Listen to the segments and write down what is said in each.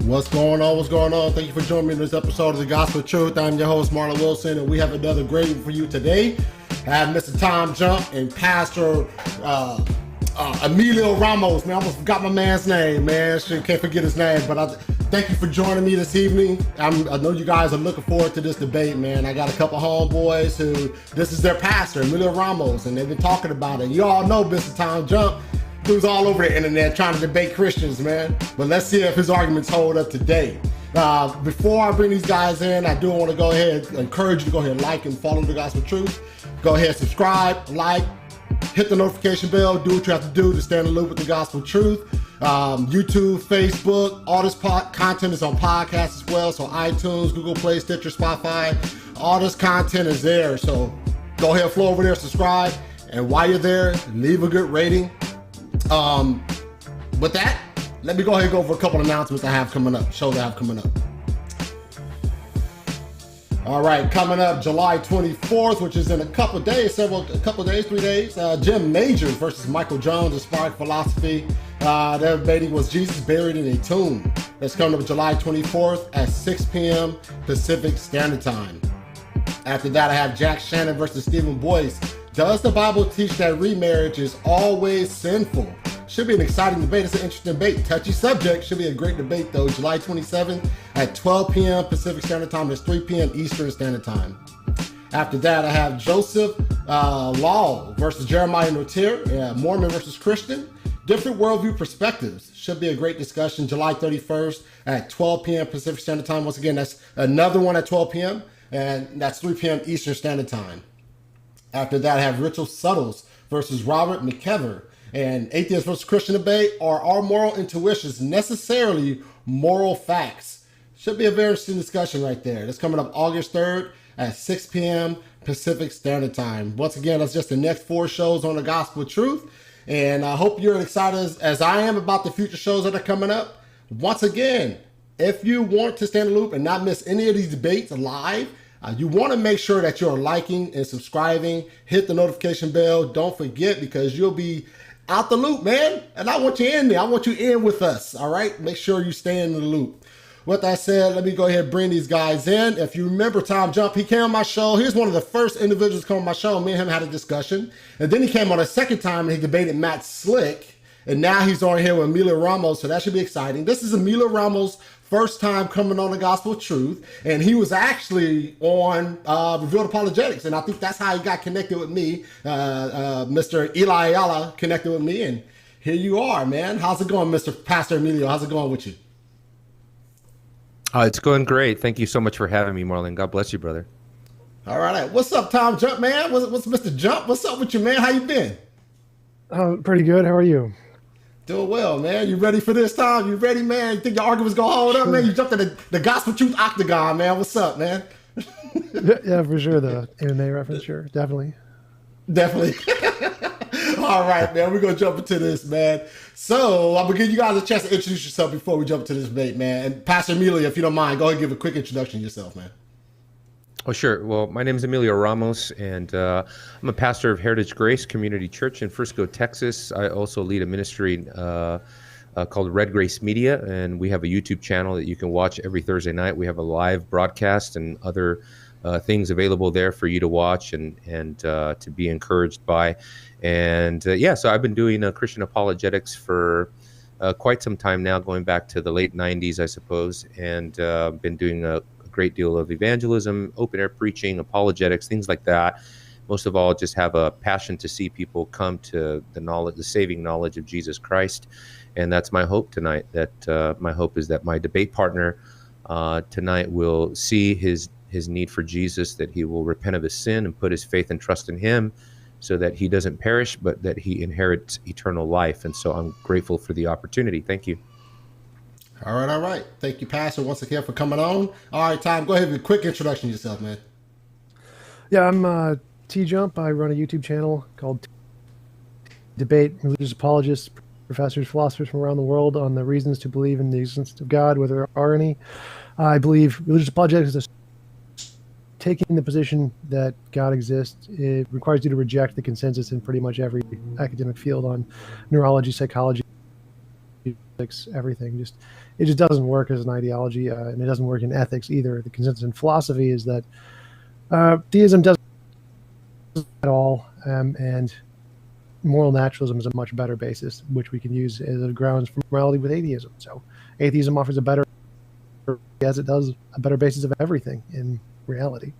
What's going on? What's going on? Thank you for joining me in this episode of the Gospel of Truth. I'm your host, Marlon Wilson, and we have another great one for you today. I have Mr. TJump and Pastor Emilio Ramos. Man, I almost forgot my man's name, man. Can't forget his name, but thank you for joining me this evening. I know you guys are looking forward to this debate, man. I got a couple homeboys who, this is their pastor, Emilio Ramos, and they've been talking about it. You all know Mr. TJump. Dude's all over the internet trying to debate Christians, man. But let's see if his arguments hold up today. Before I bring these guys in, I do want to go ahead and encourage you to go ahead and like and follow the Gospel of Truth. Go ahead, subscribe, like, hit the notification bell, do what you have to do to stay in the loop with the Gospel of Truth. YouTube, Facebook, all this content is on podcasts as well. So iTunes, Google Play, Stitcher, Spotify, all this content is there. So go ahead, flow over there, subscribe. And while you're there, leave a good rating. With that, let me go ahead and go over a couple announcements I have coming up, shows I have coming up. All right, coming up July 24th, which is in a couple days, 3 days, Jim Majors versus Michael Jones, Inspired Philosophy. Their debating was Jesus buried in a tomb. That's coming up July 24th at 6 p.m. Pacific Standard Time. After that, I have Jack Shannon versus Stephen Boyce. Does the Bible teach that remarriage is always sinful? Should be an exciting debate. It's an interesting debate. Touchy subject. Should be a great debate, though. July 27th at 12 p.m. Pacific Standard Time. It's 3 p.m. Eastern Standard Time. After that, I have Joseph Law versus Jeremiah Notir. Mormon versus Christian. Different worldview perspectives. Should be a great discussion. July 31st at 12 p.m. Pacific Standard Time. Once again, that's another one at 12 p.m. And that's 3 p.m. Eastern Standard Time. After that, I have Richard Suttles versus Robert McKever. And Atheist versus Christian debate. Are our moral intuitions necessarily moral facts? Should be a very interesting discussion right there. That's coming up August 3rd at 6 p.m. Pacific Standard Time. Once again, that's just the next 4 shows on the Gospel of Truth. And I hope you're excited as I am about the future shows that are coming up. Once again, if you want to stay in the loop and not miss any of these debates live, you want to make sure that you're liking and subscribing. Hit the notification bell. Don't forget, because you'll be out the loop, man. And I want you in there. I want you in with us. All right. Make sure you stay in the loop. With that said, let me go ahead and bring these guys in. If you remember TJump, he came on my show. He was one of the first individuals to come on my show. Me and him had a discussion. And then he came on a second time and he debated Matt Slick. And now he's on here with Emilio Ramos. So that should be exciting. This is Emilio Ramos' first time coming on the Gospel of Truth. And he was actually on Rebuttal Apologetics. And I think that's how he got connected with me. Mr. Eli Ayala connected with me. And here you are, man. How's it going, Mr. Pastor Emilio? How's it going with you? It's going great. Thank you so much for having me, Marlon. God bless you, brother. All right. What's up, TJump, man? What's Mr. Jump? What's up with you, man? How you been? Pretty good. How are you? Doing well, man. You ready for this time? You ready, man? You think your argument's gonna hold up, man? You jumped in the Gospel Truth Octagon, man. What's up, man? Yeah, for sure. The MMA reference, sure. Definitely. All right, man. We're gonna jump into this, man. So I'm gonna give you guys a chance to introduce yourself before we jump into this debate, man. And Pastor Emilio, if you don't mind, go ahead and give a quick introduction to yourself, man. Oh, sure. Well, my name is Emilio Ramos, and I'm a pastor of Heritage Grace Community Church in Frisco, Texas. I also lead a ministry called Red Grace Media, and we have a YouTube channel that you can watch every Thursday night. We have a live broadcast and other things available there for you to watch and to be encouraged by. And so I've been doing Christian apologetics for quite some time now, going back to the late 90s, I suppose, and been doing a great deal of evangelism, open air preaching, apologetics, things like that. Most of all, just have a passion to see people come to the saving knowledge of Jesus Christ. And that's my hope tonight. My hope is that my debate partner tonight will see his need for Jesus, that he will repent of his sin and put his faith and trust in him, so that he doesn't perish, but that he inherits eternal life. And so I'm grateful for the opportunity. Thank you. All right. Thank you, Pastor, once again for coming on. All right, Tom, go ahead with a quick introduction to yourself, man. Yeah, I'm TJump. I run a YouTube channel called Debate Religious Apologists, professors, philosophers from around the world on the reasons to believe in the existence of God, whether there are any. I believe religious apologetics is taking the position that God exists. It requires you to reject the consensus in pretty much every academic field on neurology, psychology, politics, everything. It just doesn't work as an ideology, and it doesn't work in ethics either. The consensus in philosophy is that theism doesn't at all, and moral naturalism is a much better basis, which we can use as a grounds for morality with atheism. So atheism offers a better, as it does, a better basis of everything in reality.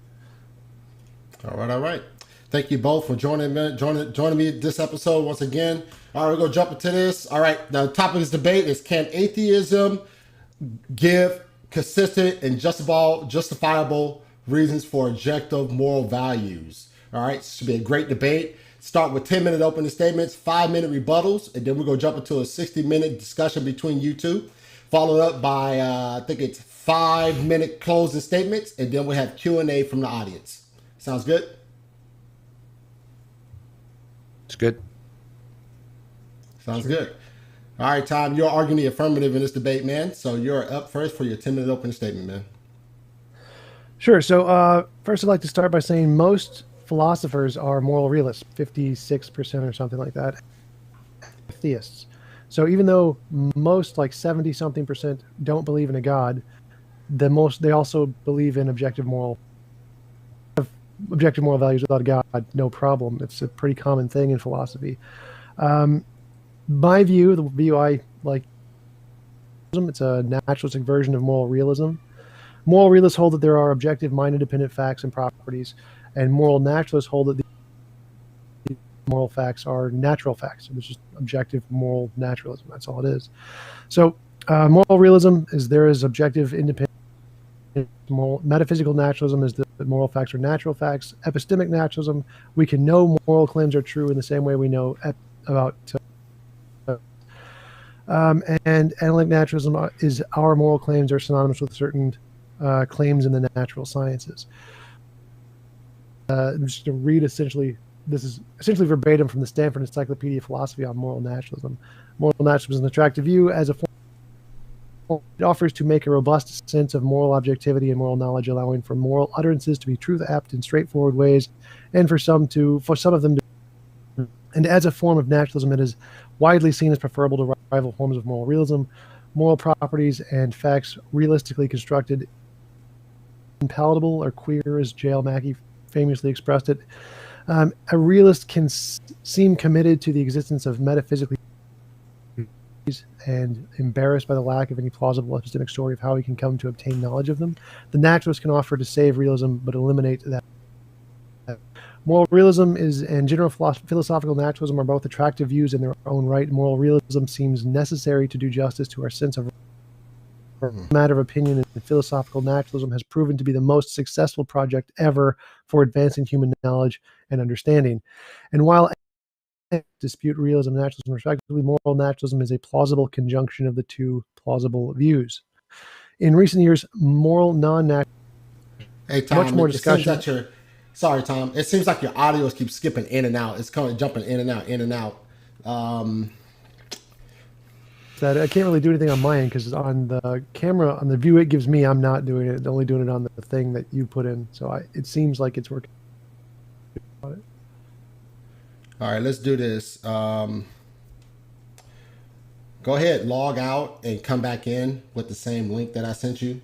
All right. Thank you both for joining me this episode once again. All right, we're going to jump into this. All right, the topic of this debate is, can atheism give consistent and justifiable reasons for objective moral values? All right, this should be a great debate. Start with 10-minute opening statements, 5-minute rebuttals, and then we're going to jump into a 60-minute discussion between you two, followed up by, I think it's 5-minute closing statements, and then we have Q&A from the audience. Sounds good? It's good. Sounds good. All right, Tom, you're arguing the affirmative in this debate, man. So you're up first for your 10-minute opening statement, man. Sure. So first, I'd like to start by saying most philosophers are moral realists, 56% or something like that, theists. So even though most, like 70-something%, don't believe in a God, they also believe in objective moral values without a God, no problem. It's a pretty common thing in philosophy. My view, the view I like, it's a naturalistic version of moral realism. Moral realists hold that there are objective, mind-independent facts and properties, and moral naturalists hold that the moral facts are natural facts. It's just objective moral naturalism. That's all it is. So moral realism is there is objective, independent. Metaphysical naturalism is that moral facts are natural facts. Epistemic naturalism, we can know moral claims are true in the same way we know about. And analytic naturalism is our moral claims are synonymous with certain claims in the natural sciences. Just to read this is essentially verbatim from the Stanford Encyclopedia of Philosophy on moral naturalism. Moral naturalism is an attractive view as a form. It offers to make a robust sense of moral objectivity and moral knowledge, allowing for moral utterances to be truth apt in straightforward ways, and for some of them to. And as a form of naturalism, it is widely seen as preferable to rival forms of moral realism. Moral properties and facts realistically constructed, unpalatable or queer, as J.L. Mackie famously expressed it. A realist can seem committed to the existence of metaphysically and embarrassed by the lack of any plausible epistemic story of how he can come to obtain knowledge of them. The naturalist can offer to save realism, but eliminate that. Moral realism and general philosophical naturalism are both attractive views in their own right. Moral realism seems necessary to do justice to our sense of matter of opinion, and philosophical naturalism has proven to be the most successful project ever for advancing human knowledge and understanding. And while dispute realism and naturalism respectively, moral naturalism is a plausible conjunction of the two plausible views. In recent years, moral non-natural. Hey, Tom, much more discussion. Sorry, Tom. It seems like your audio keeps skipping in and out. It's kind of jumping in and out. That I can't really do anything on my end because on the camera, on the view it gives me, I'm not doing it. Only doing it on the thing that you put in. So it seems like it's working. All right, let's do this. Go ahead, log out and come back in with the same link that I sent you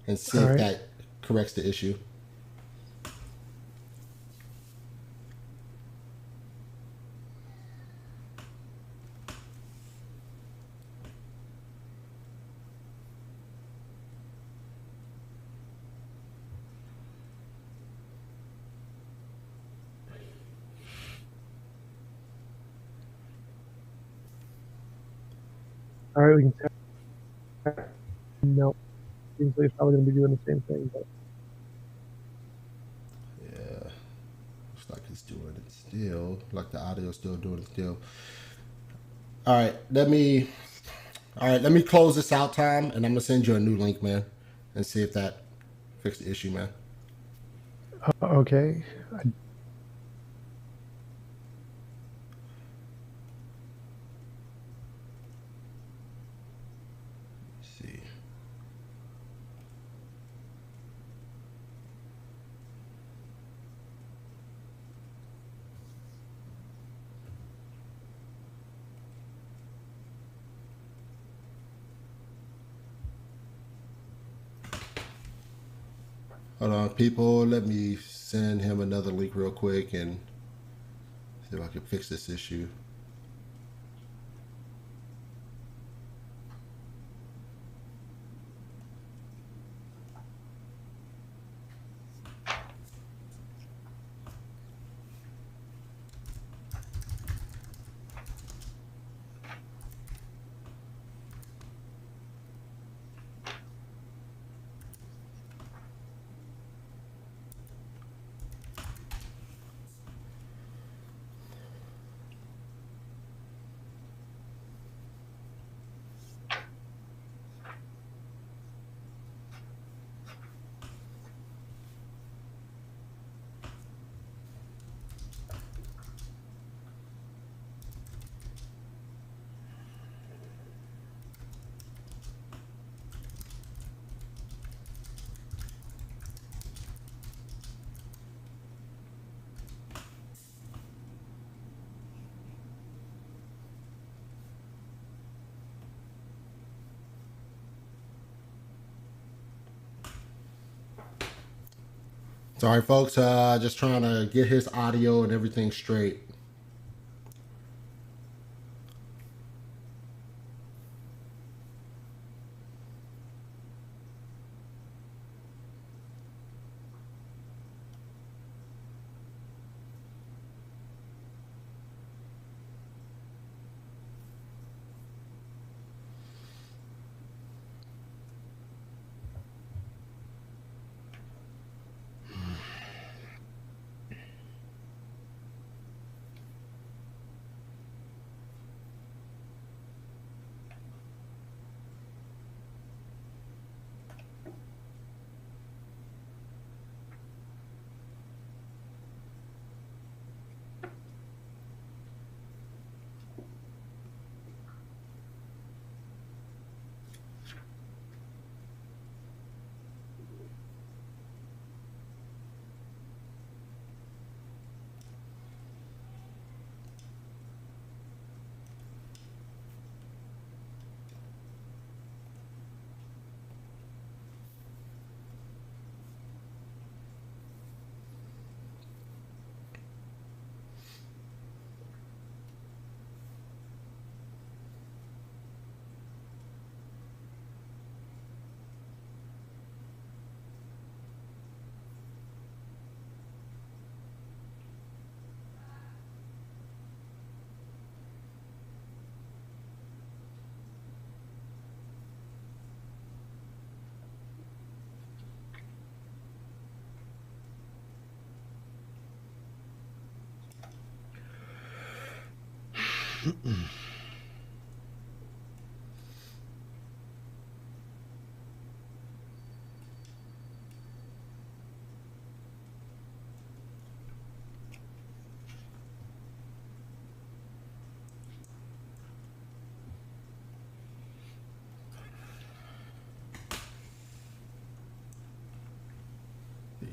and see if that corrects the issue. All right, we can. No, seems like it's probably going to be doing the same thing. But yeah, looks like it's doing it still. Like the audio's still doing it still. All right, let me close this out, Tom, and I'm gonna send you a new link, man, and see if that fixes the issue, man. Okay. Hold on, people. Let me send him another link real quick and see if I can fix this issue. Sorry, folks. Just trying to get his audio and everything straight.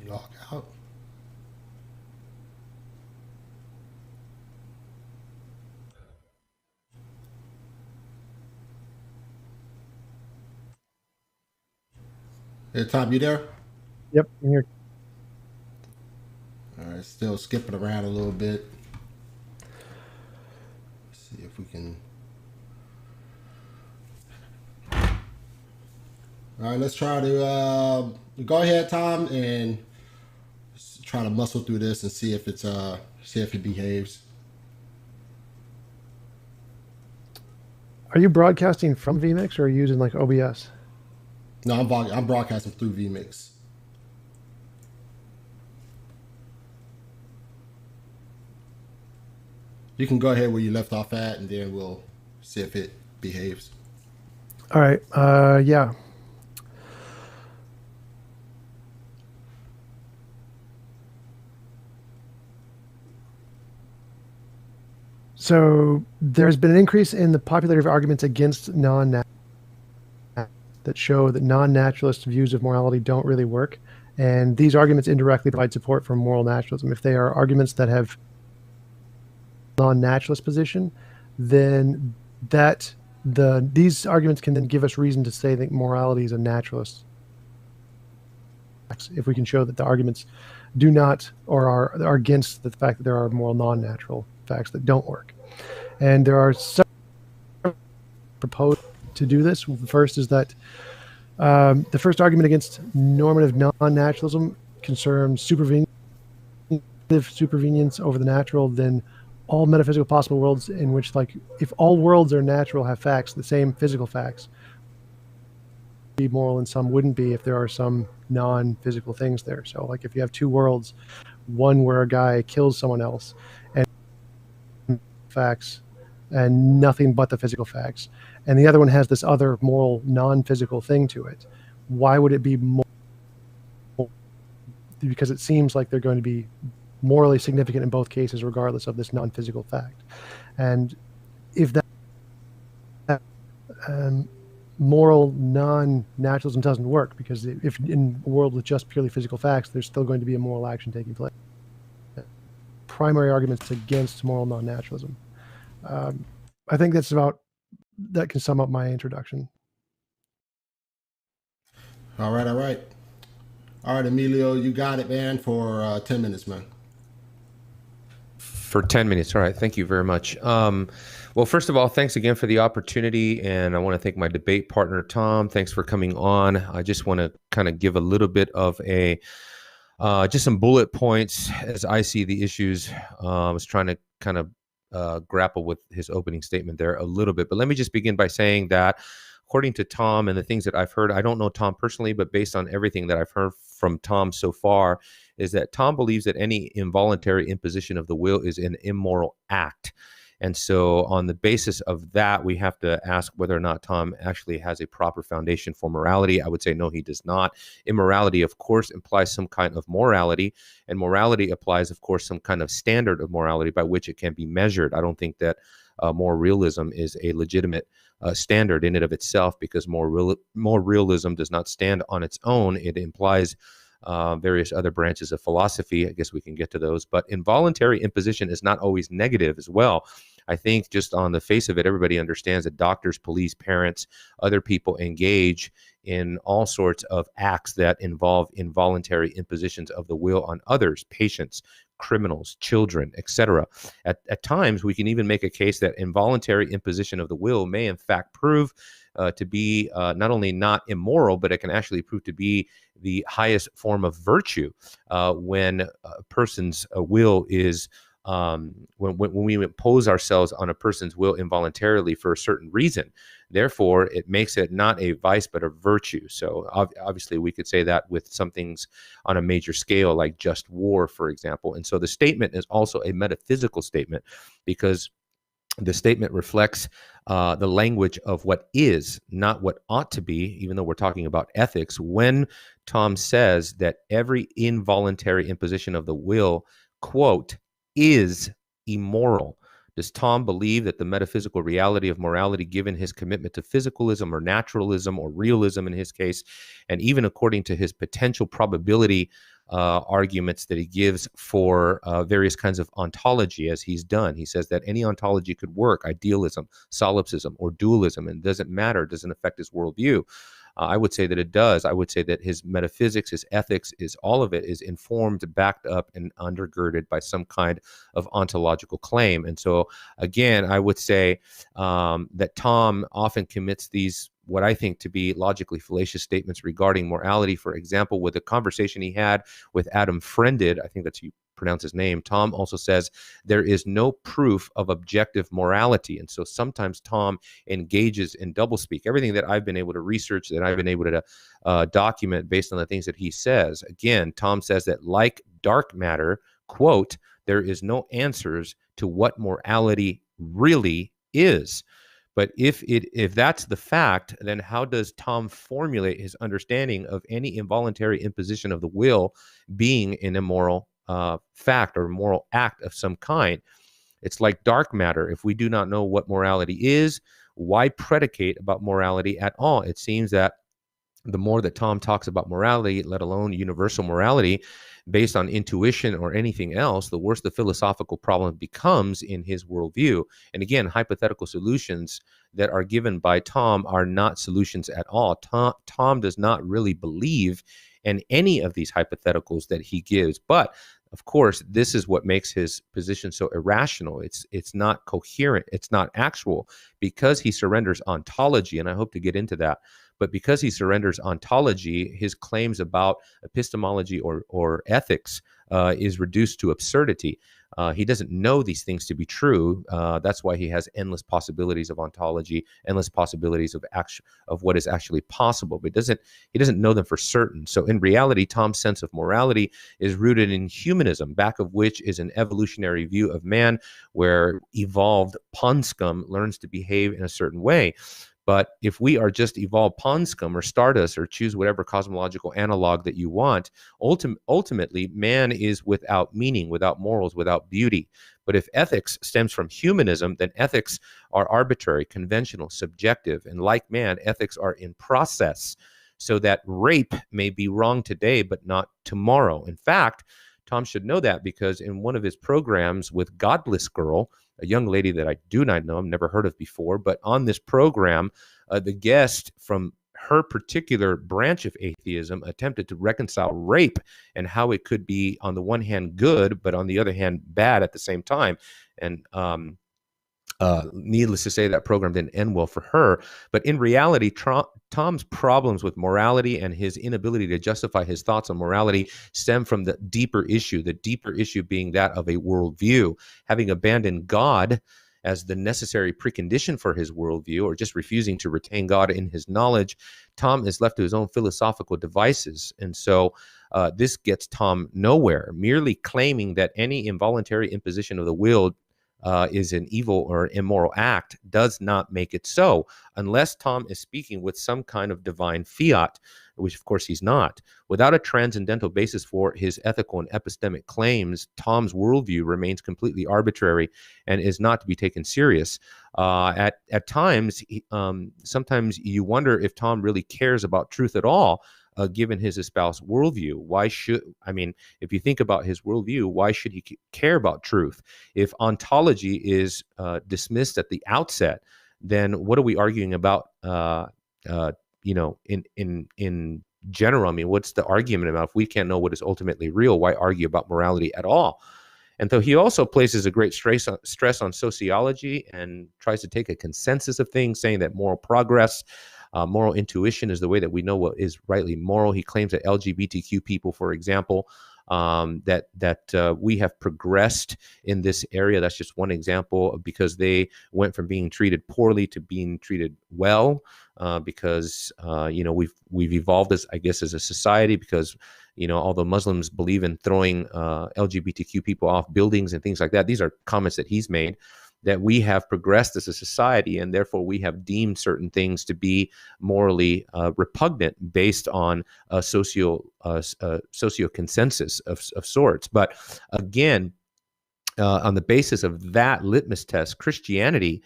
Log out. Hey, Tom, you there? Yep, I'm here. All right, still skipping around a little bit. Let's see if we can. All right, let's try to go ahead, Tom, and try to muscle through this and see if it's see if it behaves. Are you broadcasting from vMix or are you using like OBS? No, I'm broadcasting through vMix. You can go ahead where you left off at, and then we'll see if it behaves. All right. Yeah. So there's been an increase in the popularity of arguments against that show that non-naturalist views of morality don't really work. And these arguments indirectly provide support for moral naturalism. If they are arguments that have non-naturalist position, then these arguments can then give us reason to say that morality is a naturalist if we can show that the arguments do not or are against the fact that there are moral non-natural facts that don't work. And there are several proposed to do this. The first is that the first argument against normative non-naturalism concerns supervenience over the natural. Then all metaphysical possible worlds in which, like, if all worlds are natural, have facts, the same physical facts, be moral and some wouldn't be if there are some non-physical things there. So, like, if you have two worlds, one where a guy kills someone else and facts and nothing but the physical facts, and the other one has this other moral non-physical thing to it, why would it be more? Because it seems like they're going to be morally significant in both cases, regardless of this non-physical fact. And if that moral non-naturalism doesn't work, because if in a world with just purely physical facts, there's still going to be a moral action taking place. Primary arguments against moral non-naturalism. I think that can sum up my introduction. All right, Emilio, you got it, man, for 10 minutes, man. For 10 minutes. All right. Thank you very much. Well, first of all, thanks again for the opportunity. And I want to thank my debate partner, Tom. Thanks for coming on. I just want to kind of give a little bit of just some bullet points as I see the issues. I was trying to kind of grapple with his opening statement there a little bit. But let me just begin by saying that according to Tom and the things that I've heard, I don't know Tom personally, but based on everything that I've heard from Tom so far, is that Tom believes that any involuntary imposition of the will is an immoral act. And so on the basis of that, we have to ask whether or not Tom actually has a proper foundation for morality. I would say no, he does not. Immorality, of course, implies some kind of morality, and morality applies, of course, some kind of standard of morality by which it can be measured. I don't think that more realism is a legitimate standard in and of itself, because more realism does not stand on its own. It implies various other branches of philosophy. I guess we can get to those. But involuntary imposition is not always negative as well. I think just on the face of it, everybody understands that doctors, police, parents, other people engage in all sorts of acts that involve involuntary impositions of the will on others, patients, criminals, children, etc. At times, we can even make a case that involuntary imposition of the will may in fact prove to be not only not immoral, but it can actually prove to be the highest form of virtue when a person's will is when we impose ourselves on a person's will involuntarily for a certain reason. Therefore, it makes it not a vice, but a virtue. So obviously, we could say that with some things on a major scale, like just war, for example. And so the statement is also a metaphysical statement, because the statement reflects the language of what is, not what ought to be, even though we're talking about ethics. When Tom says that every involuntary imposition of the will, quote, is immoral, does Tom believe that the metaphysical reality of morality, given his commitment to physicalism or naturalism or realism in his case, and even according to his potential probability arguments that he gives for various kinds of ontology, as he's done. He says that any ontology could work, idealism, solipsism, or dualism, and doesn't matter, doesn't affect his worldview. I would say that it does. I would say that his metaphysics, his ethics, all of it is informed, backed up, and undergirded by some kind of ontological claim. And so, again, I would say that Tom often commits these, what I think to be logically fallacious statements regarding morality. For example, with a conversation he had with Adam Friended, I think that's how you pronounce his name, Tom also says there is no proof of objective morality. And so sometimes Tom engages in doublespeak. Everything that I've been able to research, that I've been able to document based on the things that he says. Again, Tom says that like dark matter, quote, there is no answers to what morality really is. But if that's the fact, then how does Tom formulate his understanding of any involuntary imposition of the will being an immoral fact or moral act of some kind? It's like dark matter. If we do not know what morality is, why predicate about morality at all? It seems that the more that Tom talks about morality, let alone universal morality, based on intuition or anything else, the worse the philosophical problem becomes in his worldview. And again, hypothetical solutions that are given by Tom are not solutions at all. Tom does not really believe and any of these hypotheticals that he gives. But of course, this is what makes his position so irrational. It's not coherent. It's not actual, because he surrenders ontology, and I hope to get into that. But because he surrenders ontology, his claims about epistemology or ethics is reduced to absurdity. He doesn't know these things to be true. That's why he has endless possibilities of ontology, endless possibilities of what is actually possible. But he doesn't know them for certain. So in reality, Tom's sense of morality is rooted in humanism, back of which is an evolutionary view of man, where evolved pond scum learns to behave in a certain way. But if we are just evolved pond scum or stardust, or choose whatever cosmological analog that you want, ultimately man is without meaning, without morals, without beauty. But if ethics stems from humanism, then ethics are arbitrary, conventional, subjective, and like man, ethics are in process, so that rape may be wrong today, but not tomorrow. In fact, Tom should know that, because in one of his programs with Godless Girl, a young lady that I do not know, I've never heard of before, but on this program, the guest from her particular branch of atheism attempted to reconcile rape and how it could be, on the one hand, good, but on the other hand, bad at the same time. And needless to say, that program didn't end well for her. But in reality, Tom's problems with morality and his inability to justify his thoughts on morality stem from the deeper issue being that of a worldview. Having abandoned God as the necessary precondition for his worldview, or just refusing to retain God in his knowledge, Tom is left to his own philosophical devices. And so this gets Tom nowhere. Merely claiming that any involuntary imposition of the will is an evil or immoral act does not make it so, unless Tom is speaking with some kind of divine fiat, which of course he's not. Without a transcendental basis for his ethical and epistemic claims, Tom's worldview remains completely arbitrary and is not to be taken serious. At times, sometimes you wonder if Tom really cares about truth at all, given his espoused worldview. If you think about his worldview, why should he care about truth? If ontology is dismissed at the outset, then what are we arguing about? In general, I mean, what's the argument about? If we can't know what is ultimately real, why argue about morality at all? And so he also places a great stress on sociology and tries to take a consensus of things, saying that moral progress, moral intuition is the way that we know what is rightly moral. He claims that LGBTQ people, for example, that we have progressed in this area. That's just one example, because they went from being treated poorly to being treated well, because we've evolved as a society, because although Muslims believe in throwing LGBTQ people off buildings and things like that, these are comments that he's made, that we have progressed as a society, and therefore we have deemed certain things to be morally repugnant based on a socio consensus of sorts. But again, on the basis of that litmus test, Christianity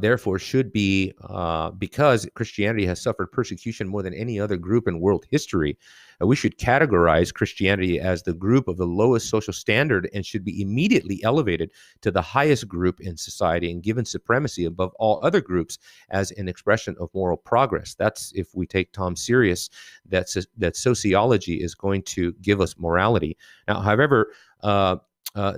therefore should be, because Christianity has suffered persecution more than any other group in world history, we should categorize Christianity as the group of the lowest social standard, and should be immediately elevated to the highest group in society and given supremacy above all other groups as an expression of moral progress. That's if we take Tom serious, that sociology is going to give us morality. Now, however,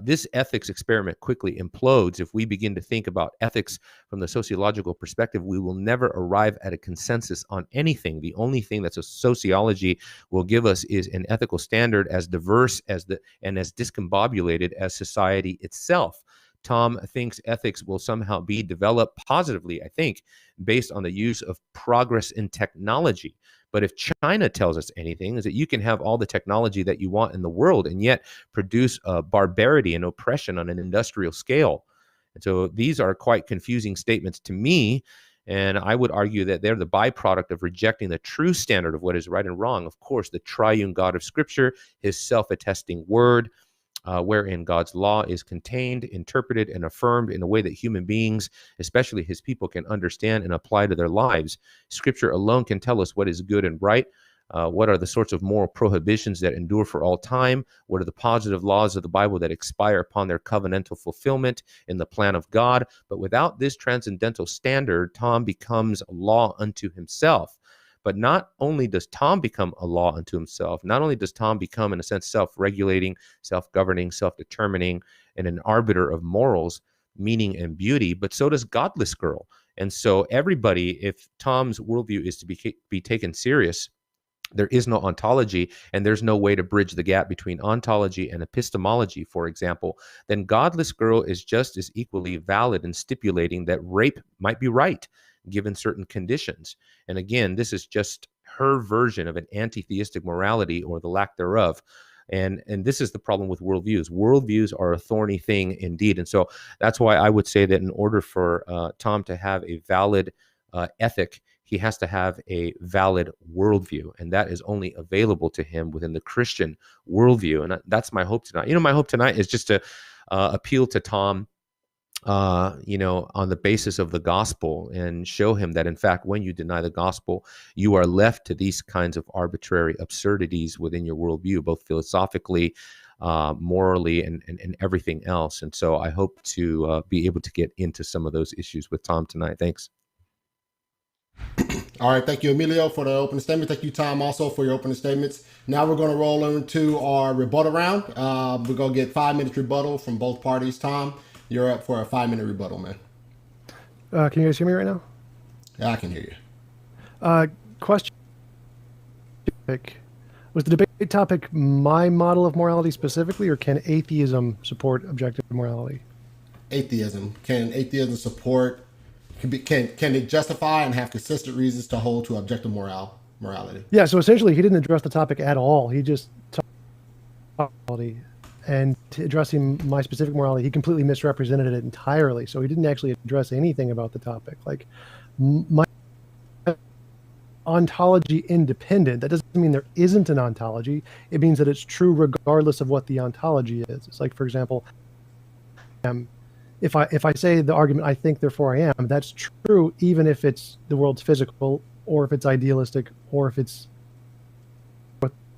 this ethics experiment quickly implodes. If we begin to think about ethics from the sociological perspective, we will never arrive at a consensus on anything. The only thing that sociology will give us is an ethical standard as diverse and as discombobulated as society itself. Tom thinks ethics will somehow be developed positively, I think, based on the use of progress in technology. But if China tells us anything, is that you can have all the technology that you want in the world and yet produce barbarity and oppression on an industrial scale. And so these are quite confusing statements to me. And I would argue that they're the byproduct of rejecting the true standard of what is right and wrong. Of course, the triune God of Scripture, his self-attesting word, wherein God's law is contained, interpreted, and affirmed in a way that human beings, especially his people, can understand and apply to their lives. Scripture alone can tell us what is good and right, what are the sorts of moral prohibitions that endure for all time, what are the positive laws of the Bible that expire upon their covenantal fulfillment in the plan of God. But without this transcendental standard, Tom becomes law unto himself. But not only does Tom become a law unto himself, not only does Tom become, in a sense, self-regulating, self-governing, self-determining, and an arbiter of morals, meaning, and beauty, but so does godless girl. And so everybody, if Tom's worldview is to be taken serious, there is no ontology, and there's no way to bridge the gap between ontology and epistemology, for example, then godless girl is just as equally valid in stipulating that rape might be right, given certain conditions. And again, this is just her version of an anti-theistic morality, or the lack thereof. And this is the problem with worldviews. Worldviews are a thorny thing indeed. And so that's why I would say that in order for Tom to have a valid ethic, he has to have a valid worldview, and that is only available to him within the Christian worldview. And that's my hope tonight. My hope tonight is just to appeal to Tom, on the basis of the gospel, and show him that, in fact, when you deny the gospel, you are left to these kinds of arbitrary absurdities within your worldview, both philosophically, morally, and everything else. And so I hope to be able to get into some of those issues with Tom tonight. Thanks. All right, thank you, Emilio, for the opening statement. Thank you, Tom, also for your opening statements. Now we're going to roll into our rebuttal round. We're going to get 5 minutes rebuttal from both parties. Tom, you're up for a 5-minute rebuttal, man. Can you guys hear me right now? Yeah, I can hear you. Question. Was the debate topic my model of morality specifically, or can atheism support objective morality? Atheism. Can atheism support... Can it justify and have consistent reasons to hold to objective morality? Yeah, so essentially he didn't address the topic at all. He just talked about morality, and addressing my specific morality, he completely misrepresented it entirely. So he didn't actually address anything about the topic. Like, my ontology independent, that doesn't mean there isn't an ontology. It means that it's true regardless of what the ontology is. It's like, for example, if I say the argument, I think, therefore I am, that's true even if it's the world's physical, or if it's idealistic, or if it's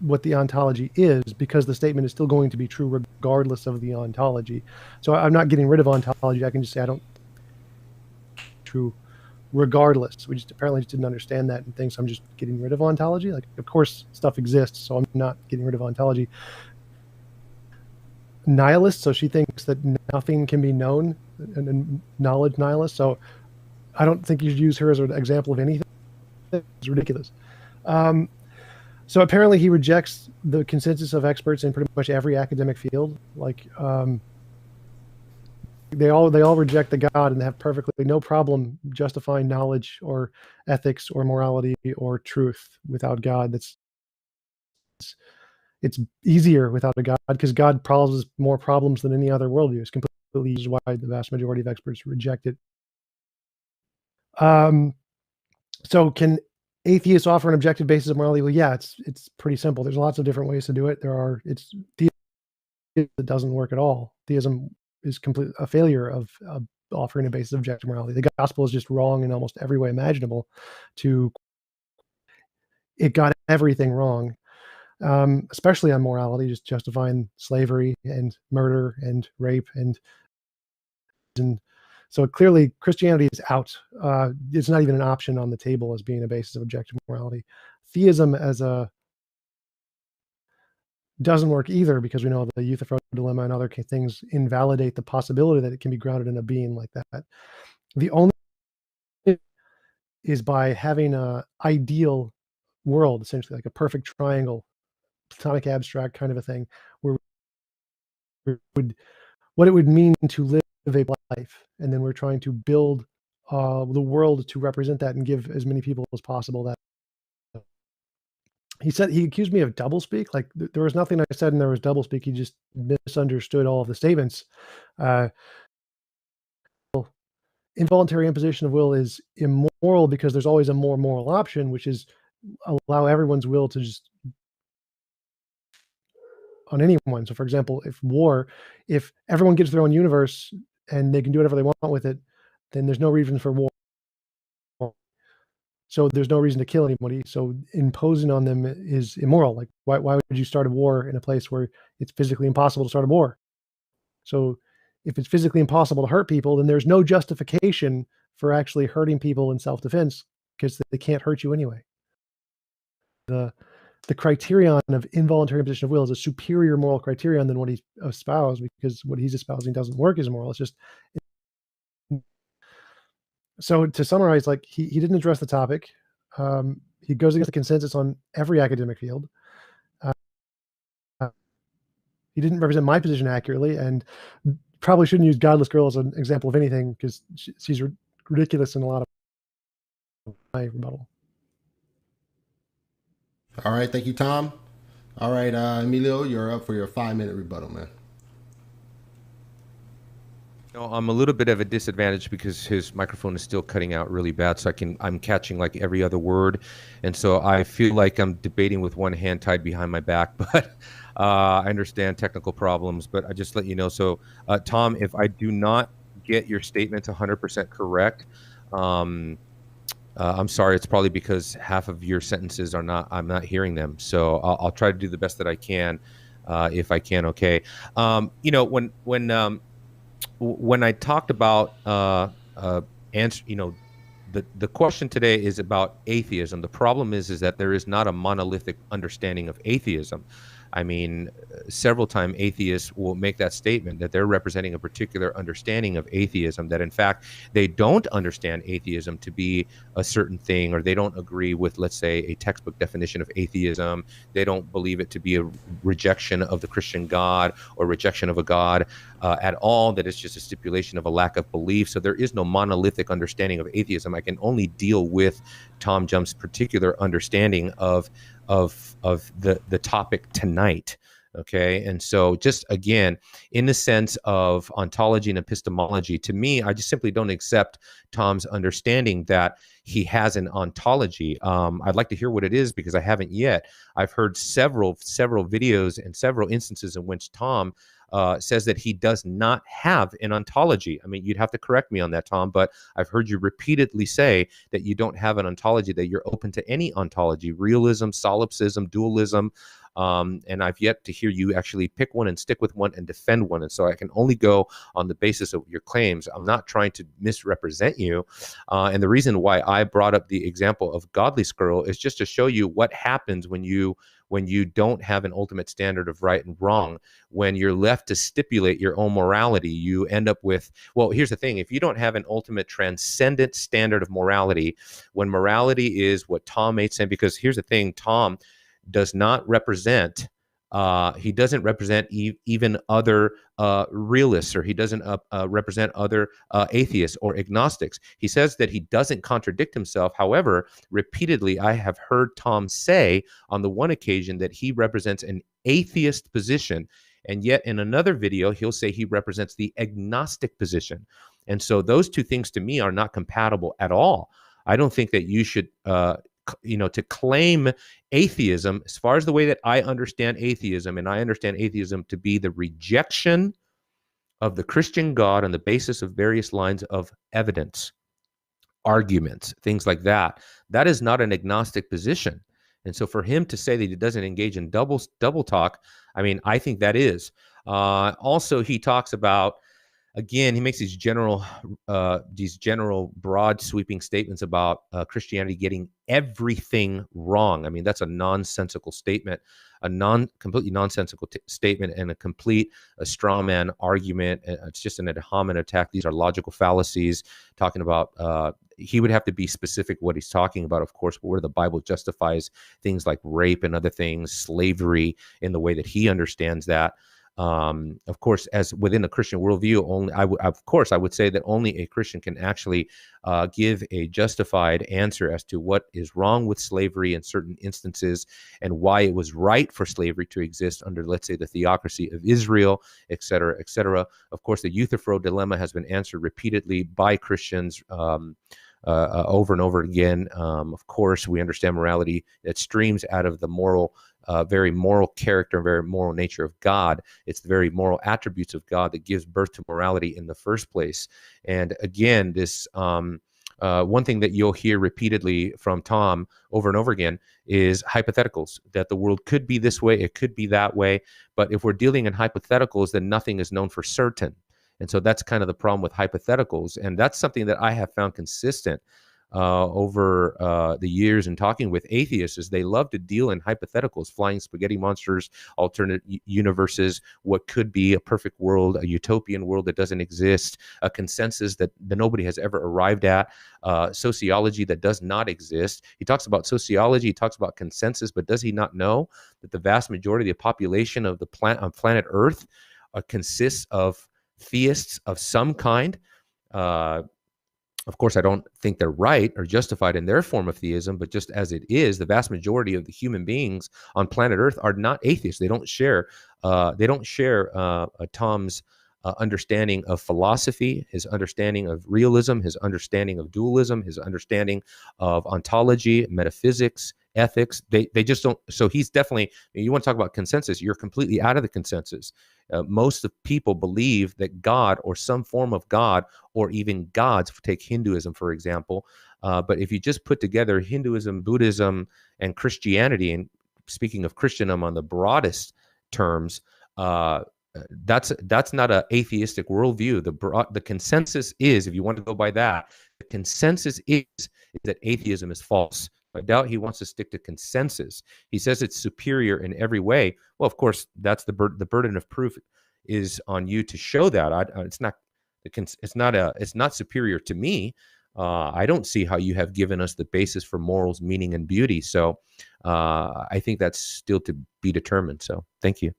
what the ontology is, because the statement is still going to be true regardless of the ontology. So I'm not getting rid of ontology. I can just say I don't true regardless. We just apparently just didn't understand that and thinks I'm just getting rid of ontology. Like, of course stuff exists, so I'm not getting rid of ontology. Nihilist, so she thinks that nothing can be known, and knowledge nihilist. So I don't think you should use her as an example of anything. It's ridiculous. So apparently he rejects the consensus of experts in pretty much every academic field. Like, they all reject the God and have perfectly no problem justifying knowledge or ethics or morality or truth without God. It's easier without a God, because God causes more problems than any other worldview. It's completely why the vast majority of experts reject it. So can atheists offer an objective basis of morality? Well, yeah, it's pretty simple. There's lots of different ways to do it. It's theism that doesn't work at all. Theism is a failure of offering a basis of objective morality. The gospel is just wrong in almost every way imaginable. It got everything wrong. Especially on morality, just justifying slavery and murder and rape, and so clearly Christianity is out. It's not even an option on the table as being a basis of objective morality. Theism doesn't work either, because we know the Euthyphro dilemma and other things invalidate the possibility that it can be grounded in a being like that. The only is by having a ideal world, essentially like a perfect triangle, platonic abstract kind of a thing, where what it would mean to live a life, and then we're trying to build the world to represent that and give as many people as possible that. He accused me of doublespeak. Like, there was nothing I said and there was doublespeak. He just misunderstood all of the statements. Involuntary imposition of will is immoral because there's always a more moral option, which is allow everyone's will to just on anyone. So, for example, if everyone gets their own universe and they can do whatever they want with it, then there's no reason for war. So there's no reason to kill anybody. So imposing on them is immoral. Like, why would you start a war in a place where it's physically impossible to start a war? So if it's physically impossible to hurt people, then there's no justification for actually hurting people in self-defense, because they can't hurt you anyway. the criterion of involuntary imposition of will is a superior moral criterion than what he espoused, because what he's espousing doesn't work as moral. It's just, so to summarize, like he didn't address the topic. He goes against the consensus on every academic field. He didn't represent my position accurately, and probably shouldn't use Godless Girl as an example of anything, because she's ridiculous in a lot of my rebuttal. All right, thank you, Tom. All right, Emilio, you're up for your 5-minute rebuttal, man. No, I'm a little bit of a disadvantage because his microphone is still cutting out really bad, so I'm catching like every other word, and so I feel like I'm debating with one hand tied behind my back. But I understand technical problems, but I just let you know. So, Tom, if I do not get your statement 100% correct, I'm sorry. It's probably because half of your sentences I'm not hearing them. So I'll try to do the best that I can, if I can. Okay. When I talked about answer, the question today is about atheism. The problem is that there is not a monolithic understanding of atheism. I mean, several times atheists will make that statement that they're representing a particular understanding of atheism, that in fact they don't understand atheism to be a certain thing, or they don't agree with, let's say, a textbook definition of atheism. They don't believe it to be a rejection of the Christian God or rejection of a God at all, that it's just a stipulation of a lack of belief. So there is no monolithic understanding of atheism. I can only deal with TJump's particular understanding of the topic tonight. Okay. And so just again, in the sense of ontology and epistemology, to me, I just simply don't accept Tom's understanding that he has an ontology. I'd like to hear what it is, because I haven't yet. I've heard several videos and several instances in which Tom says that he does not have an ontology. I mean, you'd have to correct me on that, Tom, but I've heard you repeatedly say that you don't have an ontology, that you're open to any ontology: realism, solipsism, dualism. And I've yet to hear you actually pick one and stick with one and defend one. And so I can only go on the basis of your claims. I'm not trying to misrepresent you. And the reason why I brought up the example of Godly Squirrel is just to show you what happens when you don't have an ultimate standard of right and wrong. When you're left to stipulate your own morality, you end up with, well, here's the thing: if you don't have an ultimate transcendent standard of morality, when morality is what Tom made sense, because here's the thing: Tom does not represent, he doesn't represent even other realists, or he doesn't represent other atheists or agnostics. He says that he doesn't contradict himself. However, repeatedly, I have heard Tom say on the one occasion that he represents an atheist position, and yet in another video, he'll say he represents the agnostic position. And so those two things to me are not compatible at all. I don't think that you should to claim atheism, as far as the way that I understand atheism, and I understand atheism to be the rejection of the Christian God on the basis of various lines of evidence, arguments, things like that. That is not an agnostic position. And so for him to say that he doesn't engage in double talk, I mean, I think that is. Also, he talks about, again, he makes these general, broad, sweeping statements about Christianity getting everything wrong. I mean, that's a nonsensical statement, completely nonsensical statement, and a straw man argument. It's just an ad hominem attack. These are logical fallacies. Talking about, he would have to be specific what he's talking about, of course, where the Bible justifies things like rape and other things, slavery, in the way that he understands that. Of course, as within a Christian worldview, I would say that only a Christian can actually give a justified answer as to what is wrong with slavery in certain instances, and why it was right for slavery to exist under, let's say, the theocracy of Israel, et cetera, et cetera. Of course, the Euthyphro dilemma has been answered repeatedly by Christians over and over again. Of course, we understand morality that streams out of the very moral character and very moral nature of God. It's the very moral attributes of God that gives birth to morality in the first place. And again, this one thing that you'll hear repeatedly from Tom over and over again is hypotheticals, that the world could be this way, it could be that way. But if we're dealing in hypotheticals, then nothing is known for certain. And so that's kind of the problem with hypotheticals. And that's something that I have found consistent over the years and talking with atheists is they love to deal in hypotheticals, flying spaghetti monsters, alternate universes, what could be a perfect world, a utopian world that doesn't exist, a consensus that nobody has ever arrived at, sociology that does not exist. He talks about sociology, he talks about consensus, but does he not know that the vast majority of the population of the planet Earth consists of theists of some kind? Of course, I don't think they're right or justified in their form of theism, but just as it is, the vast majority of the human beings on planet Earth are not atheists. They don't share. Tom's understanding of philosophy, his understanding of realism, his understanding of dualism, his understanding of ontology, metaphysics, ethics. They just don't. So he's definitely. You want to talk about consensus? You're completely out of the consensus. Most of people believe that God or some form of God or even gods, take Hinduism, for example. But if you just put together Hinduism, Buddhism, and Christianity, and speaking of Christendom on the broadest terms, that's not an atheistic worldview. The consensus is, if you want to go by that, the consensus is that atheism is false. I doubt he wants to stick to consensus. He says it's superior in every way. Well, of course, that's the burden of proof is on you to show that. It's not superior to me. I don't see how you have given us the basis for morals, meaning, and beauty. So I think that's still to be determined. So thank you.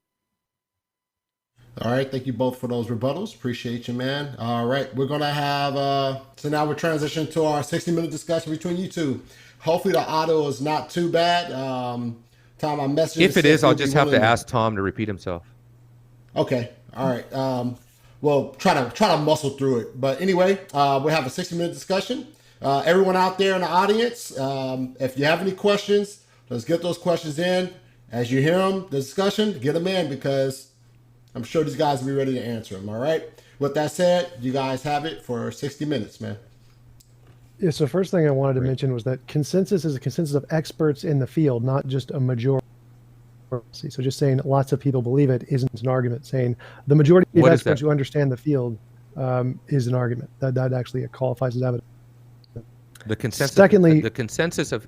All right, thank you both for those rebuttals. Appreciate you, man. All right, we're going to have, so now we're transitioning to our 60-minute discussion between you two. Hopefully the audio is not too bad. Tom, I messaged you. If it is, I'll just have to ask Tom to repeat himself. Okay, all right. Well, try to muscle through it. But anyway, we'll have a 60-minute discussion. Everyone out there in the audience, if you have any questions, let's get those questions in. As you hear them, the discussion, get them in, because I'm sure these guys will be ready to answer them. All right. With that said, you guys have it for 60 minutes, man. Yeah. So first thing I wanted to mention was that consensus is a consensus of experts in the field, not just a majority. So just saying lots of people believe it isn't an argument. Saying the majority of experts who understand the field is an argument. That actually qualifies as evidence. The consensus. Secondly, the consensus of.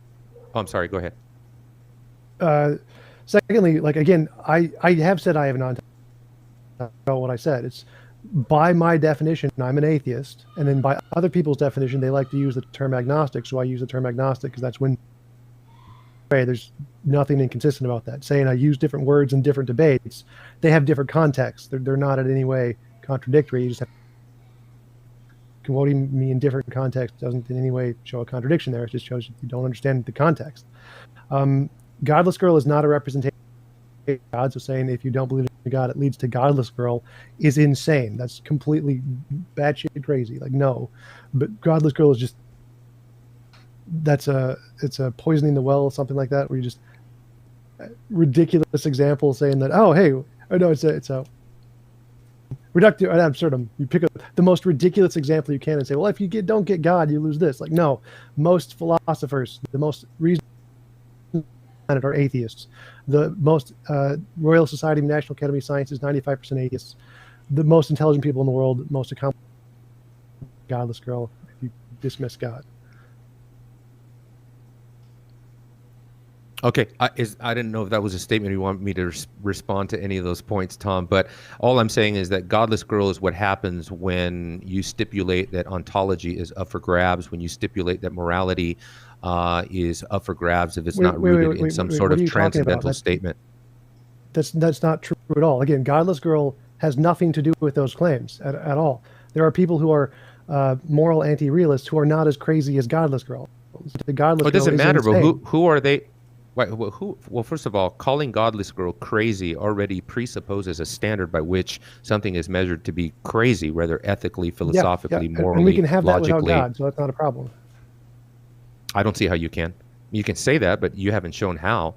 Oh, I'm sorry. Go ahead. Secondly, like again, I have said I have non. About what I said. It's by my definition, I'm an atheist, and then by other people's definition, they like to use the term agnostic. So I use the term agnostic because that's when there's nothing inconsistent about that. Saying I use different words in different debates, they have different contexts. They're not in any way contradictory. You just have quoting me in different contexts doesn't in any way show a contradiction there. It just shows you don't understand the context. Godless Girl is not a representation of God. So saying if you don't believe in God, it leads to Godless Girl is insane. That's completely batshit crazy. Like, no, but Godless Girl is just, it's a poisoning the well, something like that, where you just ridiculous example saying that, oh, hey, oh no, it's a reductive ad absurdum. You pick up the most ridiculous example you can and say, well, if you don't get God, you lose this. Like, no, most philosophers, the most reasonable are atheists. The most Royal Society of National Academy of Sciences, 95% atheists. The most intelligent people in the world, most accomplished, Godless Girl, if you dismiss God. Okay, I didn't know if that was a statement you want me to respond to any of those points, Tom, but all I'm saying is that Godless Girl is what happens when you stipulate that ontology is up for grabs, when you stipulate that morality is up for grabs if it's not rooted in some sort of transcendental statement. That's not true at all. Again, Godless Girl has nothing to do with those claims at all. There are people who are moral anti-realists who are not as crazy as Godless Girl. The Godless Girl doesn't matter, insane. but who are they? Well, first of all, calling Godless Girl crazy already presupposes a standard by which something is measured to be crazy, whether ethically, philosophically, morally, and we can have that logically. without God, so that's not a problem. I don't see how you can. You can say that, but you haven't shown how.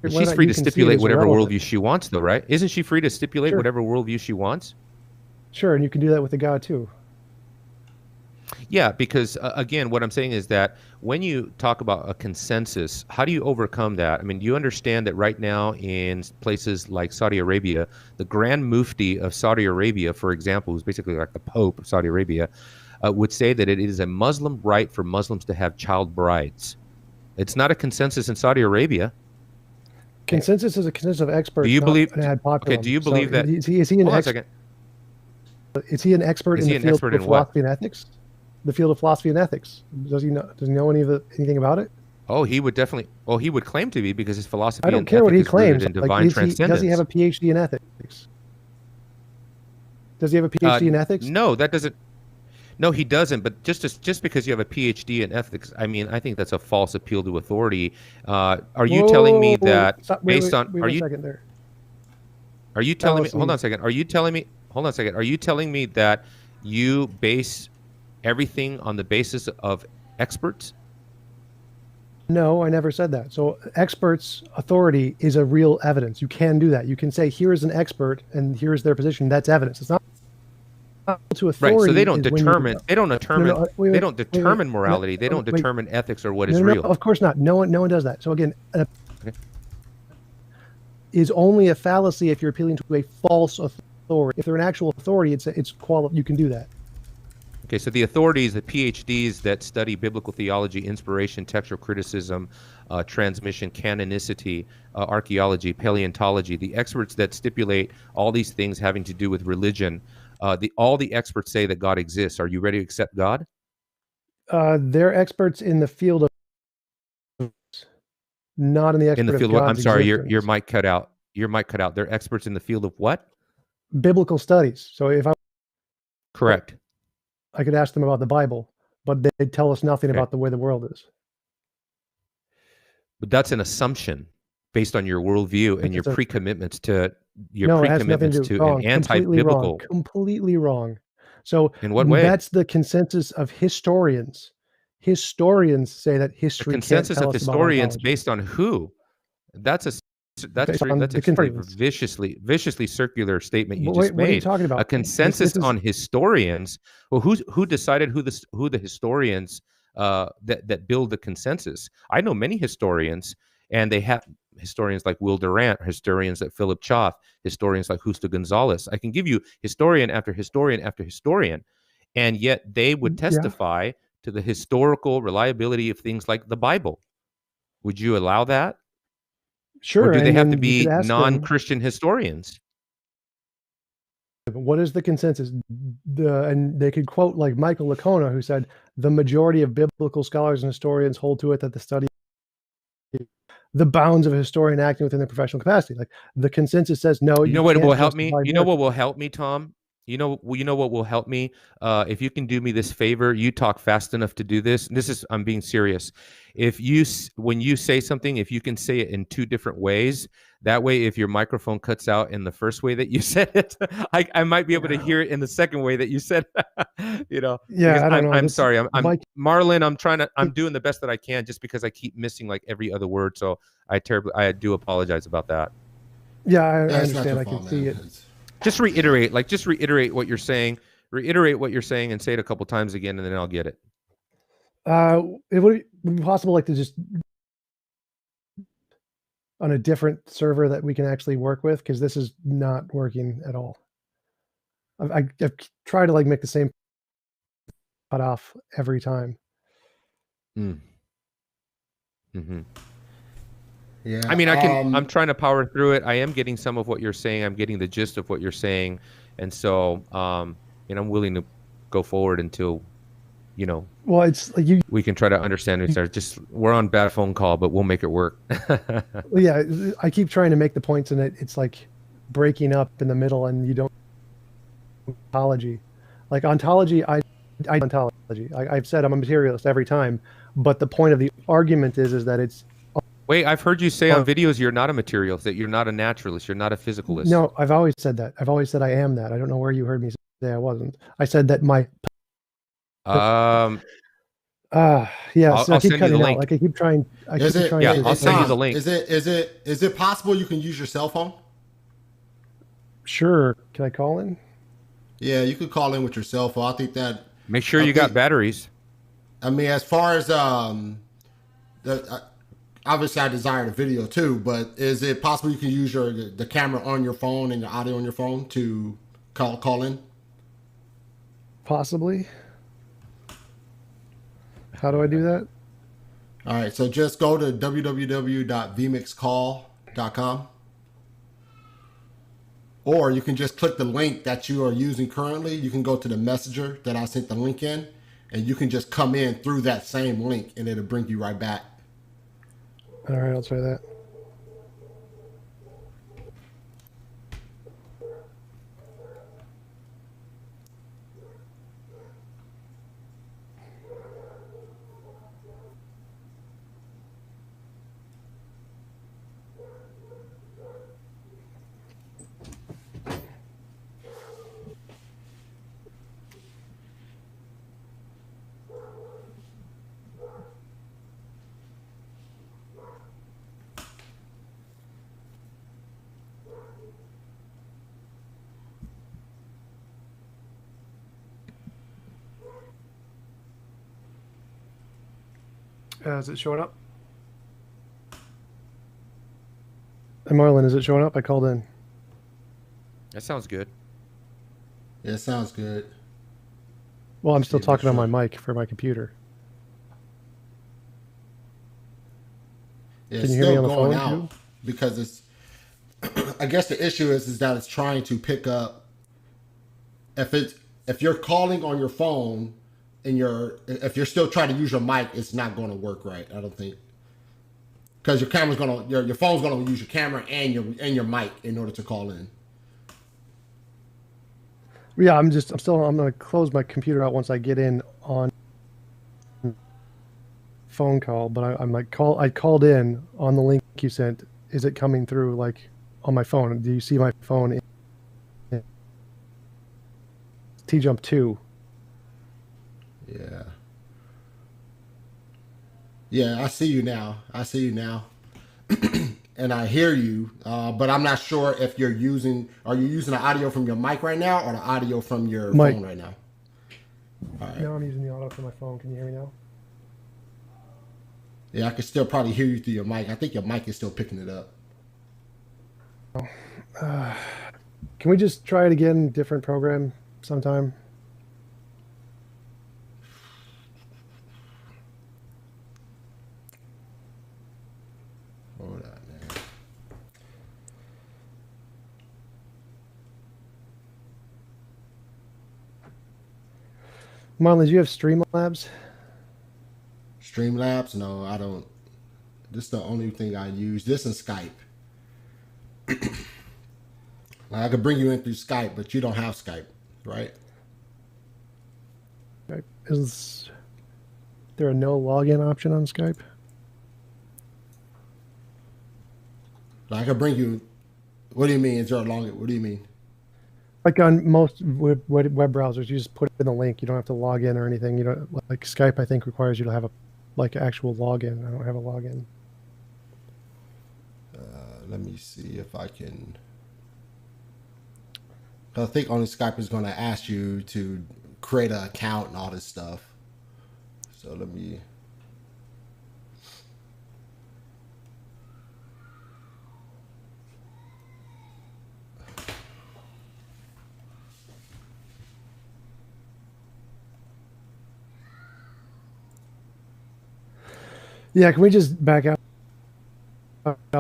She's free to stipulate whatever worldview she wants, though, right? Isn't she free to stipulate whatever worldview she wants? Sure, and you can do that with the God too. Yeah, because again, what I'm saying is that when you talk about a consensus, how do you overcome that? I mean, do you understand that right now in places like Saudi Arabia, the Grand Mufti of Saudi Arabia, for example, who's basically like the Pope of Saudi Arabia, would say that it is a Muslim right for Muslims to have child brides. It's not a consensus in Saudi Arabia. Consensus is a consensus of experts. Do you believe? Not an ad populum. Okay. Do you believe that? Is he an Hold on a expert? second. Is he an expert Is in he the an field expert of in what? philosophy and ethics? The field of philosophy and ethics. Does he know anything about it? Oh, he would definitely. Oh, he would claim to be because his philosophy I don't and care what ethic he is claims. rooted in Like, divine transcendence. does he have a PhD in ethics? Does he have a PhD in ethics? No, that doesn't. No, he doesn't. But just because you have a PhD in ethics, I mean, I think that's a false appeal to authority. Are you telling me that based on? Wait a second there. Are you telling me? Hold on a second. Are you telling me? Hold on a second. Are you telling me that you base everything on the basis of experts? No, I never said that. So experts' authority is a real evidence. You can do that. You can say, here is an expert and here's their position. That's evidence. It's not to authority. Right. So they don't determine. They don't determine. No, wait, they don't determine wait, morality. They don't wait. determine ethics or what is No, real. of course not. No one does that. So again, is only a fallacy if you're appealing to a false authority. If they're an actual authority, you can do that. Okay, so the authorities, the PhDs that study biblical theology, inspiration, textual criticism, transmission, canonicity, archaeology, paleontology, the experts that stipulate all these things having to do with religion, all the experts say that God exists. Are you ready to accept God? They're experts in the field of, not in the In the field of of God's I'm sorry, existence. your mic cut out. Your mic cut out. They're experts in the field of what? Biblical studies. So if Correct. I could ask them about the Bible, but they'd tell us nothing about the way the world is. But that's an assumption based on your worldview and your pre-commitments to an anti-biblical. Completely wrong. So in what way? That's the consensus of historians. Historians say that history. The consensus can't tell of us historians about based on who? That's a viciously circular statement you just made. What are you talking about? A consensus on historians. Well, who decided who the historians that build the consensus? I know many historians, and they have historians like Will Durant, historians like Philip Choff, historians like Justo Gonzalez. I can give you historian after historian after historian, and yet they would testify to the historical reliability of things like the Bible. Would you allow that? Sure. Or do they have to be non-Christian historians? What is the consensus? And they could quote like Michael Licona, who said, the majority of biblical scholars and historians hold to it that the study the bounds of a historian acting within their professional capacity. Like the consensus says, no. You know what will help me? You know what will help me, Tom? You know what will help me? If you can do me this favor, you talk fast enough to do this. I'm being serious. When you say something, if you can say it in two different ways, that way, if your microphone cuts out in the first way that you said it, I might be able to hear it in the second way that you said it. Yeah, I don't know. I'm sorry. I'm Marlon, I'm doing the best that I can just because I keep missing like every other word. So I do apologize about that. Yeah, I understand. I can see it. Just reiterate what you're saying. Reiterate what you're saying and say it a couple times again, and then I'll get it. It would be possible, like, to just on a different server that we can actually work with, because this is not working at all. I've tried to like make the same cut off every time. Mm-hmm. Yeah. I mean, I'm trying to power through it. I am getting some of what you're saying. I'm getting the gist of what you're saying. And so, I'm willing to go forward until, well, it's like we can try to understand each other. We're on bad phone call, but we'll make it work. Yeah. I keep trying to make the points and it's like breaking up in the middle and you don't ontology. Like ontology, ontology. I've said I'm a materialist every time, but the point of the argument is that it's, wait, I've heard you say on videos you're not a materialist, that you're not a naturalist, you're not a physicalist. No, I've always said that. I've always said I am that. I don't know where you heard me say I wasn't. I said that my... yeah, so I keep cutting out. Like I keep trying. I'll send you the link. Is it possible you can use your cell phone? Sure. Can I call in? Yeah, you could call in with your cell phone. I think that... Make sure you got batteries. I mean, as far as... obviously, I desire the video too, but is it possible you can use the camera on your phone and the audio on your phone to call in? Possibly. How do I do that? All right, so just go to www.vmixcall.com, or you can just click the link that you are using currently. You can go to the messenger that I sent the link in, and you can just come in through that same link, and it'll bring you right back. All right, I'll try that. Is it showing up? Hey, Marlon, is it showing up? I called in. That sounds good. Yeah, it sounds good. Well, I'm still Yeah, talking on sure. my mic for my computer. Yeah, Can it's you hear me still on the going phone, out too? because it's. I guess the issue is that it's trying to pick up. If you're calling on your phone and if you're still trying to use your mic, it's not going to work right. I don't think, because your camera's your phone's gonna use your camera and your mic in order to call in. Yeah, I'm going to close my computer out once I get in on phone call, but I called in on the link you sent. Is it coming through like on my phone? Do you see my phone in TJump 2? Yeah. Yeah, I see you now. And I hear you, but I'm not sure if are you using the audio from your mic right now or the audio from your Mic. phone right now? All right. Now I'm using the audio for my phone. Can you hear me now? Yeah, I can still probably hear you through your mic. I think your mic is still picking it up. Can we just try it again, different program sometime? Hold on, man. Marlon, do you have Streamlabs? Streamlabs? No, I don't. This is the only thing I use. This and Skype. I could bring you in through Skype, but you don't have Skype, right? Is there a no login option on Skype? I could bring you. What do you mean? Is there a long? What do you mean? Like on most web browsers, you just put in the link. You don't have to log in or anything. You don't, like Skype, I think requires you to have a actual login. I don't have a login. Let me see if I can. I think only Skype is going to ask you to create an account and all this stuff. So let me. Yeah, can we just back out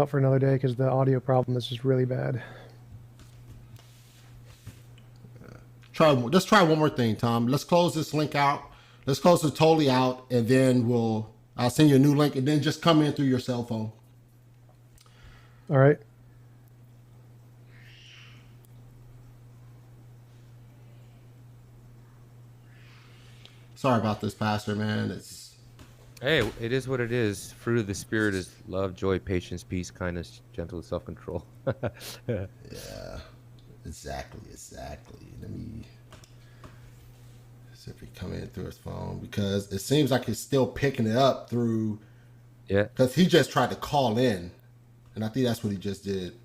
for another day because the audio problem is just really bad. Let's try one more thing, Tom. Let's close this link out. Let's close it totally out, and then I'll send you a new link, and then just come in through your cell phone. All right. Sorry about this, Pastor, man. Hey, it is what it is. Fruit of the Spirit is love, joy, patience, peace, kindness, gentleness, self-control. Yeah, exactly. Let me see if he come in through his phone, because it seems like he's still picking it up through. Yeah. Because he just tried to call in, and I think that's what he just did.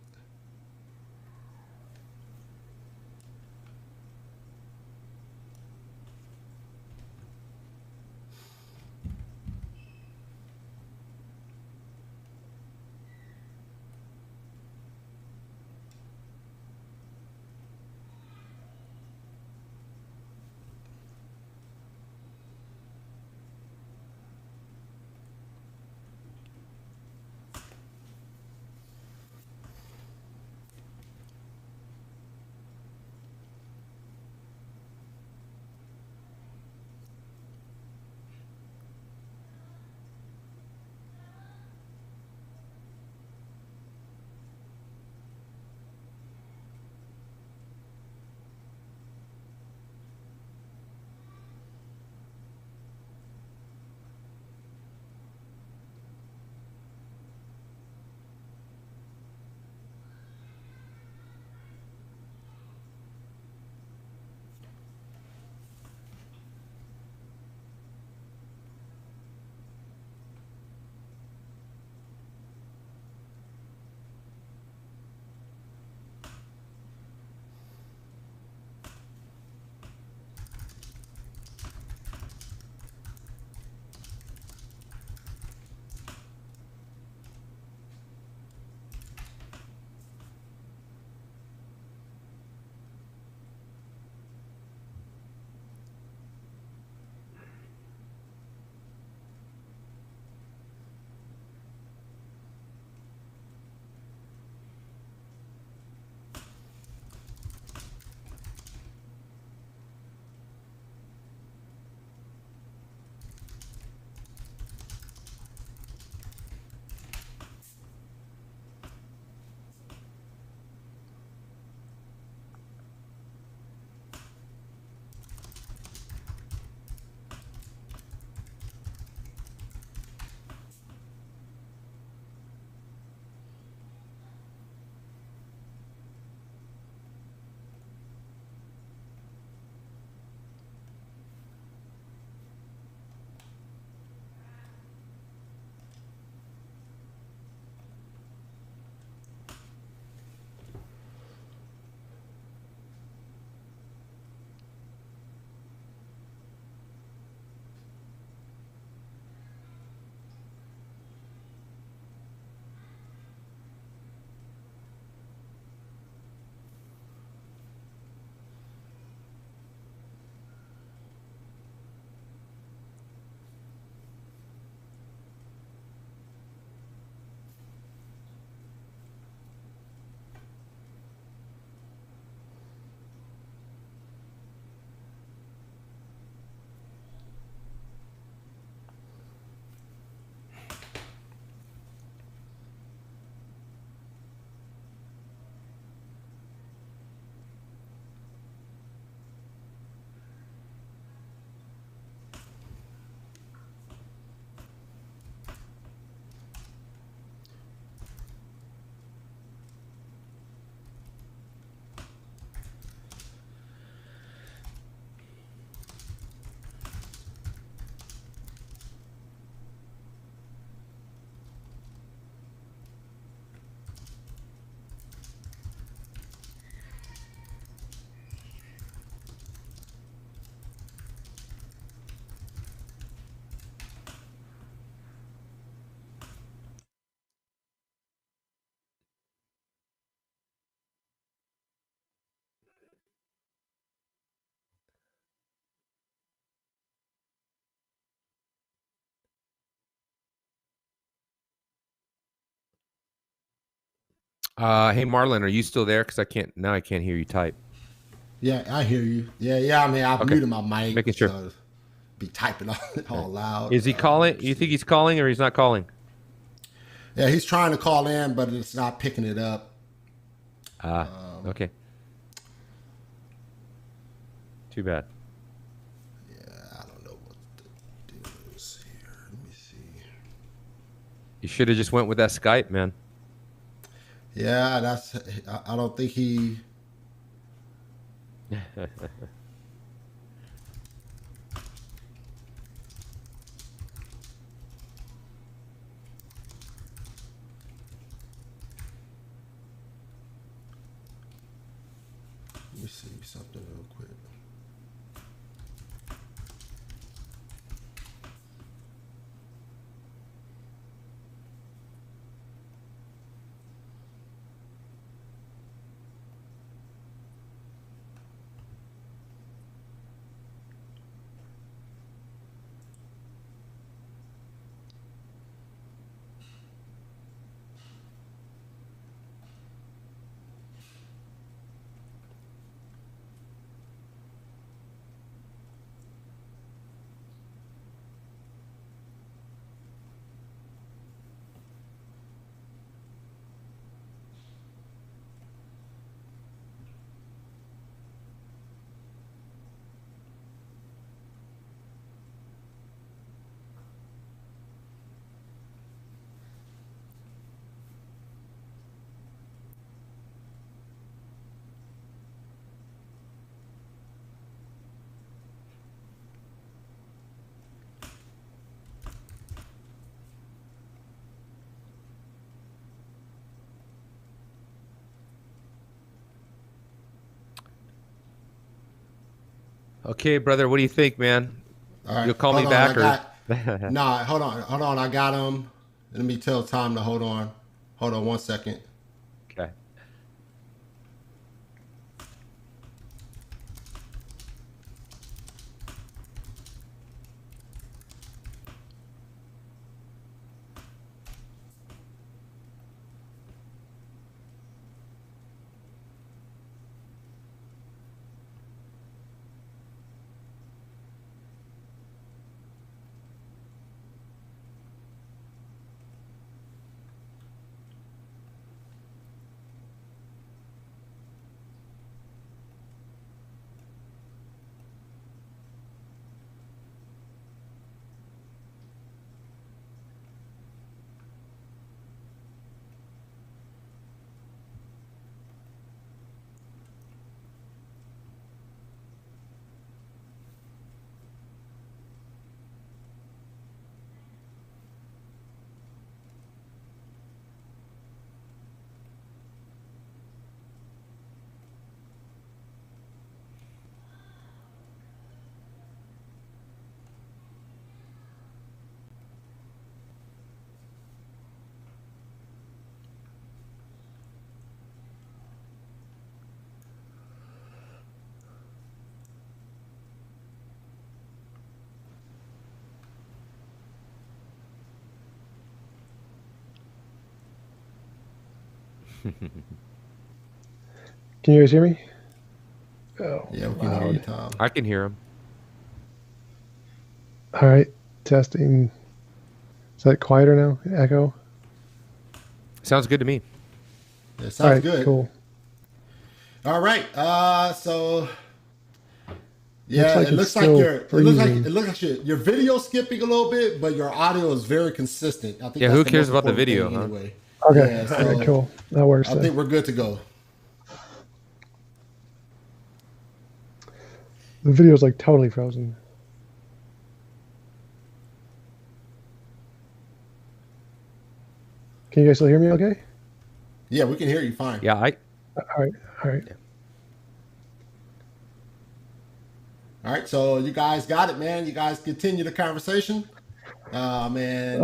Hey, Marlon, are you still there? Because I can't hear you type. Yeah, I hear you. Yeah. I mean, I've Okay. muted my mic. Making sure. So be typing all loud. Is he calling? You think he's calling or he's not calling? Yeah, he's trying to call in, but it's not picking it up. Okay. Too bad. Yeah, I don't know what the deal is here. Let me see. You should have just went with that Skype, man. Yeah, I don't think he. Let me see something real quick. Okay, brother. What do you think, man? All right, You'll call me hold back, on, or? Nah, hold on. I got him. Let me tell Tom to hold on. Hold on 1 second. Okay. Can you guys hear me? Oh, Yeah, we can hear you, Tom. I can hear him. all right. Testing. Is that quieter now? Echo? Sounds good to me. Yeah, All sounds right, good. cool. All right. So yeah, like it it's looks like still it looks like freezing. your video skipping a little bit, but your audio is very consistent. I think Yeah, that's who the cares most about the important video, thing huh? anyway. Okay, Yeah, all right, so cool. That works I then. think we're good to go. The video's like totally frozen. Can you guys still hear me okay? Yeah, we can hear you fine. Yeah, All right, all right. All right, so you guys got it, man. You guys continue the conversation. Man,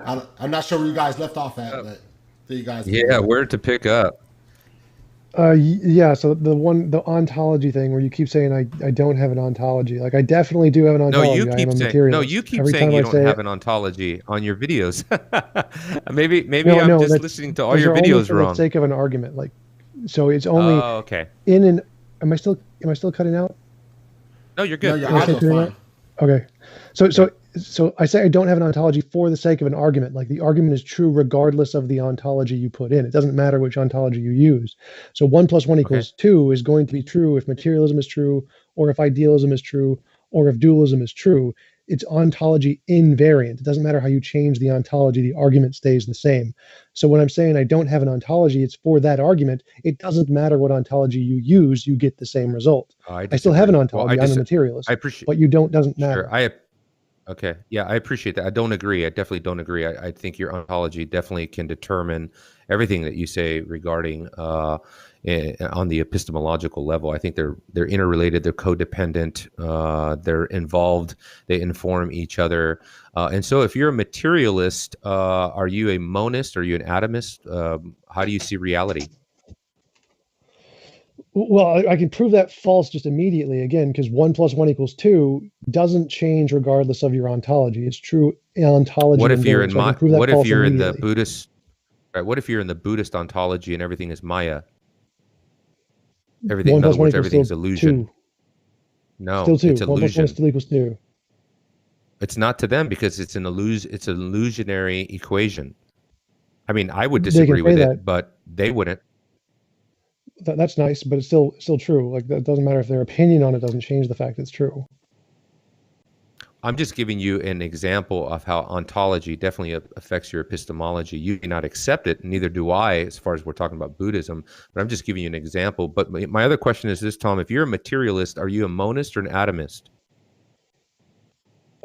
I'm not sure where you guys left off at, but there you guys. yeah. Where to pick up? Yeah, so the ontology thing where you keep saying I don't have an ontology. Like I definitely do have an No, you ontology. I am keep a saying no. You materialist. keep Every saying time you I don't say have an ontology on your videos. Maybe no, I'm no, just that's listening to all those your are only videos for the wrong. sake of an argument. Like so it's only Oh, okay. in an am I still cutting out? No, you're No, good. your Am I still audio's cutting fine. out? Okay. So Yeah. so so I say I don't have an ontology for the sake of an argument. Like the argument is true regardless of the ontology you put in. It doesn't matter which ontology you use. So 1 + 1 Okay. = 2 is going to be true if materialism is true, or if idealism is true, or if dualism is true. It's ontology invariant. It doesn't matter how you change the ontology, the argument stays the same. So when I'm saying I don't have an ontology, it's for that argument. It doesn't matter what ontology you use, you get the same result. I I still have an disagree. Well, ontology. I'm a I materialist, appreciate. but you don't doesn't Sure. matter. Okay. Yeah, I appreciate that. I don't agree. I definitely don't agree. I think your ontology definitely can determine everything that you say regarding on the epistemological level. I think they're interrelated. They're codependent. They're involved. They inform each other. And so, if you're a materialist, are you a monist? Are you an atomist? How do you see reality? Well, I can prove that false just immediately again because 1 + 1 = 2 doesn't change regardless of your ontology. It's true ontology invariant. So I can prove that What if false you're in the immediately. Buddhist? Right. What if you're in the Buddhist ontology and everything is Maya? Everything, One in plus other one words, equals everything's still illusion. two. Still No, two. it's 1 + 1 illusion. still equals 2. It's not to them because it's an illusionary equation. I mean, I would They can disagree say with that. it, but they wouldn't. That's nice, but it's still true. Like that doesn't matter if their opinion on it doesn't change the fact it's true. I'm just giving you an example of how ontology definitely affects your epistemology. You may not accept it, neither do I, as far as we're talking about Buddhism, but I'm just giving you an example. But my other question is this, Tom, if you're a materialist, are you a monist or an atomist?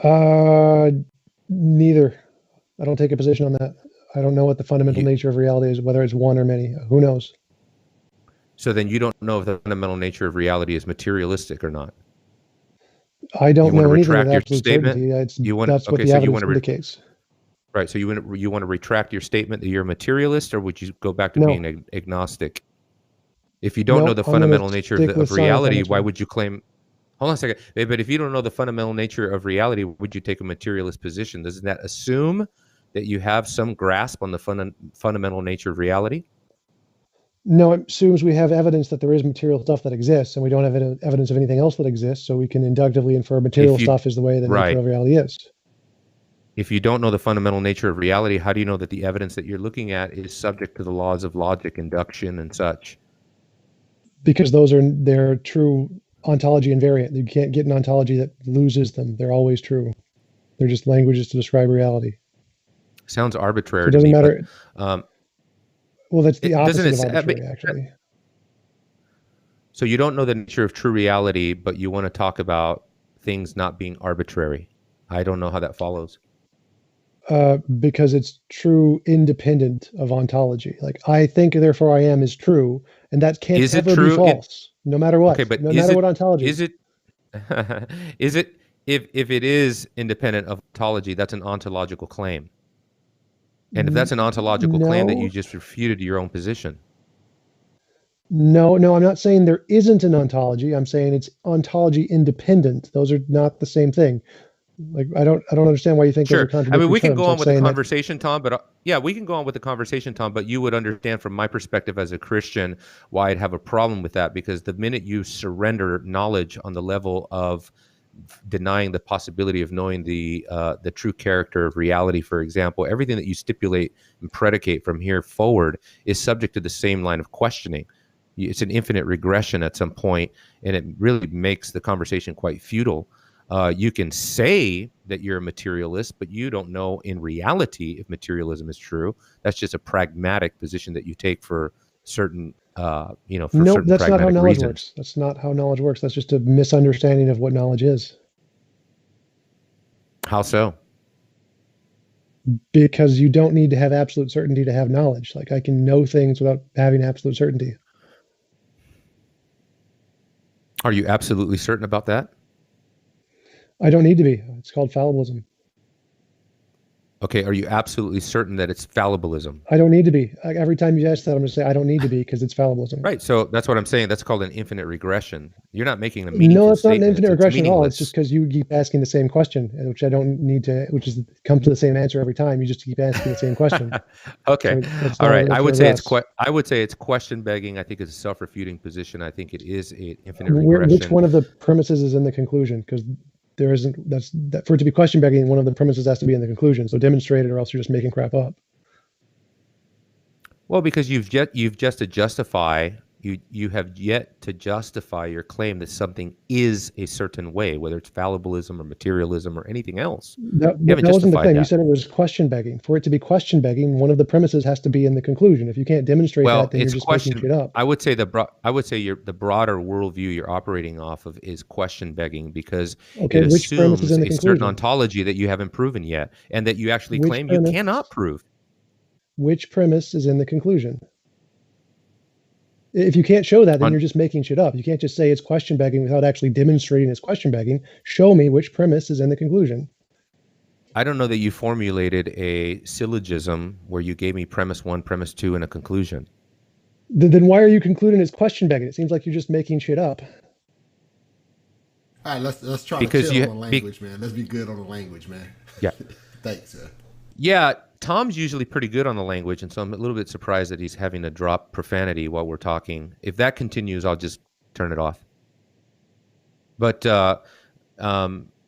Uh, Neither. I don't take a position on that. I don't know what the fundamental You, nature of reality is, whether it's one or many. Who knows? so then you don't know if the fundamental nature of reality is materialistic or not. I You don't want to know anything with retract your absolute statement? certainty. You want That's what okay, the so you want evidence to indicates. right, so you want to retract your statement that you're a materialist, or would you go back to No, being agnostic? If you don't know no, the I'm going to fundamental nature stick with of science on reality, this why one. would you claim? Hold on a second. But if you don't know the fundamental nature of reality, would you take a materialist position? Doesn't that assume that you have some grasp on the fundamental nature of reality? No, it assumes we have evidence that there is material stuff that exists, and we don't have evidence of anything else that exists, so we can inductively infer material If you stuff is the way the nature right, of reality is. if you don't know the fundamental nature of reality, how do you know that the evidence that you're looking at is subject to the laws of logic, induction, and such? Because they're true ontology invariant. You can't get an ontology that loses them. They're always true. They're just languages to describe reality. Sounds So arbitrary it to doesn't me, but matter. um, Well, that's the it doesn't. opposite of I mean, arbitrary, actually. so you don't know the nature of true reality, but you want to talk about things not being arbitrary. I don't know how that follows. Because it's true independent of ontology. Like I think, therefore I am is true, and that can't Is it ever be true? false, no matter Okay, what, but no matter what ontology. is it is it if it is independent of ontology, that's an ontological claim. And if that's an ontological claim, that you No, just refuted your own position. no, I'm not saying there isn't an ontology. I'm saying it's ontology independent. Those are not the same thing. Like I don't understand why you think those are Sure. I mean, contradictory we can go terms. on Like with the saying that conversation, Tom, but yeah, we can go on with the conversation, Tom, but you would understand from my perspective as a Christian why I'd have a problem with that, because the minute you surrender knowledge on the level of denying the possibility of knowing the true character of reality, for example, everything that you stipulate and predicate from here forward is subject to the same line of questioning. It's an infinite regression at some point, and it really makes the conversation quite futile. You can say that you're a materialist, but you don't know in reality if materialism is true. That's just a pragmatic position that you take for certain, for nope, certain that's not how pragmatic knowledge reasons. works. That's not how knowledge works. That's just a misunderstanding of what knowledge is. How so? Because you don't need to have absolute certainty to have knowledge. Like I can know things without having absolute certainty. Are you absolutely certain about that? I don't need to be. It's called fallibilism. Okay, are you absolutely certain that it's fallibilism? I don't need to be. Every time you ask that, I'm going to say I don't need to be because it's fallibilism. Right. So that's what I'm saying. That's called an infinite regression. You're not making a No, meaningful it's not an statement. infinite It's regression at all. It's meaningless. just because you keep asking the same question, which I don't need to, which is comes to the same answer every time. You just keep asking the same question. Okay. So All right. I would say it's regress. I would say it's question begging. I think it's a self-refuting position. I think it is an infinite regression. Which one of the premises is in the conclusion? Because there isn't. That for it to be question begging, one of the premises has to be in the conclusion. So demonstrate it, or else you're just making crap up. Well, because you have yet to justify your claim that something is a certain way, whether it's fallibilism or materialism or anything else. That wasn't the claim. You said it was question begging. For it to be question begging, one of the premises has to be in the conclusion. If you can't demonstrate that, then you're just making shit up. I would say the broader worldview you're operating off of is question begging, because it assumes a certain ontology that you haven't proven yet, and that you actually claim you cannot prove. Which premise is in the conclusion? If you can't show that, then you're just making shit up. You can't just say it's question begging without actually demonstrating it's question begging. Show me which premise is in the conclusion. I don't know that you formulated a syllogism where you gave me premise 1, premise 2, and a conclusion. Then why are you concluding it's question begging? It seems like you're just making shit up. All right, let's try to chill on the language, man. Let's be good on the language, man. Yeah. Thanks, sir. Yeah, Tom's usually pretty good on the language, and so I'm a little bit surprised that he's having to drop profanity while we're talking. If that continues, I'll just turn it off. But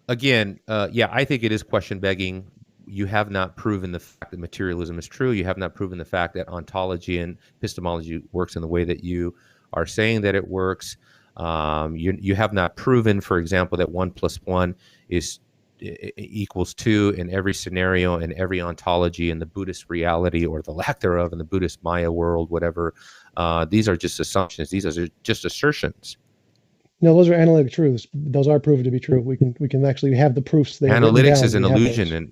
again, I think it is question begging. You have not proven the fact that materialism is true. You have not proven the fact that ontology and epistemology works in the way that you are saying that it works. You have not proven, for example, that 1 + 1 equals 2 in every scenario, in every ontology, in the Buddhist reality or the lack thereof, in the Buddhist Maya world, whatever. These are just assumptions. These are just assertions. No, those are analytic truths. Those are proven to be true. We can actually have the proofs. Analytics is an illusion,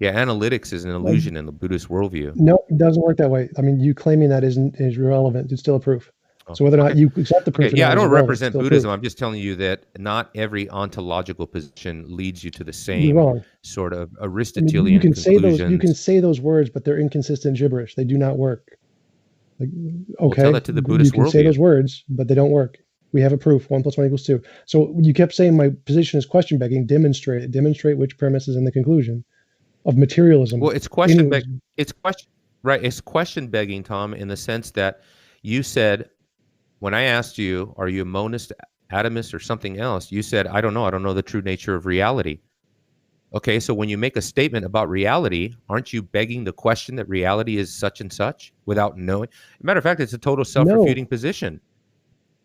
analytics is an illusion in the Buddhist worldview. No, it doesn't work that way. I mean, you claiming that is irrelevant. It's still a proof. So whether or not you accept the proof, I don't represent Buddhism. I'm just telling you that not every ontological position leads you to the same sort of Aristotelian conclusions. You can say those words, but they're inconsistent gibberish. They do not work. Okay, well, tell that to the Buddhist you can say those words, but they don't work. We have a proof: 1 + 1 = 2. So you kept saying my position is question begging. Demonstrate it. Demonstrate which premise is in the conclusion of materialism. Well, it's question begging. It's question begging, Tom, in the sense that you said, when I asked you, are you a monist, atomist, or something else? You said, I don't know. I don't know the true nature of reality. Okay, so when you make a statement about reality, aren't you begging the question that reality is such and such without knowing? As a matter of fact, it's a total self-refuting position.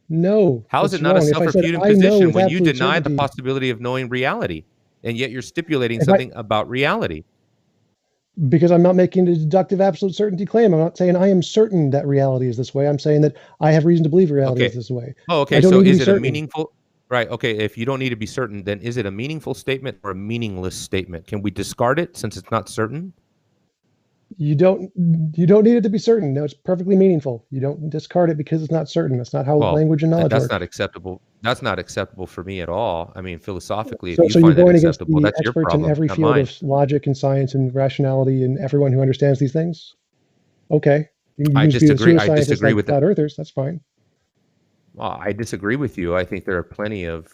No. How is it not a self-refuting position when you deny the possibility of knowing reality, and yet you're stipulating something about reality? Because I'm not making a deductive absolute certainty claim. I'm not saying I am certain that reality is this way. I'm saying that I have reason to believe reality is this way. Oh, okay. So is it a meaningful? Right. Okay. If you don't need to be certain, then is it a meaningful statement or a meaningless statement? Can we discard it since it's not certain? You don't need it to be certain. No, it's perfectly meaningful. You don't discard it because it's not certain. That's not how language and knowledge work. Not acceptable. That's not acceptable for me at all. I mean, philosophically, if you find that acceptable, that's your problem. In every field of logic and science and rationality and everyone who understands these things. Okay. I disagree. I disagree with flat earthers. That's fine. Well, I disagree with you. I think there are plenty of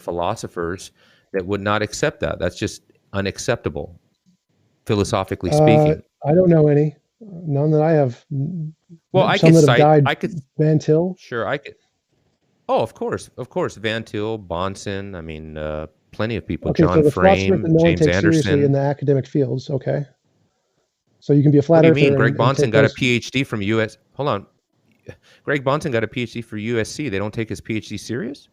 philosophers that would not accept that. That's just unacceptable, philosophically speaking. I don't know any. None that I have. Well, I could cite. Van Til. Sure, I could. Oh, of course, Van Til, Bonson. I mean, plenty of people. Okay, John Frame, James Anderson. In the academic fields, okay. So you can be a flat earther. What do you mean? Greg Bonson got a PhD from US. Hold on. Greg Bonson got a PhD for USC. They don't take his PhD serious?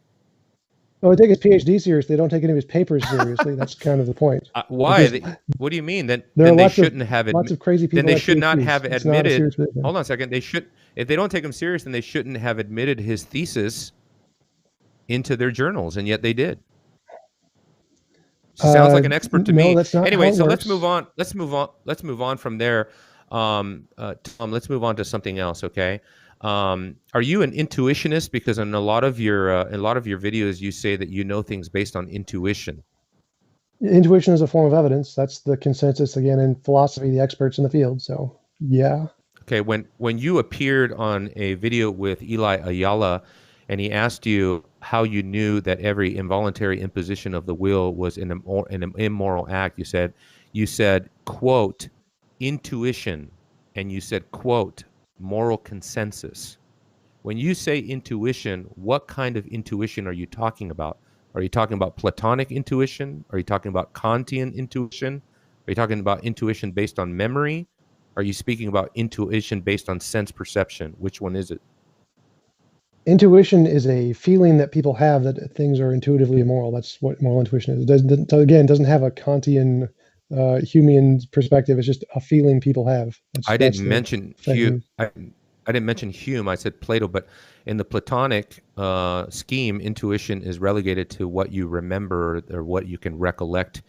Oh, they take his PhD seriously. They don't take any of his papers seriously. That's kind of the point. Why? What do you mean? Then they shouldn't have. Lots of crazy people. Then they should not have admitted. Hold on a second. They should. If they don't take him serious, then they shouldn't have admitted his thesis into their journals, and yet they did. Sounds like an expert to me. That's not anyway, so works. let's move on. Let's move on from there. Tom, let's move on to something else. Okay. Are you an intuitionist? Because in a lot of your videos, you say that you know things based on intuition. Intuition is a form of evidence. That's the consensus, again, in philosophy, the experts in the field. So, yeah. Okay, when you appeared on a video with Eli Ayala, and he asked you how you knew that every involuntary imposition of the will was an immoral act, you said quote intuition, and you said quote moral consensus. When you say intuition, what kind of intuition are you talking about? Are you talking about Platonic intuition? Are you talking about Kantian intuition? Are you talking about intuition based on memory? Are you speaking about intuition based on sense perception? Which one is it? Intuition is a feeling that people have that things are intuitively immoral. That's what moral intuition is. It doesn't have a Kantian, Humean perspective. It's just a feeling people have. I That's didn't the mention Hume. thing. I didn't mention Hume. I said Plato, but in the Platonic scheme, intuition is relegated to what you remember or what you can recollect,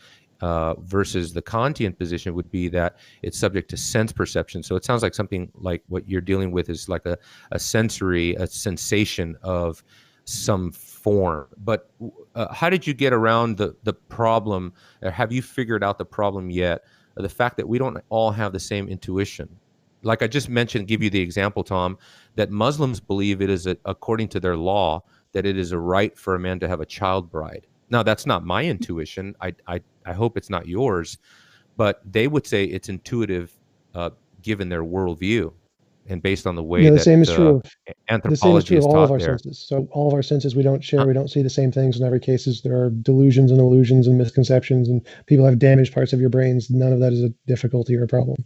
versus the Kantian position would be that it's subject to sense perception. So it sounds like something like what you're dealing with is like a sensation of some form. But how did you get around the problem? Or have you figured out the problem yet? The fact that we don't all have the same intuition. Like I just mentioned, give you the example, Tom, that Muslims believe it is according to their law that it is a right for a man to have a child bride. Now, that's not my intuition. I hope it's not yours, but they would say it's intuitive, given their worldview and based on the way The that same is true of anthropology is all of taught our there. senses. So all of our senses, we don't share. We don't see the same things in every cases. There are delusions and illusions and misconceptions, and people have damaged parts of your brains. None of that is a difficulty or a problem.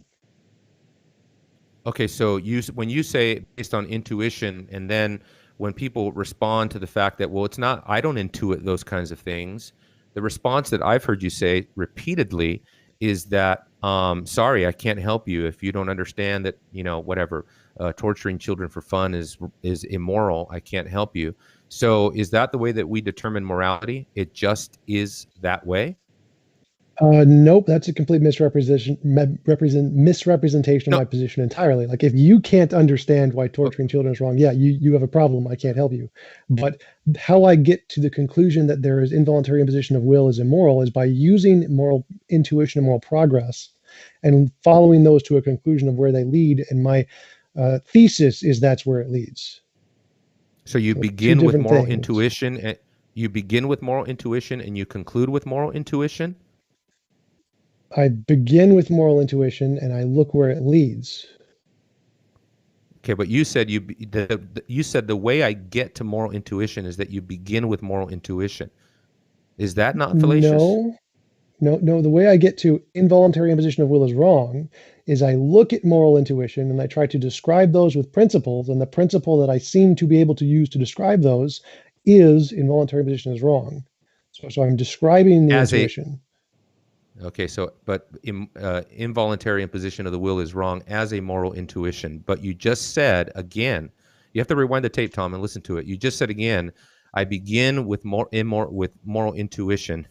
Okay, so when you say based on intuition, and then when people respond to the fact that, well, it's not, I don't intuit those kinds of things, the response that I've heard you say repeatedly is that, sorry, I can't help you if you don't understand that, whatever, torturing children for fun is immoral. I can't help you. So is that the way that we determine morality? It just is that way? Nope, that's a complete misrepresentation of No. my position entirely. Like, if you can't understand why torturing children is wrong, yeah, you have a problem. I can't help you. But how I get to the conclusion that there is involuntary imposition of will is immoral is by using moral intuition and moral progress and following those to a conclusion of where they lead. And my thesis is that's where it leads. So you So two begin with different moral things. intuition, and you begin with moral intuition, and you conclude with moral intuition. I begin with moral intuition and I look where it leads. Okay, but you said you said the way I get to moral intuition is that you begin with moral intuition. Is that not fallacious? No. The way I get to involuntary imposition of will is wrong is I look at moral intuition and I try to describe those with principles, and the principle that I seem to be able to use to describe those is involuntary imposition is wrong. So I'm describing the intuition. Okay, so but involuntary imposition of the will is wrong as a moral intuition. But you just said again, you have to rewind the tape, Tom, and listen to it. You just said again, I begin with moral intuition,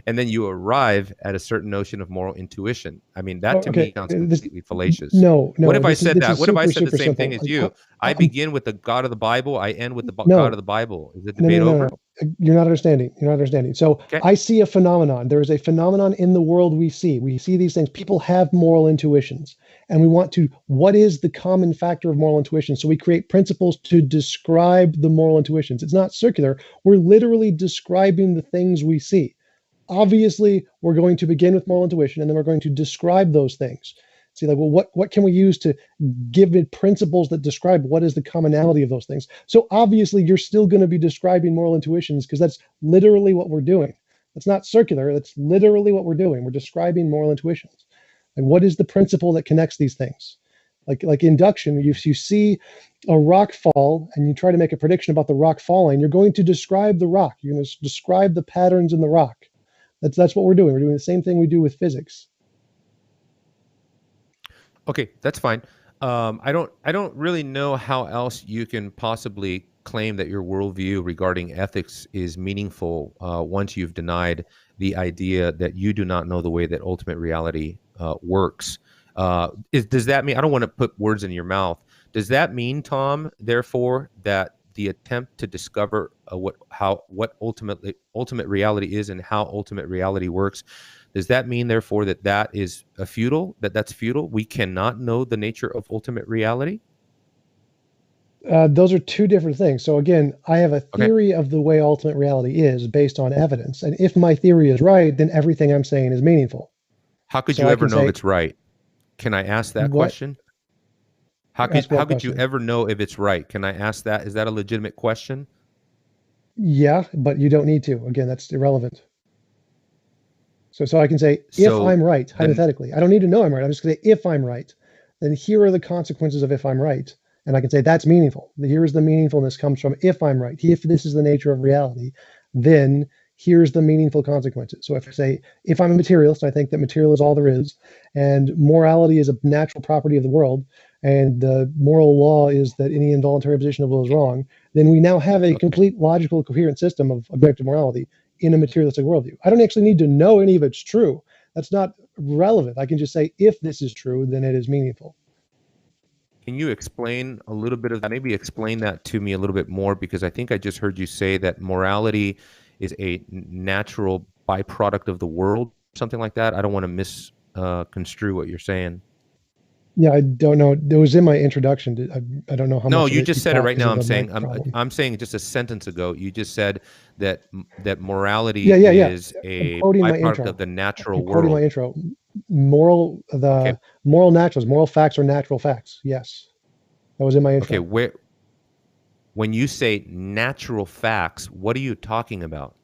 and then you arrive at a certain notion of moral intuition. I mean, that to me sounds completely fallacious. No. What if I said that? What if I said the super same simple. thing as you? I begin with the God of the Bible. I end with the God of the Bible. Is the debate over? You're not understanding. So Okay. I see a phenomenon. There is a phenomenon in the world we see. We see these things. People have moral intuitions. And we want to, what is the common factor of moral intuition? So we create principles to describe the moral intuitions. It's not circular. We're literally describing the things we see. Obviously, we're going to begin with moral intuition, and then we're going to describe those things. See, like, well, what can we use to give it principles that describe what is the commonality of those things? So obviously, you're still going to be describing moral intuitions because that's literally what we're doing. That's not circular. That's literally what we're doing. We're describing moral intuitions. Like, what is the principle that connects these things? Like induction, you see a rock fall and you try to make a prediction about the rock falling, you're going to describe the rock. You're going to describe the patterns in the rock. That's what we're doing. We're doing the same thing we do with physics. Okay, that's fine. I don't really know how else you can possibly claim that your worldview regarding ethics is meaningful once you've denied the idea that you do not know the way that ultimate reality works. Does that mean, I don't want to put words in your mouth, does that mean, Tom, therefore, that the attempt to discover what ultimate reality is and how ultimate reality works, does that mean therefore that is futile? That's futile? We cannot know the nature of ultimate reality? Those are two different things. So again, I have a Okay. theory of the way ultimate reality is based on evidence. And if my theory is right, then everything I'm saying is meaningful. How could So you I ever can know if say, it's right? Can I ask that what, question? How ask what could you question? ever know if it's right? Can I ask that? Is that a legitimate question? Yeah, but you don't need to. Again, that's irrelevant. So I can say, if So I'm right, then, hypothetically, I don't need to know I'm right. I'm just going to say, if I'm right, then here are the consequences of if I'm right. And I can say, that's meaningful. Here's the meaningfulness comes from if I'm right. If this is the nature of reality, then here's the meaningful consequences. So if I say, if I'm a materialist, I think that material is all there is, and morality is a natural property of the world, and the moral law is that any involuntary imposition of will is wrong, then we now have a okay. complete logical, coherent system of objective morality in a materialistic worldview. I don't actually need to know any of it's true. That's not relevant. I can just say, if this is true, then it is meaningful. Can you explain a little bit of that? Maybe explain that to me a little bit more, because I think I just heard you say that morality is a natural byproduct of the world, something like that. I don't want to misconstrue what you're saying. Yeah, I don't know. It was in my introduction. I don't know how No, much of you it you just said it caught right because now. of the mic problem. I'm saying just a sentence ago. You just said that morality Yeah. is I'm a quoting my byproduct of intro. the natural I'm quoting my world. intro. Okay. The moral naturals, moral facts are natural facts. Yes, that was in my Okay. intro. When you say natural facts, what are you talking about?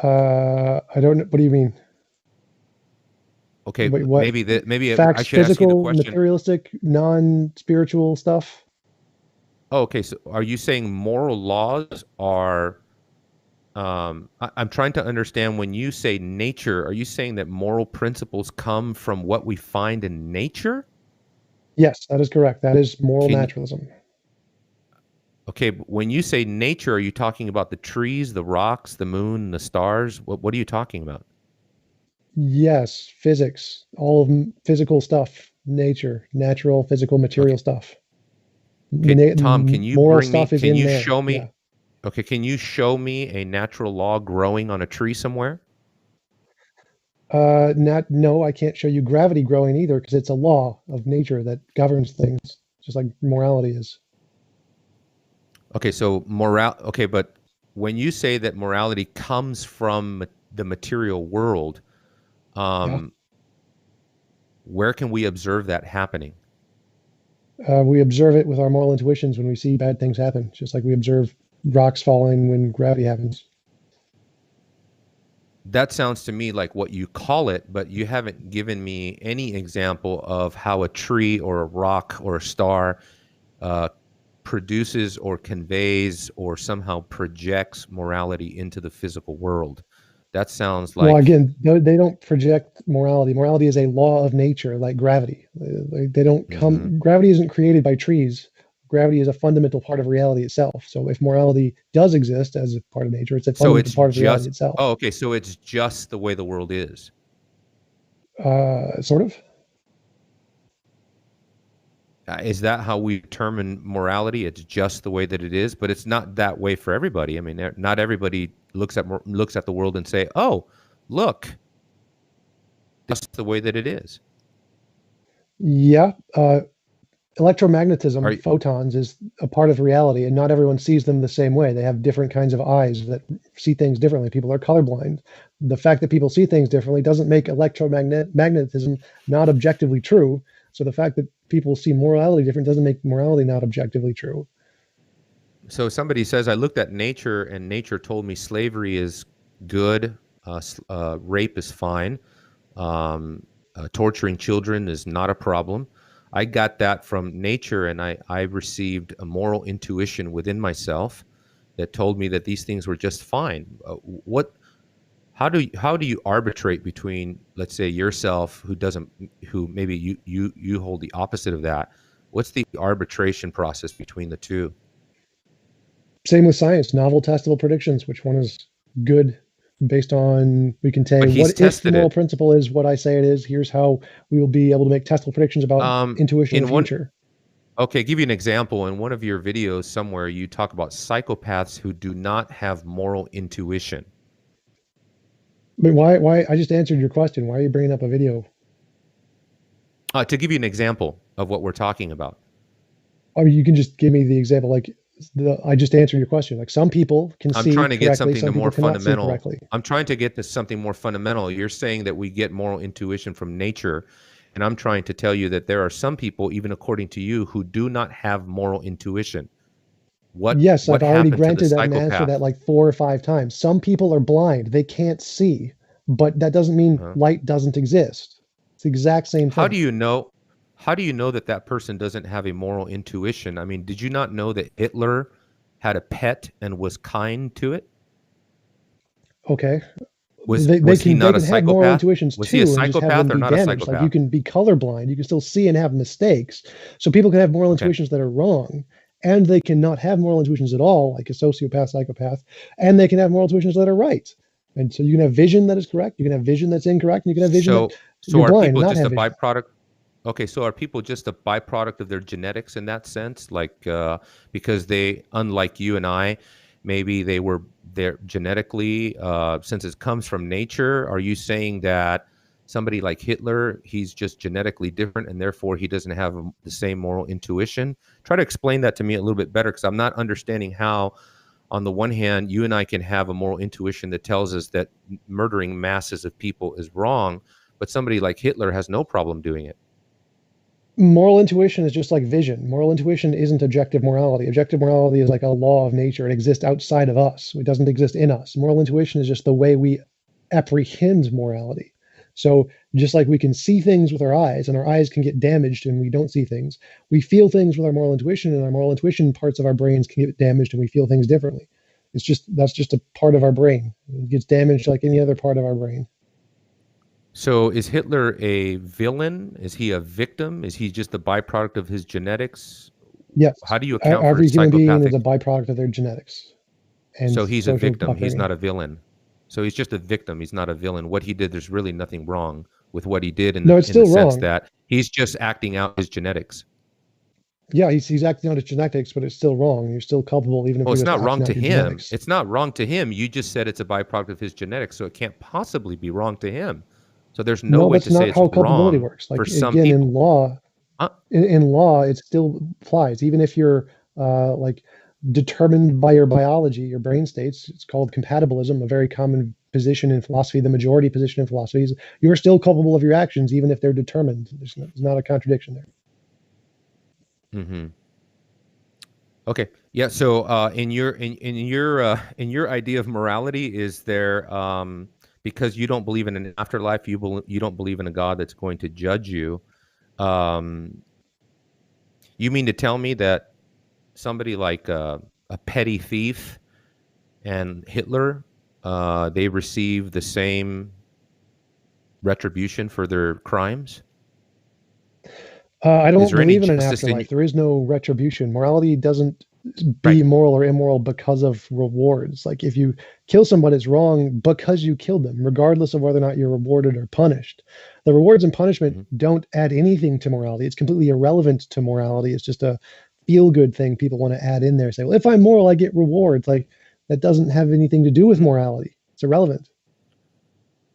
I don't know. What do you mean? Okay, Wait, what? maybe I Facts, should ask you the physical, question. materialistic, non-spiritual stuff? Oh, okay, so are you saying moral laws are I'm trying to understand, when you say nature, are you saying that moral principles come from what we find in nature? Yes, that is correct. That is moral Can naturalism. Okay, but when you say nature, are you talking about the trees, the rocks, the moon, the stars? What are you talking about? Yes, physics, all of physical stuff, nature, natural, physical, Okay. material stuff. Okay, Tom, can you Moral bring me stuff is can in you man. show Yeah. me Okay, can you show me a natural law growing on a tree somewhere? No, I can't show you gravity growing either because it's a law of nature that governs things, just like morality is. Okay, but when you say that morality comes from the material world, Yeah. um, where can we observe that happening? We observe it with our moral intuitions when we see bad things happen, just like we observe rocks falling when gravity happens. That sounds to me like what you call it, but you haven't given me any example of how a tree or a rock or a star uh, produces or conveys or somehow projects morality into the physical world. That sounds Well, like, again, they don't project morality. Morality is a law of nature, like gravity. They don't mhm. come. Gravity isn't created by trees. Gravity is a fundamental part of reality itself. So, if morality does exist as a part of nature, it's a So fundamental it's part of reality just, itself. oh, okay. So it's just the way the world is. Sort of. Is that how we determine morality? It's just the way that it is, but it's not that way for everybody. I mean, not everybody looks at the world and say, "Oh, look, that's the way that it is." Yeah. Are Electromagnetism, you, photons, is a part of reality, and not everyone sees them the same way. They have different kinds of eyes that see things differently. People are colorblind. The fact that people see things differently doesn't make electromagnetism not objectively true. So the fact that people see morality different doesn't make morality not objectively true. so somebody says, "I looked at nature, and nature told me slavery is good, rape is fine, torturing children is not a problem." I got that from nature, and I received a moral intuition within myself that told me that these things were just fine. What how do you arbitrate between, let's say, yourself, who maybe you hold the opposite of that? What's the arbitration process between the two? Same with science, novel testable predictions. Which one is good based on, we can say, But he's what if the tested moral it. principle is what I say it is? Here's how we will be able to make testable predictions about Um, intuition in in the one future. Okay, give you an example. In one of your videos somewhere, you talk about psychopaths who do not have moral intuition. I mean, why? I just answered your question. Why are you bringing up a video? To give you an example of what we're talking about. Or you can just give me the example. Like I just answered your question. Like some people can I'm see trying to get correctly, something some people more cannot see fundamental. correctly. I'm trying to get to something more fundamental. You're saying that we get moral intuition from nature, and I'm trying to tell you that there are some people, even according to you, who do not have moral intuition. Yes, What I've already happened to the granted that and answered psychopath? that like 4 or 5 times. Some people are blind; they can't see, but that doesn't mean Uh-huh. light doesn't exist. It's the exact same How thing. do you know? How do you know that that person doesn't have a moral intuition? I mean, did you not know that Hitler had a pet and was kind to it? Okay, Was they was he can they not a can have moral psychopath? intuitions Was he a too and just have them psychopath or be not a damaged. Like you psychopath? can be colorblind, you can still see and have mistakes. So people can have moral Okay. intuitions that are wrong, and they cannot have moral intuitions at all, like a sociopath, psychopath, and they can have moral intuitions that are right. And so you can have vision that is correct, you can have vision that's incorrect, and you can have vision that So you're are blind and people not just have a vision. byproduct? Okay, so are people just a byproduct of their genetics in that sense? Like because they, unlike you and I, maybe they're genetically, since it comes from nature. Are you saying that somebody like Hitler, he's just genetically different and therefore he doesn't have the same moral intuition? Try to explain that to me a little bit better because I'm not understanding how, on the one hand, you and I can have a moral intuition that tells us that murdering masses of people is wrong, but somebody like Hitler has no problem doing it. Moral intuition is just like vision. Moral intuition isn't objective morality. Objective morality is like a law of nature. It exists outside of us. It doesn't exist in us. Moral intuition is just the way we apprehend morality. So just like we can see things with our eyes and our eyes can get damaged and we don't see things, we feel things with our moral intuition and our moral intuition parts of our brains can get damaged and we feel things differently. That's just a part of our brain. It gets damaged like any other part of our brain. So is Hitler a villain? Is he a victim? Is he just a byproduct of his genetics? Yes, How do you account for every his human being is psychopathic? a byproduct of their genetics and So he's a social victim. He's upbringing. not a villain. So he's just a victim. He's not a villain. What he did, there's really nothing wrong with what he did No, it's in the still sense wrong. that he's just acting out his genetics. Yeah, he's acting out his genetics, but it's still wrong. You're still culpable even if Well, you're it's just not wrong acting to out your him. genetics. It's not wrong to him. You just said it's a byproduct of his genetics, so it can't possibly be wrong to him. So there's no No, way that's to say not it's how culpability wrong works. for Like some again, in people. law, Uh, in law, it still applies. Even if you're like determined by your biology, your brain states, it's called compatibilism, a very common position in philosophy, the majority position in philosophy is you're still culpable of your actions, even if they're determined. There's not a contradiction there. mhm. Okay. Yeah. So, in your idea of morality, is there because you don't believe in an afterlife, you don't believe in a God that's going to judge you. Um, you mean to tell me that somebody like a petty thief and Hitler, they receive the same retribution for their crimes? I Is don't there any believe in an justice in? afterlife. There is no retribution. Morality doesn't Right? be moral or immoral because of rewards. Like if you kill somebody, it's wrong because you killed them, regardless of whether or not you're rewarded or punished. The rewards and punishment Mhm. don't add anything to morality. It's completely irrelevant to morality. It's just a feel good thing people want to add in there. Say, well, if I'm moral, I get rewards. Like that doesn't have anything to do with Mhm. morality. It's irrelevant.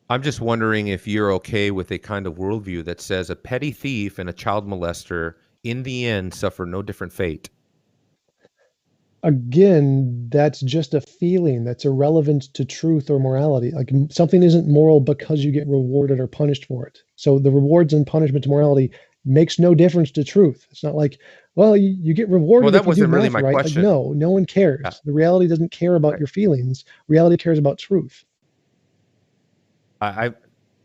I'm just wondering if you're okay with a kind of worldview that says a petty thief and a child molester in the end suffer no different fate. Again, that's just a feeling that's irrelevant to truth or morality. Like something isn't moral because you get rewarded or punished for it. So the rewards and punishment to morality makes no difference to truth. It's not like, well, you get Well, rewarded that if you do wasn't really math my right. Like, question. no one Yeah, cares. The reality doesn't care about right. your feelings. Reality cares about truth. I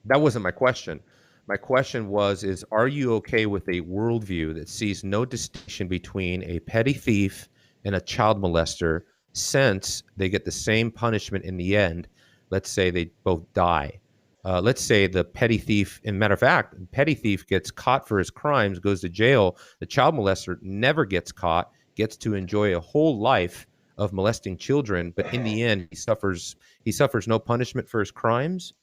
that wasn't my question. My question is are you okay with a worldview that sees no distinction between a petty thief and a child molester since they get the same punishment in the end? Let's say they both die. Let's say the petty thief, in matter of fact, the petty thief gets caught for his crimes, goes to jail. The child molester never gets caught, gets to enjoy a whole life of molesting children, but in the end, he suffers no punishment for his crimes.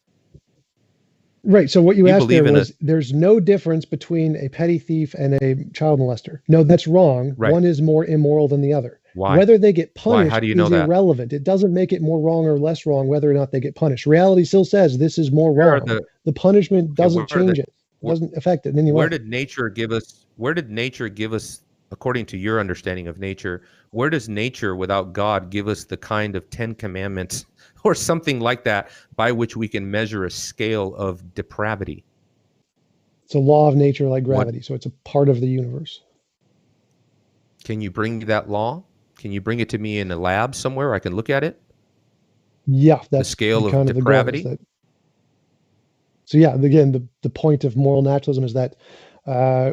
Right. So what you You asked there believe in a was there's no difference between a petty thief and a child molester. No, that's wrong. right. One is more immoral than the other. Why? Whether they get Why? How punished do you know is that? irrelevant. It doesn't make it more wrong or less wrong whether or not they get punished. Reality still says this is more Where are wrong. the The punishment okay? doesn't change it. It Where, doesn't affect it in any where way. did nature give us? Where did nature give us, according to your understanding of nature? Where does nature, without God, give us the kind of 10 Commandments or something like that by which we can measure a scale of depravity? It's a law of nature like What gravity, so it's a part of the universe. can you bring me that law? Can you bring it to me in a lab somewhere I can look at it? Yeah, The that's the scale of kind of the goal is depravity? that. So yeah, again, the point of moral naturalism is that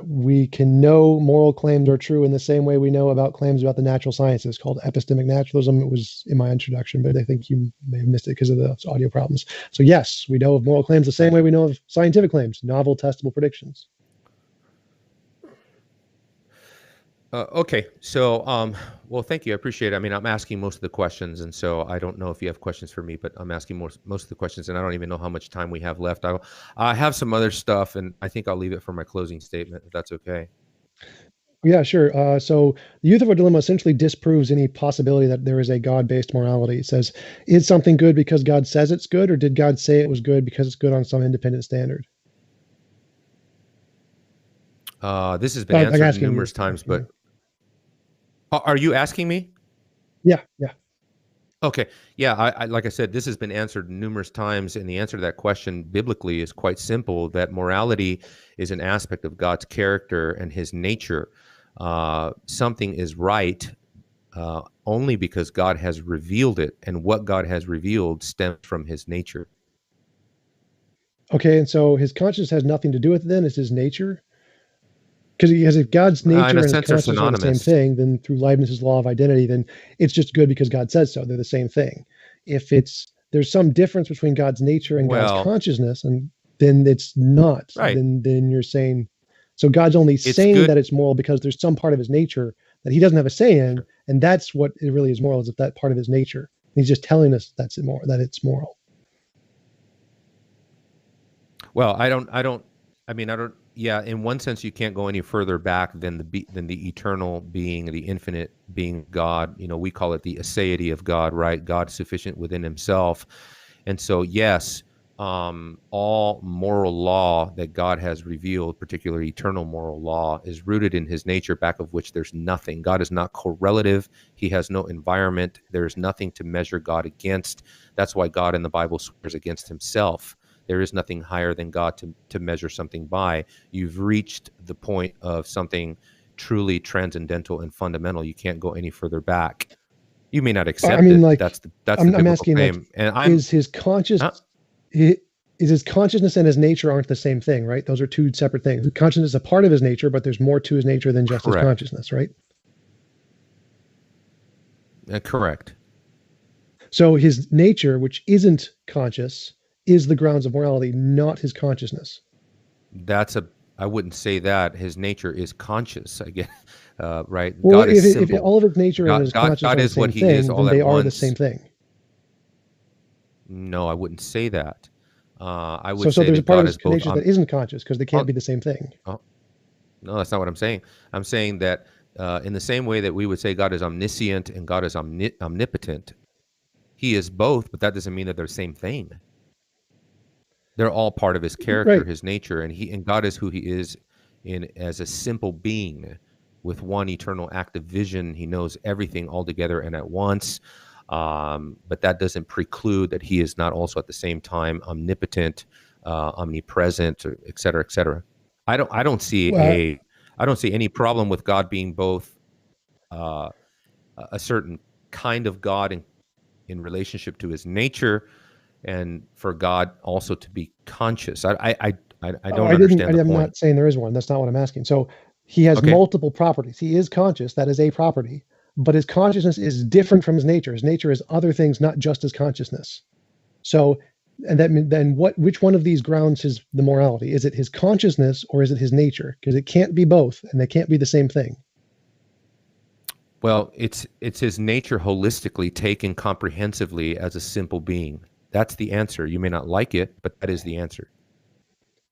we can know moral claims are true in the same way we know about claims about the natural sciences, called epistemic naturalism. It was in my introduction, but I think you may have missed it because of the audio problems. So yes, we know of moral claims the same way we know of scientific claims, novel testable predictions. Okay, so well, thank you. I appreciate it. I mean, I'm asking most of the questions, and so I don't know if you have questions for me, but I'm asking most of the questions, and I don't even know how much time we have left. I have some other stuff, and I think I'll leave it for my closing statement, if that's okay. Yeah, sure. So the youth of our dilemma essentially disproves any possibility that there is a God-based morality. It says, is something good because God says it's good, or did God say it was good because it's good on some independent standard? This has been I'm answered asking numerous you. times, but are you asking me? Yeah, yeah. Okay. Yeah, like I said, this has been answered numerous times, and the answer to that question biblically is quite simple, that morality is an aspect of God's character and his nature. Something is right only because God has revealed it, and what God has revealed stems from his nature. Okay, and so his conscience has nothing to do with it then? It's his nature? Because if God's In nature a and his sense, they're consciousness are the same synonymous. thing, then through Leibniz's law of identity, then it's just good because God says so. They're the same thing. If there's some difference between God's nature and God's Well, consciousness, and then it's not. right. Then you're saying so God's only It's saying good. that it's moral because there's some part of his nature that he doesn't have a say in, Sure. and that's what it really is moral, is if that part of his nature. He's just telling us that's immoral, that it's moral. Well, I mean, I don't. Yeah, in one sense, you can't go any further back than the eternal being, the infinite being God. You know, we call it the aseity of God, right? God sufficient within himself. And so, yes, all moral law that God has revealed, particularly eternal moral law, is rooted in his nature, back of which there's nothing. God is not correlative. He has no environment. There's nothing to measure God against. That's why God in the Bible swears against himself. There is nothing higher than God to measure something by. You've reached the point of something truly transcendental and fundamental. You can't go any further back. You may not I accept mean, it, but like, that's the I'm biblical asking, like, claim. And is his huh? consciousness and his nature aren't the same thing, right? Those are two separate things. Consciousness is a part of his nature, but there's more to his nature than just his Correct. consciousness, right? Correct. So his nature, which isn't conscious, is the grounds of morality, not his consciousness. I wouldn't say that. His nature is conscious, I guess, right? Well, God is if simple. all of his nature and his consciousness God are the is what same he is thing, then all at they are the once. same thing. No, I wouldn't say that. I would So say there's a that part of God his is both nature that isn't conscious because they can't be the same thing. oh, no, that's not what I'm saying. I'm saying that in the same way that we would say God is omniscient and God is omnipotent, he is both, but that doesn't mean that they're the same thing. They're all part of his character, Right. his nature, and God is who he is as a simple being with one eternal active vision. He knows everything all together and at once. But that doesn't preclude that he is not also at the same time omnipotent, omnipresent, et cetera, et cetera. I don't see Well, any problem with God being both uh, a certain kind of God in relationship to his nature, and for God also to be conscious. I don't understand the I'm point. not saying there is one. That's not what I'm asking. So he has Okay. multiple properties. He is conscious. That is a property. But his consciousness is different from his nature. His nature is other things, not just his consciousness. So, and then which one of these grounds is the morality? Is it his consciousness or is it his nature? Because it can't be both, and they can't be the same thing. Well, it's his nature holistically, taken comprehensively as a simple being. That's the answer. You may not like it, but that is the answer.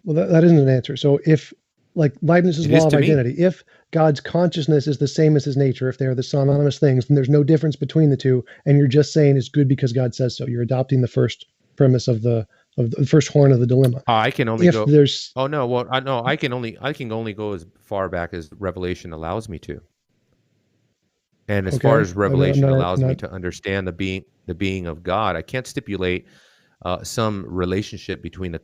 Well, that isn't an answer. So if, like Leibniz's It law is of to me. identity, if God's consciousness is the same as his nature, if they're the synonymous things, then there's no difference between the two, and you're just saying it's good because God says so. You're adopting the first premise of the first horn of the dilemma. I can only If go. there's Oh no, well, I can only go as far back as Revelation allows me to, and as far okay, as Revelation allows me to understand the being of God, I can't stipulate some relationship between the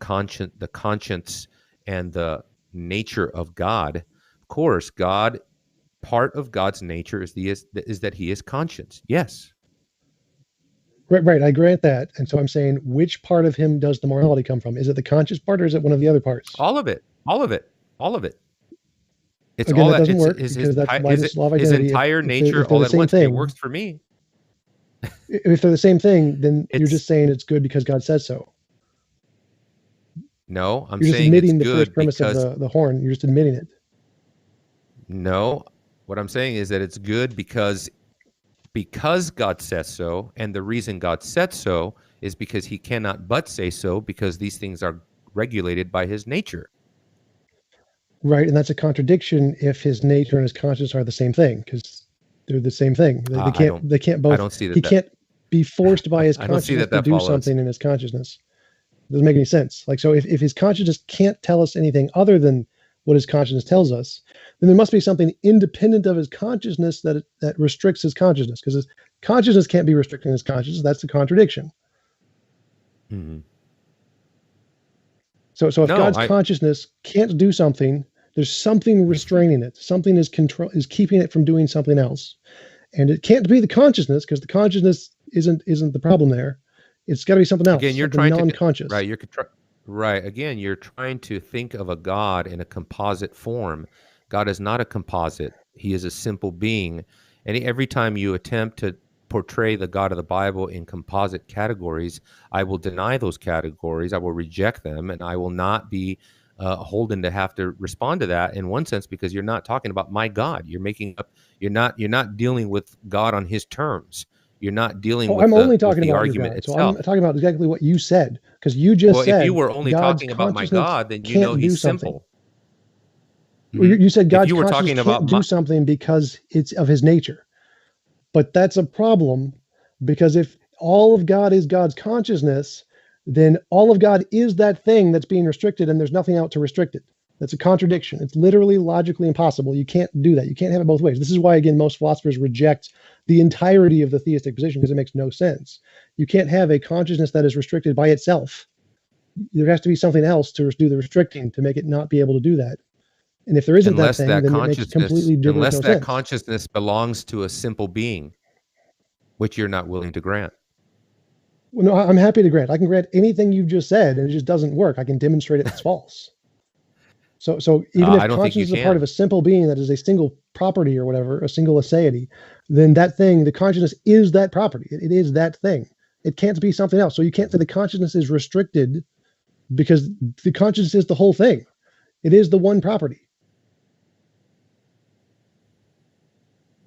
conscience, and the nature of God. Of course, God, part of God's nature is that He is conscious. Yes, right. I grant that, and so I'm saying, which part of him does the morality come from? Is it the conscious part, or is it one of the other parts? all of it, all of it, all of it. It's Again, all that that. doesn't It's work because that's Leibniz's law of his identity. entire nature If they're all the at same once. It thing, works for me. if they're the same thing, then you're It's just saying it's good because God says so. No, I'm You're just saying it's admitting the first good premise of because the horn. You're just admitting it. no, what I'm saying is that it's good because God says so, and the reason God said so is because He cannot but say so, because these things are regulated by His nature. Right, and that's a contradiction if his nature and his conscience are the same thing, because they're the same thing. They I can't. don't They can't I both. don't see He that can't be forced by his I don't see consciousness that to that do follows. something in his consciousness. It doesn't make any sense. Like, so, if his consciousness can't tell us anything other than what his consciousness tells us, then there must be something independent of his consciousness that restricts his consciousness, because his consciousness can't be restricting his consciousness. That's a contradiction. Mhm. So if No, God's consciousness can't do something, there's something restraining it. Something is keeping it from doing something else, and it can't be the consciousness, because the consciousness isn't the problem there. It's got to be something again, else, you're something trying to non-conscious. right. Right. Again, you're trying to think of a God in a composite form. God is not a composite. He is a simple being. And every time you attempt to portray the God of the Bible in composite categories, I will deny those categories. I will reject them, and I will not be holden to have to respond to that in one sense, because you're not talking about my God. You're making up. You're not dealing with God on His terms. You're not dealing Oh, I'm only with talking the about your argument God. So I'm itself. talking about exactly what you said, because you just Well, if you said were only God's talking about my consciousness God, then you know can't do He's something. simple. You said If God's you were consciousness talking about can't do something because it's of his nature. But that's a problem, because if all of God is God's consciousness, then all of God is that thing that's being restricted, and there's nothing out to restrict it. That's a contradiction. It's literally logically impossible. You can't do that. You can't have it both ways. This is why, again, most philosophers reject the entirety of the theistic position, because it makes no sense. You can't have a consciousness that is restricted by itself. There has to be something else to do the restricting to make it not be able to do that. And if there isn't that thing, then it makes completely gibberish no sense. consciousness belongs to a simple being, which you're not willing to grant. Well, no, I'm happy to grant. I can grant anything you've just said, and it just doesn't work. I can demonstrate it's false. So even if I don't think you consciousness is a part of can. a simple being that is a single property or whatever, a single aseity, then that thing, the consciousness is that property. It is that thing. It can't be something else. So you can't say the consciousness is restricted, because the consciousness is the whole thing. It is the one property.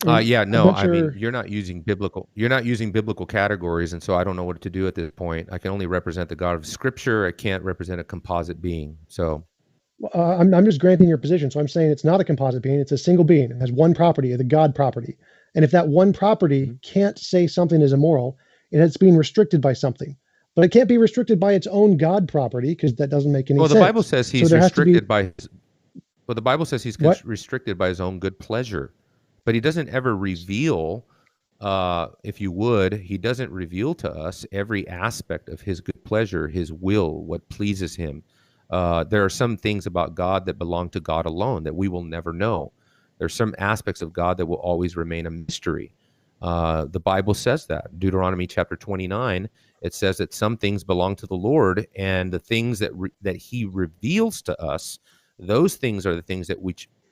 Yeah, I'm no, not I mean, sure. you're not using biblical categories, and so I don't know what to do at this point. I can only represent the God of Scripture. I can't represent a composite being. So, I'm just granting your position. So I'm saying it's not a composite being. It's a single being. It has one property, the God property. And if that one property Mhm. can't say something is immoral, it's being restricted by something. But it can't be restricted by its own God property, because that doesn't make any well, the Bible sense. says So he's there has to be restricted by his, well, the Bible says he's what? restricted by his own good pleasure, but he doesn't ever reveal. If you would, he doesn't reveal to us every aspect of his good pleasure, his will, what pleases him. There are some things about God that belong to God alone that we will never know. There's some aspects of God that will always remain a mystery. The Bible says that. Deuteronomy chapter 29, it says that some things belong to the Lord, and the things that he reveals to us, those things are the things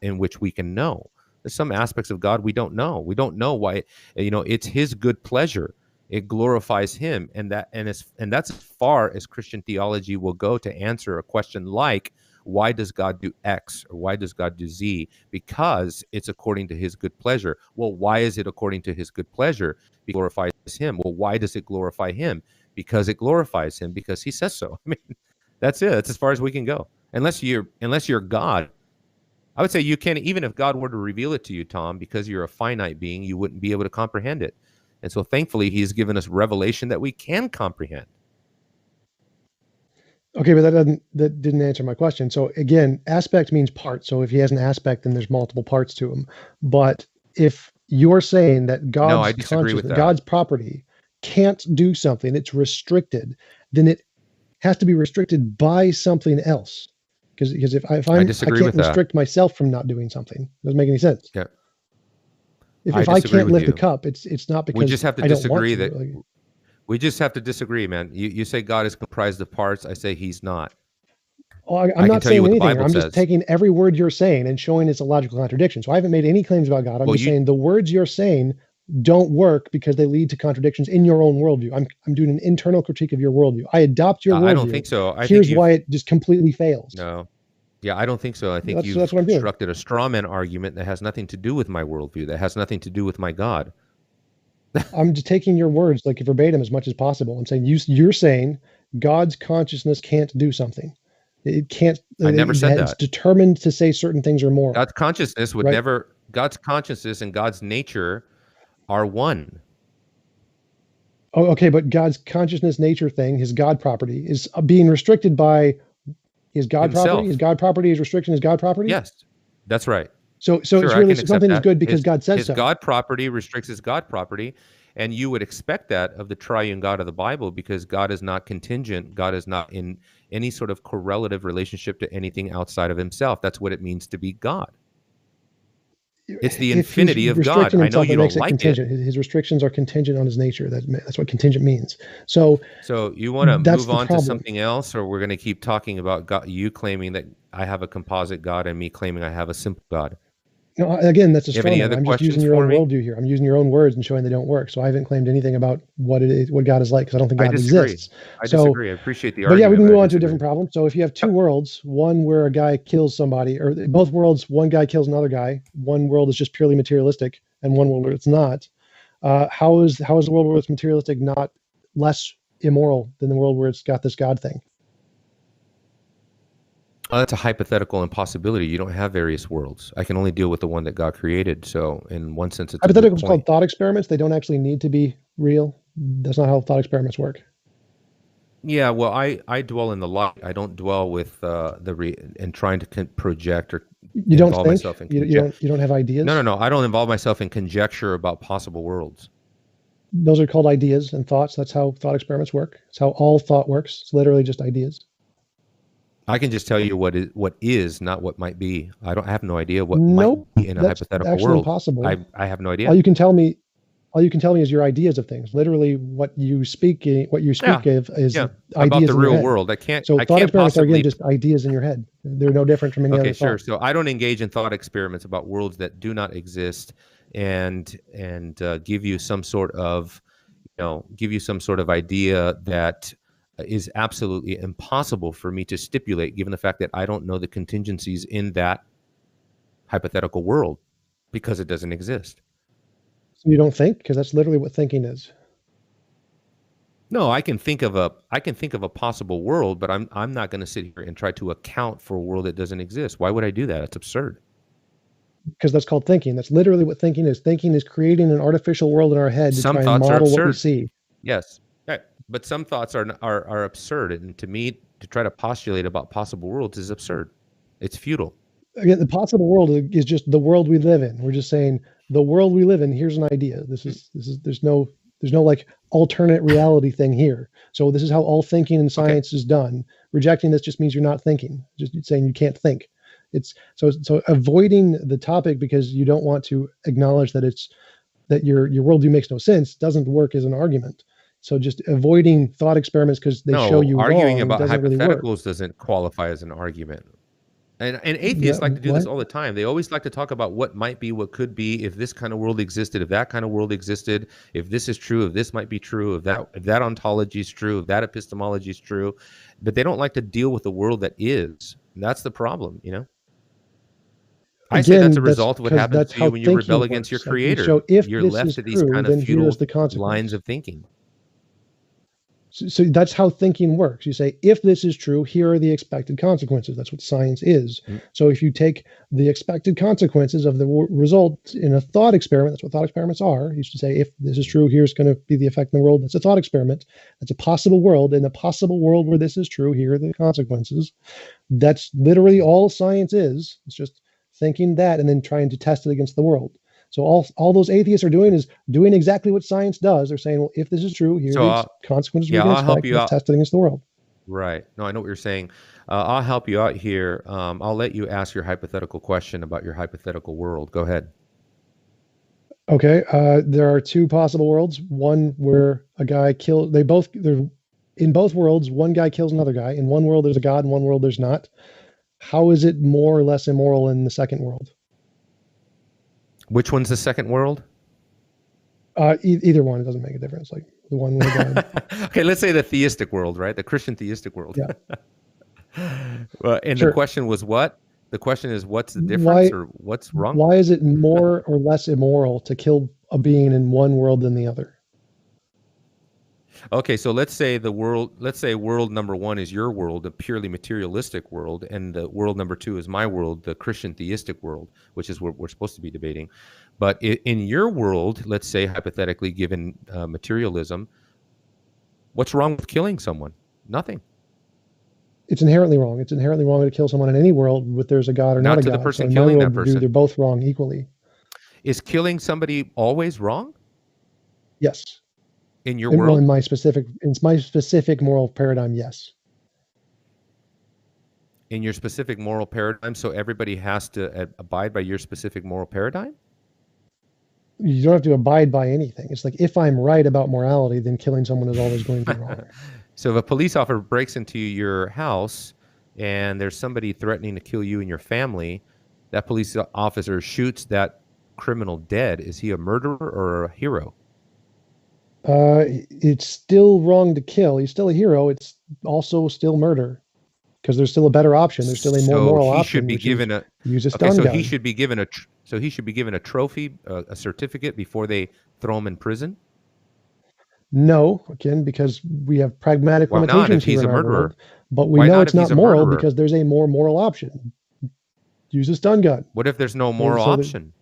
in which we can know. There's some aspects of God we don't know. We don't know why. It's his good pleasure. It glorifies him, and that's as far as Christian theology will go to answer a question like, why does God do X or why does God do Z? Because it's according to his good pleasure. Well, why is it according to his good pleasure? Because it glorifies him. Well, why does it glorify him? Because it glorifies him, because he says so. I mean, that's it. That's as far as we can go. Unless you're God. I would say you can, even if God were to reveal it to you, Tom, because you're a finite being, you wouldn't be able to comprehend it. And so thankfully, he's given us revelation that we can comprehend. Okay, but that didn't answer my question. So again, aspect means part. So if he has an aspect, then there's multiple parts to him. But if you're saying that No, God's I disagree with consciousness, that. God's property can't do something, it's restricted, then it has to be restricted by something else. Because if I can't restrict myself from not doing something. It doesn't make any sense. Yeah. If I can't lift a cup, it's not because we just have to I don't disagree want to. that we just have to disagree, man. You say God is comprised of parts. I say he's not. Well, I'm not saying anything. I'm just taking every word you're saying and showing it's a logical contradiction. So I haven't made any claims about God. I'm just saying the words you're saying don't work because they lead to contradictions in your own worldview. I'm doing an internal critique of your worldview. I adopt your worldview. I don't think so. Here's why it just completely fails. No. Yeah, I don't think so. I think you've constructed a straw man argument that has nothing to do with my worldview, that has nothing to do with my God. I'm just taking your words like verbatim as much as possible. I'm saying you're saying God's consciousness can't do something. It can't. I never said that. It's determined to say certain things are moral. God's consciousness would never. God's consciousness and God's nature are one. Oh, okay, but God's consciousness nature thing, his God property, is being restricted by his God property. His God property is restriction. His God property. Yes, that's right. So it's really something is good because God says so. His God property restricts his God property, and you would expect that of the triune God of the Bible because God is not contingent. God is not in any sort of correlative relationship to anything outside of himself. That's what it means to be God. It's the infinity of God. I know you don't like it. His restrictions are contingent on his nature. That's what contingent means. So you want to move on to something else, or we're going to keep talking about God, you claiming that I have a composite God and me claiming I have a simple God? No, again, that's a straw man. I'm just using your own worldview here. I'm using your own words and showing they don't work. So I haven't claimed anything about what it is, what God is like, because I don't think God exists. I disagree. I appreciate the argument. But yeah, we can move on to a different problem. So if you have two worlds, one where a guy kills somebody, or both worlds, one guy kills another guy, one world is just purely materialistic, and one world where it's not. How is the world where it's materialistic not less immoral than the world where it's got this God thing? That's a hypothetical impossibility. You don't have various worlds. I can only deal with the one that God created. So in one sense, it's hypotheticals called thought experiments. They don't actually need to be real. That's not how thought experiments work. Yeah, well, I dwell in the light. I don't dwell with and trying to project or you don't think myself in you don't have ideas. No. I don't involve myself in conjecture about possible worlds. Those are called ideas and thoughts. That's how thought experiments work. It's how all thought works. It's literally just ideas. I can just tell you what is, not what might be. I have no idea what might be in a hypothetical world. Impossible. I have no idea. All you can tell me is your ideas of things. Literally, what you speak of is ideas about the real world. So thought experiments are again just ideas in your head. They're no different from any other thought. Okay, sure. So I don't engage in thought experiments about worlds that do not exist, and give you some sort of idea that is absolutely impossible for me to stipulate, given the fact that I don't know the contingencies in that hypothetical world because it doesn't exist. So you don't think? Because that's literally what thinking is. No, I can think of a possible world, but I'm not going to sit here and try to account for a world that doesn't exist. Why would I do that? It's absurd. Because that's called thinking. That's literally what thinking is. Thinking is creating an artificial world in our head to try and model what we see. Yes. But some thoughts are absurd, and to me, to try to postulate about possible worlds is absurd. It's futile. Again, the possible world is just the world we live in. We're just saying the world we live in. Here's an idea. There's no like alternate reality thing here. So this is how all thinking in science is done. Rejecting this just means you're not thinking. Just saying you can't think. It's so avoiding the topic because you don't want to acknowledge that your worldview makes no sense doesn't work as an argument. So just avoiding thought experiments because they show you arguing wrong about hypotheticals really doesn't qualify as an argument. And atheists like to do this all the time. They always like to talk about what might be, what could be, if this kind of world existed, if that kind of world existed, if this is true, if this might be true, if that ontology is true, if that epistemology is true. But they don't like to deal with the world that is. And that's the problem, I say that's a result of what happens to you when you rebel against your creator. So if you're left to these kind of futile lines of thinking. So that's how thinking works. You say, if this is true, here are the expected consequences. That's what science is. Mm. So if you take the expected consequences of the result in a thought experiment, that's what thought experiments are. You should say, if this is true, here's going to be the effect in the world. That's a thought experiment. That's a possible world. In the possible world where this is true, here are the consequences. That's literally all science is. It's just thinking that and then trying to test it against the world. So all those atheists are doing is doing exactly what science does. They're saying, well, if this is true, here are the consequences we can expect. Let's test it against the world. Right. No, I know what you're saying. I'll help you out here. I'll let you ask your hypothetical question about your hypothetical world. Go ahead. Okay. There are two possible worlds. One where a guy killed. They're in both worlds. One guy kills another guy. In one world, there's a God. In one world, there's not. How is it more or less immoral in the second world? Which one's the second world? Either one, it doesn't make a difference. Like the one with God. Okay, let's say the theistic world, right? The Christian theistic world. Yeah. And Sure. The question was what? The question is what's the difference or what's wrong? Why is it more or less immoral to kill a being in one world than the other? Okay, so let's say world number one is your world, a purely materialistic world, and the world number two is my world, the Christian theistic world, which is what we're supposed to be debating. But in your world, let's say hypothetically, given materialism, what's wrong with killing someone? Nothing. It's inherently wrong. It's inherently wrong to kill someone in any world, whether there's a God or not a God. Not to the person so killing that person. They're both wrong equally. Is killing somebody always wrong? Yes. In your world? In my specific moral paradigm, yes. In your specific moral paradigm, so everybody has to abide by your specific moral paradigm? You don't have to abide by anything. It's like, if I'm right about morality, then killing someone is always going to be wrong. So if a police officer breaks into your house and there's somebody threatening to kill you and your family, that police officer shoots that criminal dead. Is he a murderer or a hero? It's still wrong to kill. He's still a hero. It's also still murder because there's still a better option. There's still a more moral option. Should be given a use a stun gun. He should be given a trophy, a certificate before they throw him in prison. No, again, because we have pragmatic limitations not if he's here in a our murderer? world, but we know it's not moral murderer? because there's a more moral option. Use a stun gun. What if there's no moral option?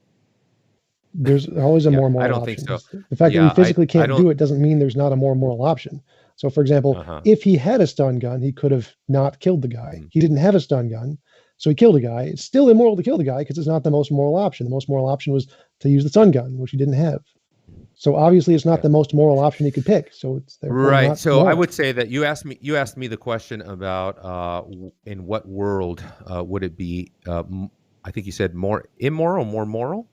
There's always a more moral option. I don't think so. The fact that we physically can't do it doesn't mean there's not a more moral option. So, for example, if he had a stun gun, he could have not killed the guy. He didn't have a stun gun, so he killed a guy. It's still immoral to kill the guy because it's not the most moral option. The most moral option was to use the stun gun, which he didn't have. So obviously, it's not the most moral option he could pick. So it's right. Not so moral. I would say that you asked me the question about in what world would it be? I think you said more immoral, more moral.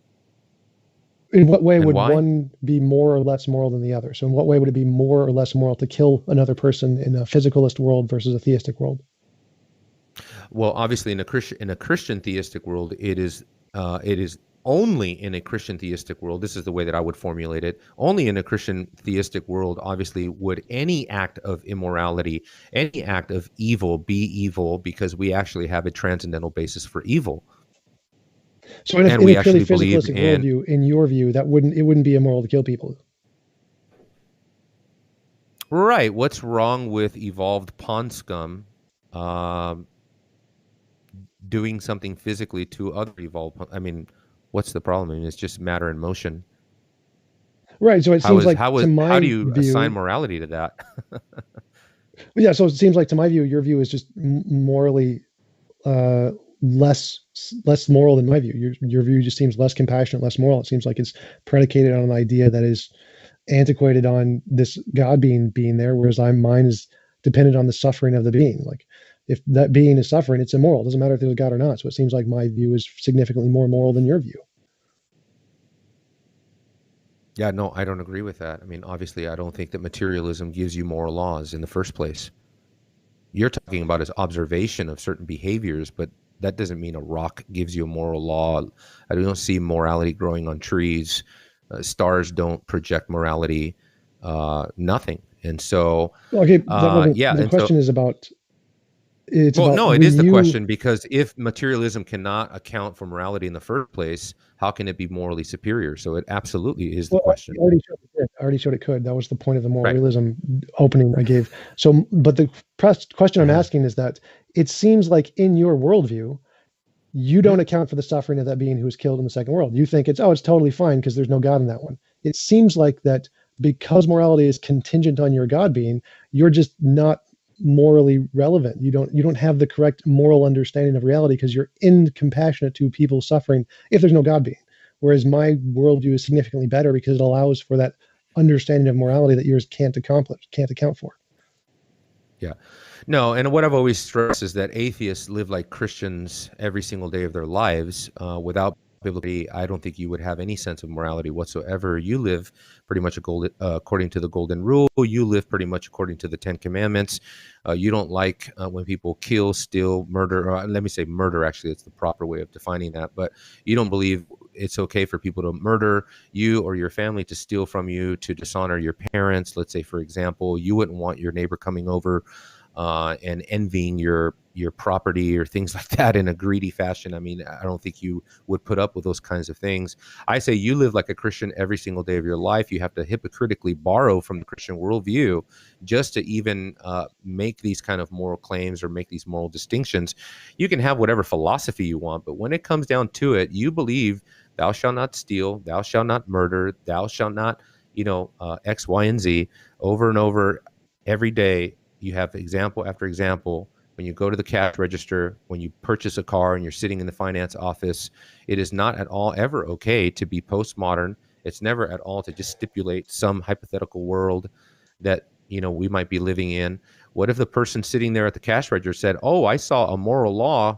In what way would one be more or less moral than the other? So in what way would it be more or less moral to kill another person in a physicalist world versus a theistic world? Well, obviously, in a Christian theistic world, it is only in a Christian theistic world. This is the way that I would formulate it. Only in a Christian theistic world, obviously, would any act of immorality, any act of evil be evil, because we actually have a transcendental basis for evil. So in a purely physicalistic worldview, in your view, it wouldn't be immoral to kill people. Right. What's wrong with evolved pond scum doing something physically to other evolved? I mean, what's the problem? I mean, it's just matter in motion. Right. So it seems like how do you assign morality to that? Yeah. So it seems like, to my view, your view is just morally less moral than my view. Your view just seems less compassionate, less moral. It seems like it's predicated on an idea that is antiquated on this God being there, whereas mine is dependent on the suffering of the being. Like, if that being is suffering, it's immoral. It doesn't matter if there's a God or not. So it seems like my view is significantly more moral than your view. Yeah, no, I don't agree with that. I mean, obviously, I don't think that materialism gives you moral laws in the first place. You're talking about as observation of certain behaviors, but that doesn't mean a rock gives you a moral law. I don't see morality growing on trees. Stars don't project morality. Nothing. And so, the question is about It's Well, about no, it when is the you. question, because if materialism cannot account for morality in the first place, how can it be morally superior? So it absolutely is the Well, question. I already showed it did. I already showed it could. That was the point of the moral Right. realism opening I gave. So, but the question I'm Mhm. asking is that it seems like in your worldview, you don't Mhm. account for the suffering of that being who was killed in the second world. You think it's totally fine because there's no God in that one. It seems like that because morality is contingent on your God being, you're just not morally relevant. You don't have the correct moral understanding of reality because you're incompassionate to people suffering if there's no God being. Whereas my worldview is significantly better because it allows for that understanding of morality that yours can't account for. Yeah. No, and what I've always stressed is that atheists live like Christians every single day of their lives. Without biblical, I don't think you would have any sense of morality whatsoever. You live pretty much according to the golden rule. You live pretty much according to the Ten Commandments. You don't like when people kill, steal, murder. Or let me say murder. Actually, it's the proper way of defining that. But you don't believe it's okay for people to murder you or your family, to steal from you, to dishonor your parents. Let's say, for example, you wouldn't want your neighbor coming over and envying your property or things like that in a greedy fashion. I mean, I don't think you would put up with those kinds of things. I say you live like a Christian every single day of your life. You have to hypocritically borrow from the Christian worldview just to even make these kind of moral claims or make these moral distinctions. You can have whatever philosophy you want, but when it comes down to it, you believe thou shalt not steal, thou shalt not murder, thou shalt not, X, Y, and Z over and over every day. You have example after example. When you go to the cash register, when you purchase a car and you're sitting in the finance office, it is not at all ever okay to be postmodern. It's never at all to just stipulate some hypothetical world that we might be living in. What if the person sitting there at the cash register said, "Oh, I saw a moral law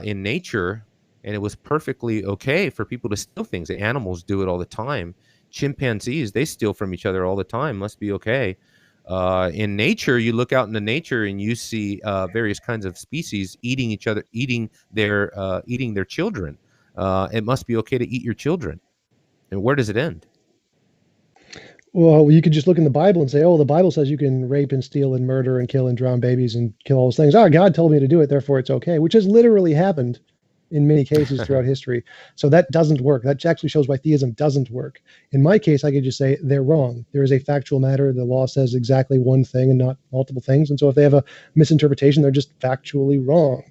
in nature, and it was perfectly okay for people to steal things. The animals do it all the time. Chimpanzees, they steal from each other all the time. Must be okay." In nature, you look out into nature and you see various kinds of species eating each other, eating their children. It must be okay to eat your children. And where does it end? Well, you could just look in the Bible and say, "Oh, the Bible says you can rape and steal and murder and kill and drown babies and kill all those things. Oh, God told me to do it, therefore it's okay," which has literally happened in many cases throughout history. So that doesn't work. That actually shows why theism doesn't work. In my case, I could just say they're wrong. There is a factual matter. The law says exactly one thing and not multiple things. And so if they have a misinterpretation, they're just factually wrong.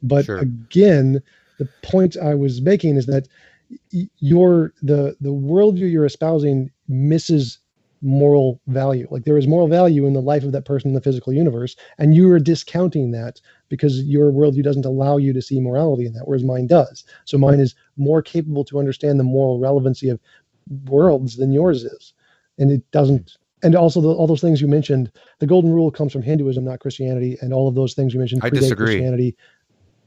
But Sure. again, the point I was making is that the worldview you're espousing misses moral value. Like there is moral value in the life of that person in the physical universe, and you are discounting that because your worldview doesn't allow you to see morality in that, whereas mine does. So mine is more capable to understand the moral relevancy of worlds than yours is, and it doesn't. And also, all those things you mentioned, the golden rule comes from Hinduism, not Christianity, and all of those things you mentioned I predate disagree. Christianity.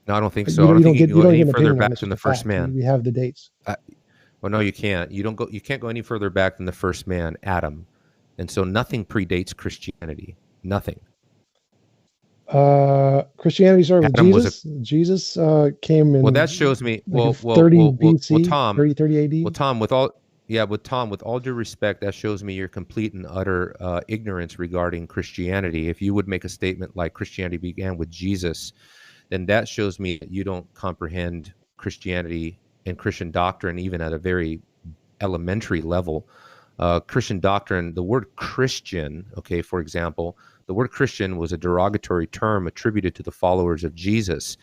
No, I don't think But so. I don't think you can you go don't any get an further opinion on it. back It's than just the a first fact. man. We have the dates. Well, no, you can't. You can't go any further back than the first man, Adam. And so nothing predates Christianity. Nothing. Christianity started with Adam was a Jesus. Jesus came Well, that in shows me. like Well, well, 30 well, well, well, BC, Tom. 30 Well, AD. Tom, with all due respect, that shows me your complete and utter ignorance regarding Christianity. If you would make a statement like Christianity began with Jesus, then that shows me that you don't comprehend Christianity and Christian doctrine even at a very elementary level. Christian doctrine, the word Christian, okay, for example, the word Christian was a derogatory term attributed to the followers of Jesus.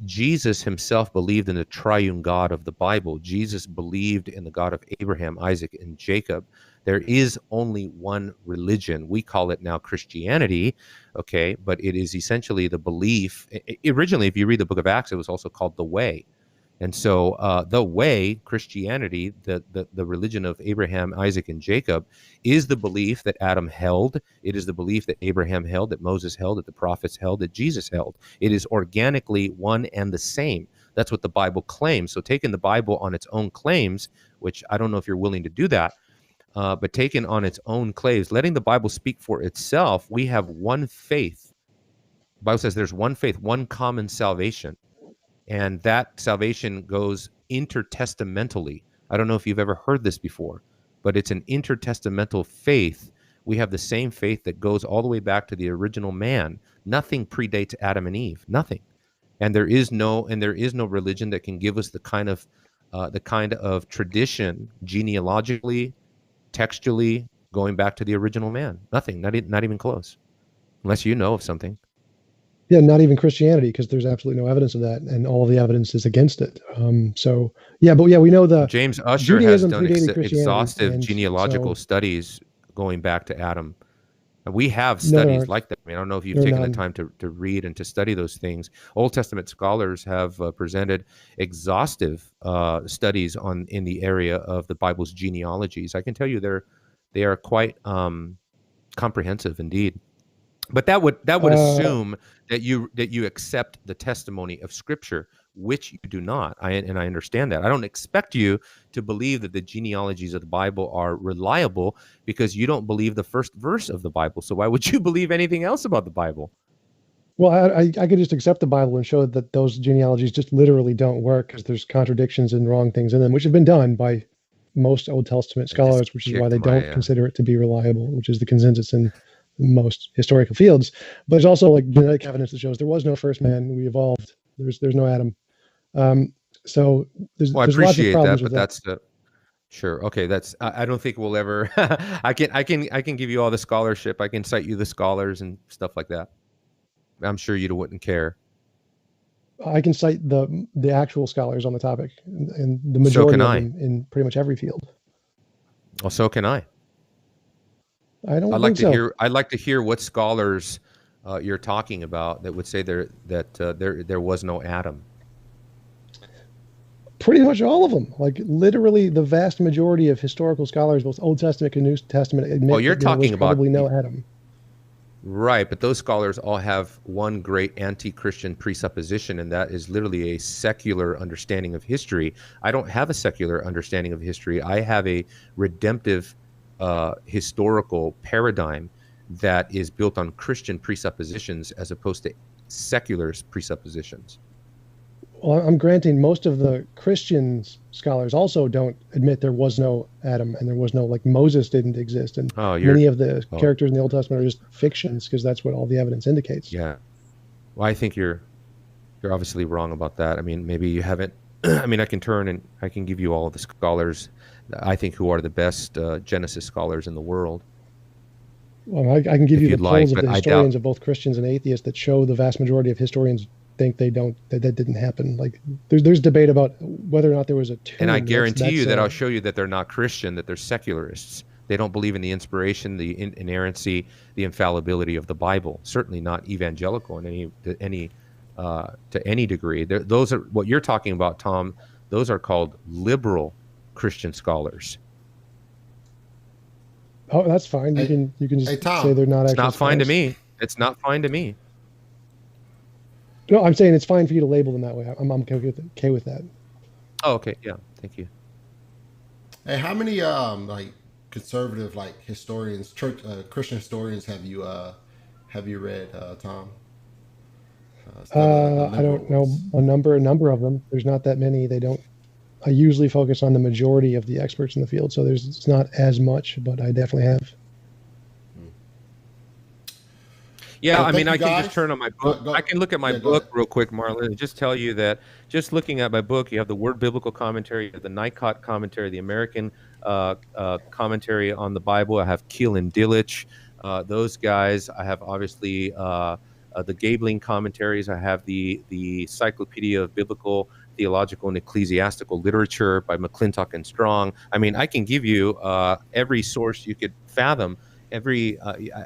Jesus himself believed in the triune God of the Bible. Jesus believed in the God of Abraham, Isaac, and Jacob. There is only one religion. We call it now Christianity, okay, but it is essentially the belief. Originally, if you read the book of Acts, it was also called the Way. And so the way, Christianity, the religion of Abraham, Isaac, and Jacob, is the belief that Adam held. It is the belief that Abraham held, that Moses held, that the prophets held, that Jesus held. It is organically one and the same. That's what the Bible claims. So taking the Bible on its own claims, which I don't know if you're willing to do that, but taken on its own claims, letting the Bible speak for itself, we have one faith. The Bible says there's one faith, one common salvation. And that salvation goes intertestamentally. I don't know if you've ever heard this before, but it's an intertestamental faith We have the same faith that goes all the way back to the original man. Nothing predates Adam and Eve. Nothing. And there is no religion that can give us the kind of tradition genealogically, textually, going back to the original man. Nothing. Not even close. Unless you know of something. Yeah, not even Christianity, because there's absolutely no evidence of that, and all of the evidence is against it. We know the James Ussher Judaism has done predated Christianity, exhaustive and genealogical studies going back to Adam. And we have No, there studies aren't. like that. I mean, I don't know if you've There are taken the none. time to read and to study those things. Old Testament scholars have presented exhaustive studies in the area of the Bible's genealogies. I can tell you they are quite comprehensive indeed. But that would assume that you accept the testimony of Scripture, which you do not. I understand that. I don't expect you to believe that the genealogies of the Bible are reliable because you don't believe the first verse of the Bible. So why would you believe anything else about the Bible? Well, I could just accept the Bible and show that those genealogies just literally don't work because there's contradictions and wrong things in them, which have been done by most Old Testament scholars, which is why they don't consider it to be reliable, which is the consensus in most historical fields. But there's also like genetic evidence that shows there was no first man. We evolved. There's no Adam. So there's Well, I lots of appreciate problems that, with but that's the sure. Okay, I don't think we'll ever. I can give you all the scholarship. I can cite you the scholars and stuff like that. I'm sure you wouldn't care. I can cite the actual scholars on the topic, and the majority of them in pretty much every field. Well, so can I. I'd like to hear what scholars you're talking about that would say there was no Adam. Pretty much all of them, like literally the vast majority of historical scholars, both Old Testament and New Testament, admit you're that there talking was about probably no Adam. Right, but those scholars all have one great anti-Christian presupposition, and that is literally a secular understanding of history. I don't have a secular understanding of history. I have a redemptive historical paradigm that is built on Christian presuppositions as opposed to secular presuppositions. Well, I'm granting most of the Christian scholars also don't admit there was no Adam and there was no, like, Moses didn't exist. And many of the characters in the Old Testament are just fictions because that's what all the evidence indicates. Yeah. Well, I think you're obviously wrong about that. I mean, maybe you haven't. I mean, I can turn and I can give you all of the scholars I think who are the best Genesis scholars in the world. Well, I can give you the polls of the historians of both Christians and atheists that show the vast majority of historians think that didn't happen. Like there's debate about whether or not there was a tomb. And I guarantee you that I'll show you that they're not Christian, that they're secularists. They don't believe in the inspiration, the inerrancy, the infallibility of the Bible. Certainly not evangelical in to any degree. Those are what you're talking about, Tom. Those are called liberal Christian scholars. Oh, that's fine. You can just say they're not. It's not fine to me. It's not fine to me. No, I'm saying it's fine for you to label them that way. I'm okay with that. Oh, okay. Yeah. Thank you. Hey, how many like conservative historians, Christian historians have you read, Tom? I don't know a number of them. There's not that many. I usually focus on the majority of the experts in the field, so it's not as much, but I definitely have. Yeah, I mean, I can just turn on my book. I can look at my book real quick, Marlon, and just tell you that just looking at my book, you have the Word Biblical Commentary, you have the Nikot Commentary, the American commentary on the Bible. I have Keel and Dillich, those guys. I have obviously the Gabling commentaries. I have the Encyclopedia of Biblical, Theological, and Ecclesiastical Literature by McClintock and Strong. I mean, I can give you every source you could fathom. Every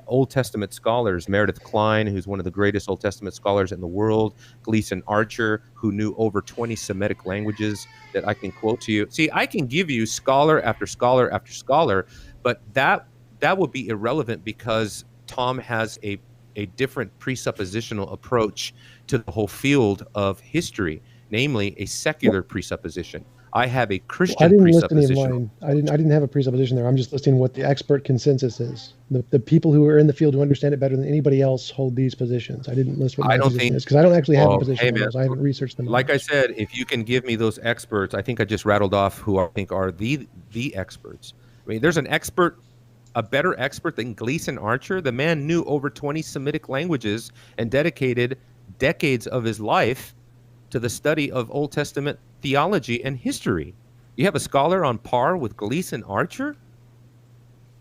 Old Testament scholars, Meredith Kline, who's one of the greatest Old Testament scholars in the world, Gleason Archer, who knew over 20 Semitic languages that I can quote to you. See, I can give you scholar after scholar after scholar, but that would be irrelevant because Tom has a different presuppositional approach to the whole field of history, namely a secular presupposition. I have a Christian presupposition. I didn't have a presupposition there. I'm just listing what the expert consensus is. The people who are in the field who understand it better than anybody else hold these positions. I didn't list what my position is because I don't actually have a position on those. I haven't researched them. Like I said, if you can give me those experts, I think I just rattled off who I think are the experts. I mean, there's an expert a better expert than Gleason Archer? The man knew over 20 Semitic languages and dedicated decades of his life to the study of Old Testament theology and history. You have a scholar on par with Gleason Archer?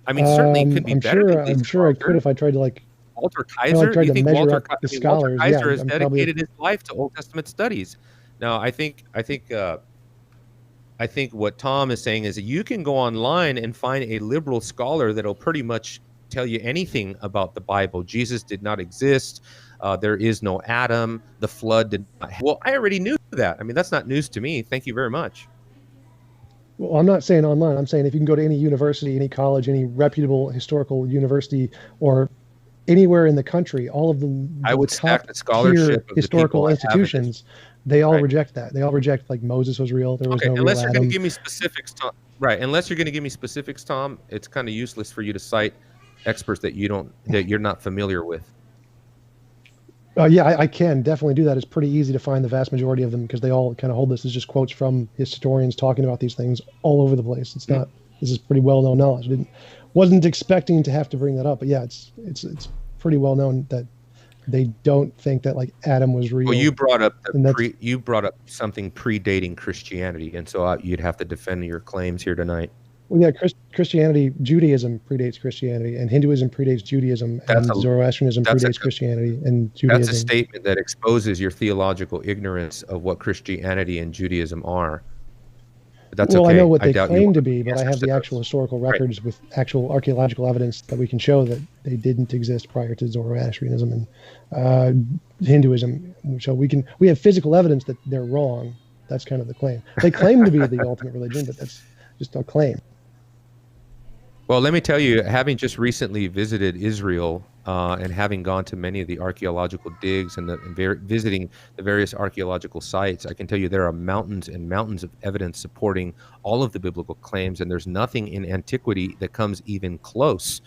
I mean, certainly it could be better than Gleason I'm sure Archer. I could if I tried to like. Walter Kaiser? Tried You to think measure Walter, up the Walter scholars? Kaiser has I'm dedicated his life to Old Testament studies. Now, I think what Tom is saying is that you can go online and find a liberal scholar that'll pretty much tell you anything about the Bible. Jesus did not exist. There is no Adam. The flood did not. Well, I already knew that. I mean, that's not news to me. Thank you very much. Well, I'm not saying online. I'm saying if you can go to any university, any college, any reputable historical university, or anywhere in the country, all of the I would top stack the scholarship of historical the institutions, they all right. reject that. They all reject like Moses was real. There was no unless real you're Adam. going to give me specifics, Tom. Right. Unless you're going to give me specifics, Tom, it's kind of useless for you to cite experts that you're not familiar with. Yeah, I can definitely do that. It's pretty easy to find the vast majority of them because they all kind of hold this as just quotes from historians talking about these things all over the place. It's not. This is pretty well known knowledge. Wasn't expecting to have to bring that up, but yeah, it's pretty well known that they don't think that like Adam was real. Well, you brought up something predating Christianity, and so you'd have to defend your claims here tonight. Well, yeah, Judaism predates Christianity, and Hinduism predates Judaism, and Zoroastrianism predates Christianity and Judaism. That's a statement that exposes your theological ignorance of what Christianity and Judaism are. But that's okay. I know what they claim to be, but I have the actual historical records with actual archaeological evidence that we can show that they didn't exist prior to Zoroastrianism and Hinduism. So we have physical evidence that they're wrong. That's kind of the claim. They claim to be the ultimate religion, but that's just a claim. Well, let me tell you, having just recently visited Israel and having gone to many of the archaeological digs and visiting the various archaeological sites, I can tell you there are mountains and mountains of evidence supporting all of the biblical claims, and there's nothing in antiquity that comes even close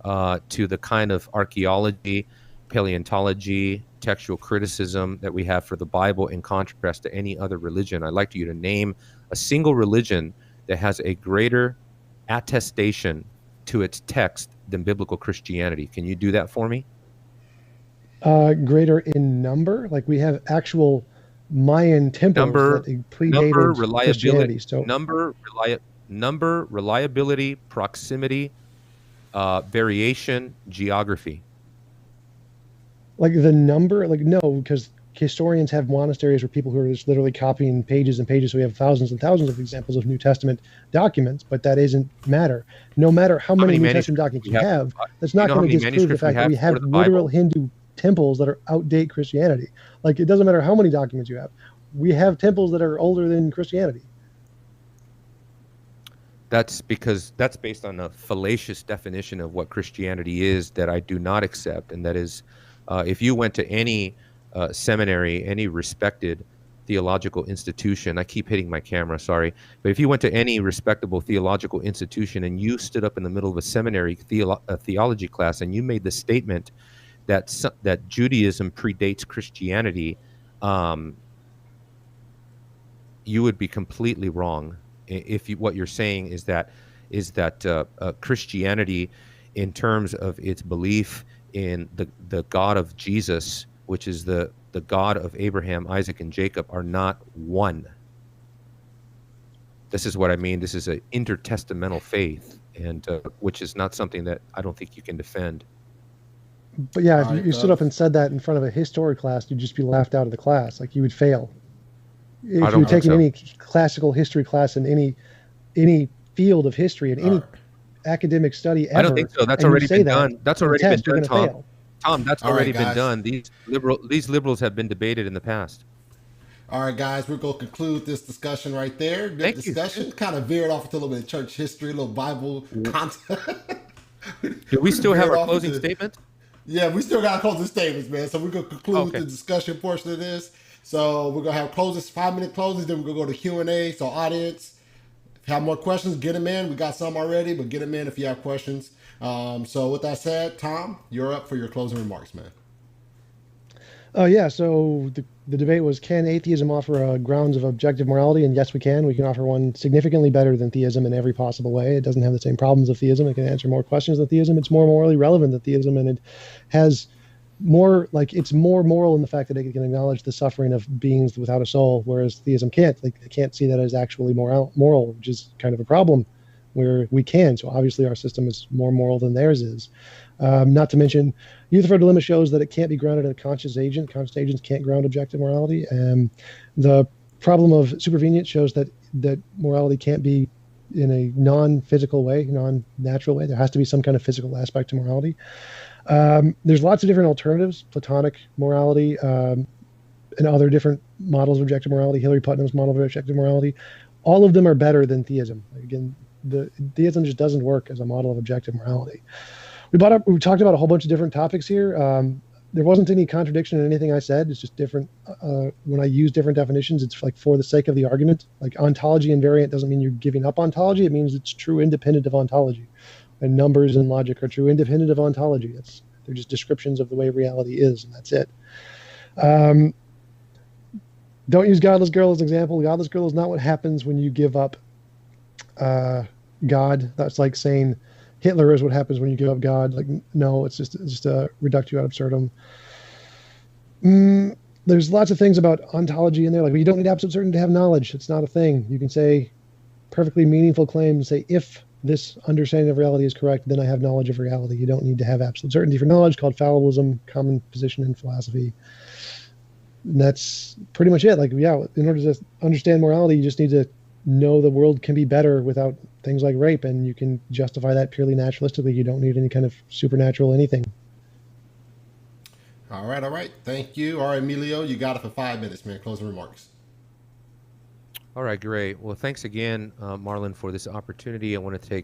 to the kind of archaeology, paleontology, textual criticism that we have for the Bible in contrast to any other religion. I'd like you to name a single religion that has a greater attestation to its text than biblical Christianity. Can you do that for me? Greater in number? Like we have actual Mayan temples that predated Christianity. So number, reliability, proximity, variation, geography. Like the number? Like no, because historians have monasteries where people who are just literally copying pages and pages. So we have thousands and thousands of examples of New Testament documents, but that isn't matter. No matter how many New Testament documents you have, that's not going to disprove the fact that we have literal Hindu temples that are outdate Christianity. Like it doesn't matter how many documents you have. We have temples that are older than Christianity. That's because that's based on a fallacious definition of what Christianity is that I do not accept, and that is, if you went to any seminary, any respected theological institution, I keep hitting my camera, sorry, but if you went to any respectable theological institution and you stood up in the middle of a seminary theology class and you made the statement that Judaism predates Christianity, you would be completely wrong. If what you're saying is that Christianity, in terms of its belief in the God of Jesus, which is the God of Abraham, Isaac, and Jacob, are not one. This is what I mean. This is an intertestamental faith, and which is not something that I don't think you can defend. But yeah, if you stood up and said that in front of a history class, you'd just be laughed out of the class. Like you would fail. If you were taking any classical history class in any field of history in any academic study ever, I don't think so. That's already been done. That's already been done, Tom. Tom, that's already been done. These liberals have been debated in the past. All right, guys, we're going to conclude this discussion right there. Good discussion. Kind of veered off into a little bit of church history, a little Bible content. Do we still have our closing statement? Yeah, we still got closing statements, man. So we're going to conclude the discussion portion of this. So we're going to have 5-minute closes, then we're going to go to Q&A. So audience, if you have more questions, get them in. We got some already, but get them in if you have questions. So with that said, Tom, you're up for your closing remarks, man. Oh yeah, so the debate was, can atheism offer grounds of objective morality? And yes, we can. We can offer one significantly better than theism in every possible way. It doesn't have the same problems of theism. It can answer more questions than theism. It's more morally relevant than theism, and it has more, like, it's more moral in the fact that it can acknowledge the suffering of beings without a soul, whereas theism can't. Like, they can't see that as actually moral, which is kind of a problem. Where we can. So obviously our system is more moral than theirs is. Not to mention, Euthyphro Dilemma shows that it can't be grounded in a conscious agent. Conscious agents can't ground objective morality. The problem of supervenience shows that morality can't be in a non-physical way, non-natural way. There has to be some kind of physical aspect to morality. There's lots of different alternatives, Platonic morality, and other different models of objective morality, Hilary Putnam's model of objective morality. All of them are better than theism. Again, the theism just doesn't work as a model of objective morality. We talked about a whole bunch of different topics here. There wasn't any contradiction in anything I said. It's just different. When I use different definitions, it's like for the sake of the argument. Like, ontology invariant doesn't mean you're giving up ontology. It means it's true independent of ontology. And numbers and logic are true independent of ontology. They're just descriptions of the way reality is, and that's it. Don't use Godless Girl as an example. Godless Girl is not what happens when you give up God. That's like saying Hitler is what happens when you give up God. Like, no, it's just a reductio ad absurdum. There's lots of things about ontology in there. Like, you don't need absolute certainty to have knowledge. It's not a thing. You can say perfectly meaningful claims. Say, if this understanding of reality is correct, then I have knowledge of reality. You don't need to have absolute certainty for knowledge, called fallibilism, common position in philosophy. And that's pretty much it. Like, yeah, in order to understand morality, you just need to know the world can be better without things like rape, and you can justify that purely naturalistically. You don't need any kind of supernatural anything. All right. Thank you. All right, Emilio, you got it for 5 minutes, man. Closing remarks. All right, great. Well, thanks again, Marlon, for this opportunity. I want to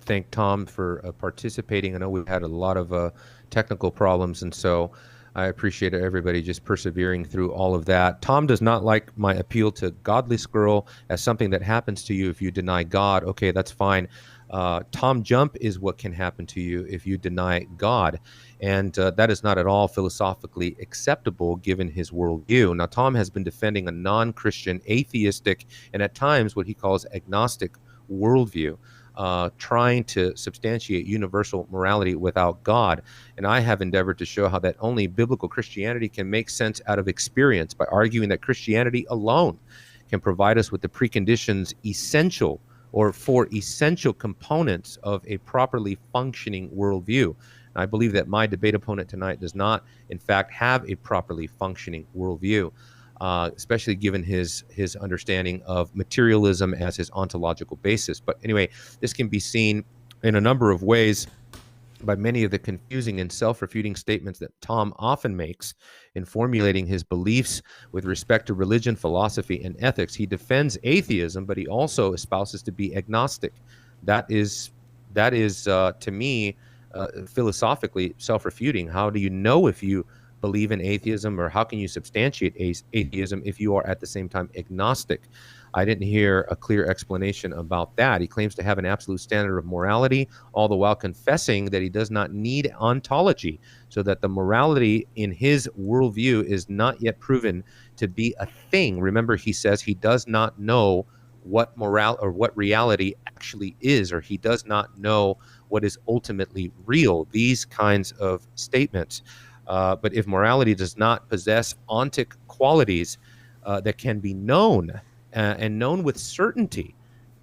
thank Tom for participating. I know we've had a lot of technical problems, and so I appreciate everybody just persevering through all of that. Tom does not like my appeal to Godless Girl as something that happens to you if you deny God. Okay, that's fine. TJump is what can happen to you if you deny God. And that is not at all philosophically acceptable given his worldview. Now, Tom has been defending a non-Christian, atheistic, and at times what he calls agnostic worldview, trying to substantiate universal morality without God. And I have endeavored to show how that only biblical Christianity can make sense out of experience by arguing that Christianity alone can provide us with the preconditions essential for essential components of a properly functioning worldview. And I believe that my debate opponent tonight does not, in fact, have a properly functioning worldview. Especially given his understanding of materialism as his ontological basis. But anyway, this can be seen in a number of ways by many of the confusing and self-refuting statements that Tom often makes in formulating his beliefs with respect to religion, philosophy, and ethics. He defends atheism, but he also espouses to be agnostic. That is to me, philosophically self-refuting. How do you know if you believe in atheism, or how can you substantiate atheism if you are at the same time agnostic? I didn't hear a clear explanation about that. He claims to have an absolute standard of morality, all the while confessing that he does not need ontology, so that the morality in his worldview is not yet proven to be a thing. Remember, he says he does not know what what reality actually is, or he does not know what is ultimately real. These kinds of statements. But if morality does not possess ontic qualities that can be known and known with certainty,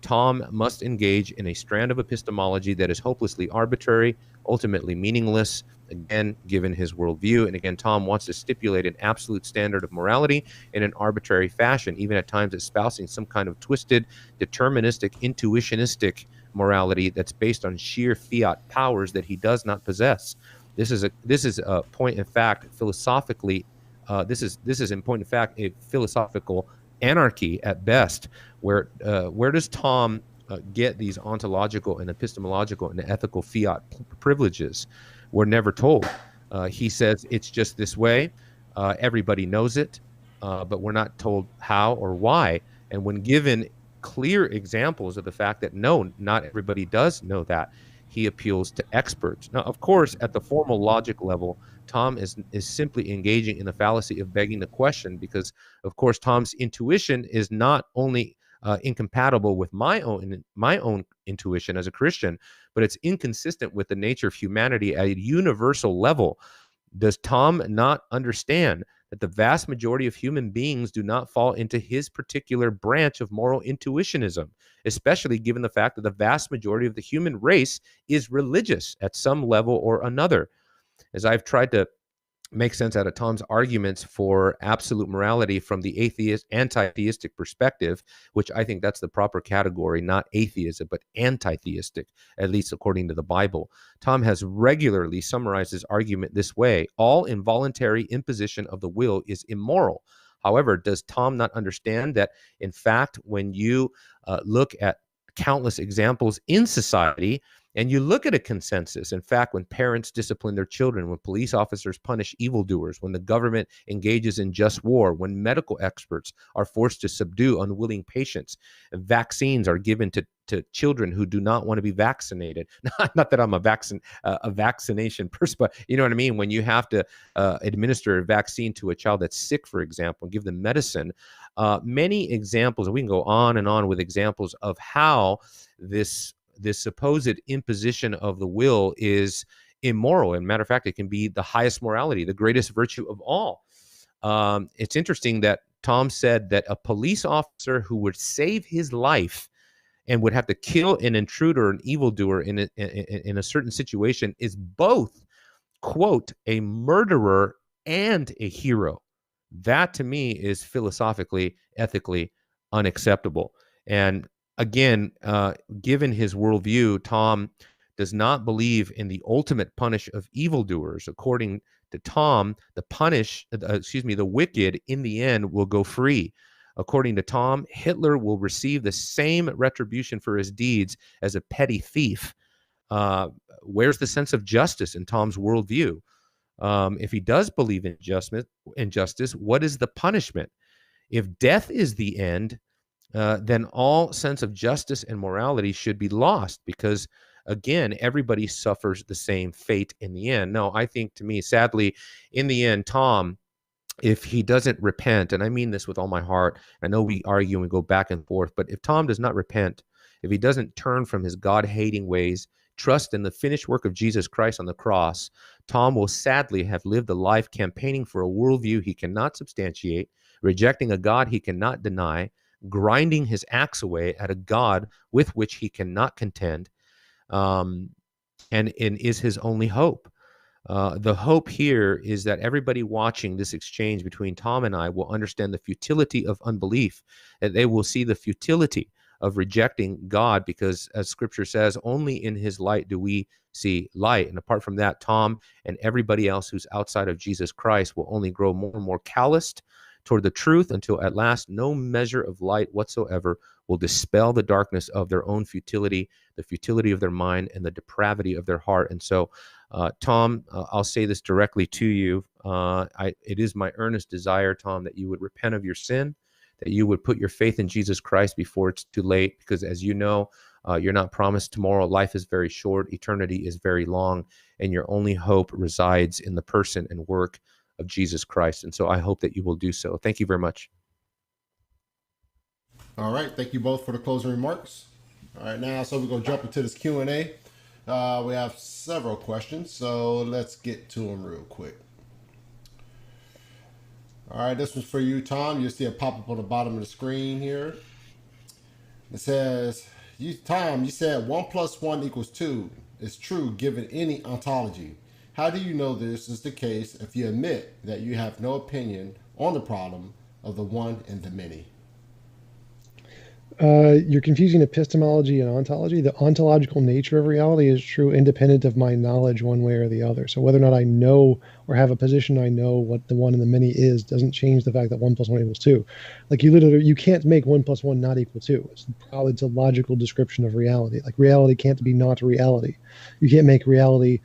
Tom must engage in a strand of epistemology that is hopelessly arbitrary, ultimately meaningless, again, given his worldview. And again, Tom wants to stipulate an absolute standard of morality in an arbitrary fashion, even at times espousing some kind of twisted, deterministic, intuitionistic morality that's based on sheer fiat powers that he does not possess. This is a point in fact philosophically. This is in point of fact a philosophical anarchy at best. Where does Tom get these ontological and epistemological and ethical fiat privileges? We're never told. He says it's just this way. Everybody knows it, but we're not told how or why. And when given clear examples of the fact that no, not everybody does know that, he appeals to experts. Now, of course, at the formal logic level, Tom is simply engaging in the fallacy of begging the question, because, of course, Tom's intuition is not only incompatible with my own intuition as a Christian, but it's inconsistent with the nature of humanity at a universal level. Does Tom not understand that the vast majority of human beings do not fall into his particular branch of moral intuitionism, especially given the fact that the vast majority of the human race is religious at some level or another? As I've tried to make sense out of Tom's arguments for absolute morality from the anti-theistic perspective, which I think that's the proper category, not atheism, but anti-theistic, at least according to the Bible. Tom has regularly summarized his argument this way: all involuntary imposition of the will is immoral. However, does Tom not understand that, in fact, when you look at countless examples in society, and you look at a consensus, in fact, when parents discipline their children, when police officers punish evildoers, when the government engages in just war, when medical experts are forced to subdue unwilling patients, vaccines are given to children who do not want to be vaccinated. Not that I'm a vaccination person, but you know what I mean? When you have to administer a vaccine to a child that's sick, for example, and give them medicine, many examples, and we can go on and on with examples of how this supposed imposition of the will is immoral. And matter of fact, it can be the highest morality, the greatest virtue of all. It's interesting that Tom said that a police officer who would save his life and would have to kill an intruder, an evildoer in a certain situation is both, quote, a murderer and a hero. That to me is philosophically, ethically unacceptable. And again, given his worldview, Tom does not believe in the ultimate punish of evildoers. According to Tom, the wicked in the end will go free. According to Tom, Hitler will receive the same retribution for his deeds as a petty thief. Where's the sense of justice in Tom's worldview? If he does believe in justice, what is the punishment? If death is the end, then all sense of justice and morality should be lost, because, again, everybody suffers the same fate in the end. No, I think, to me, sadly, in the end, Tom, if he doesn't repent, and I mean this with all my heart, I know we argue and go back and forth, but if Tom does not repent, if he doesn't turn from his God-hating ways, trust in the finished work of Jesus Christ on the cross, Tom will sadly have lived a life campaigning for a worldview he cannot substantiate, rejecting a God he cannot deny, grinding his axe away at a God with which he cannot contend, and is his only hope. The hope here is that everybody watching this exchange between Tom and I will understand the futility of unbelief, and they will see the futility of rejecting God, because, as Scripture says, only in his light do we see light. And apart from that, Tom and everybody else who's outside of Jesus Christ will only grow more and more calloused toward the truth, until at last no measure of light whatsoever will dispel the darkness of their own futility, the futility of their mind, and the depravity of their heart. And so, Tom, I'll say this directly to you. It is my earnest desire, Tom, that you would repent of your sin, that you would put your faith in Jesus Christ before it's too late, because, as you know, you're not promised tomorrow. Life is very short. Eternity is very long, and your only hope resides in the person and work of Jesus Christ. And so I hope that you will do so. Thank you very much. All right. Thank you both for the closing remarks. All right. Now, so we're going to jump into this Q&A. We have several questions, so let's get to them real quick. All right. This one's for you, Tom. You'll see it pop up on the bottom of the screen here. It says, Tom, you said 1 + 1 = 2 is true given any ontology. How do you know this is the case if you admit that you have no opinion on the problem of the one and the many? You're confusing epistemology and ontology. The ontological nature of reality is true independent of my knowledge one way or the other. So whether or not I know or have a position I know what the one and the many is doesn't change the fact that 1 + 1 = 2. Like you can't make 1 + 1 not equal 2. It's a logical description of reality. Like reality can't be not reality. You can't make reality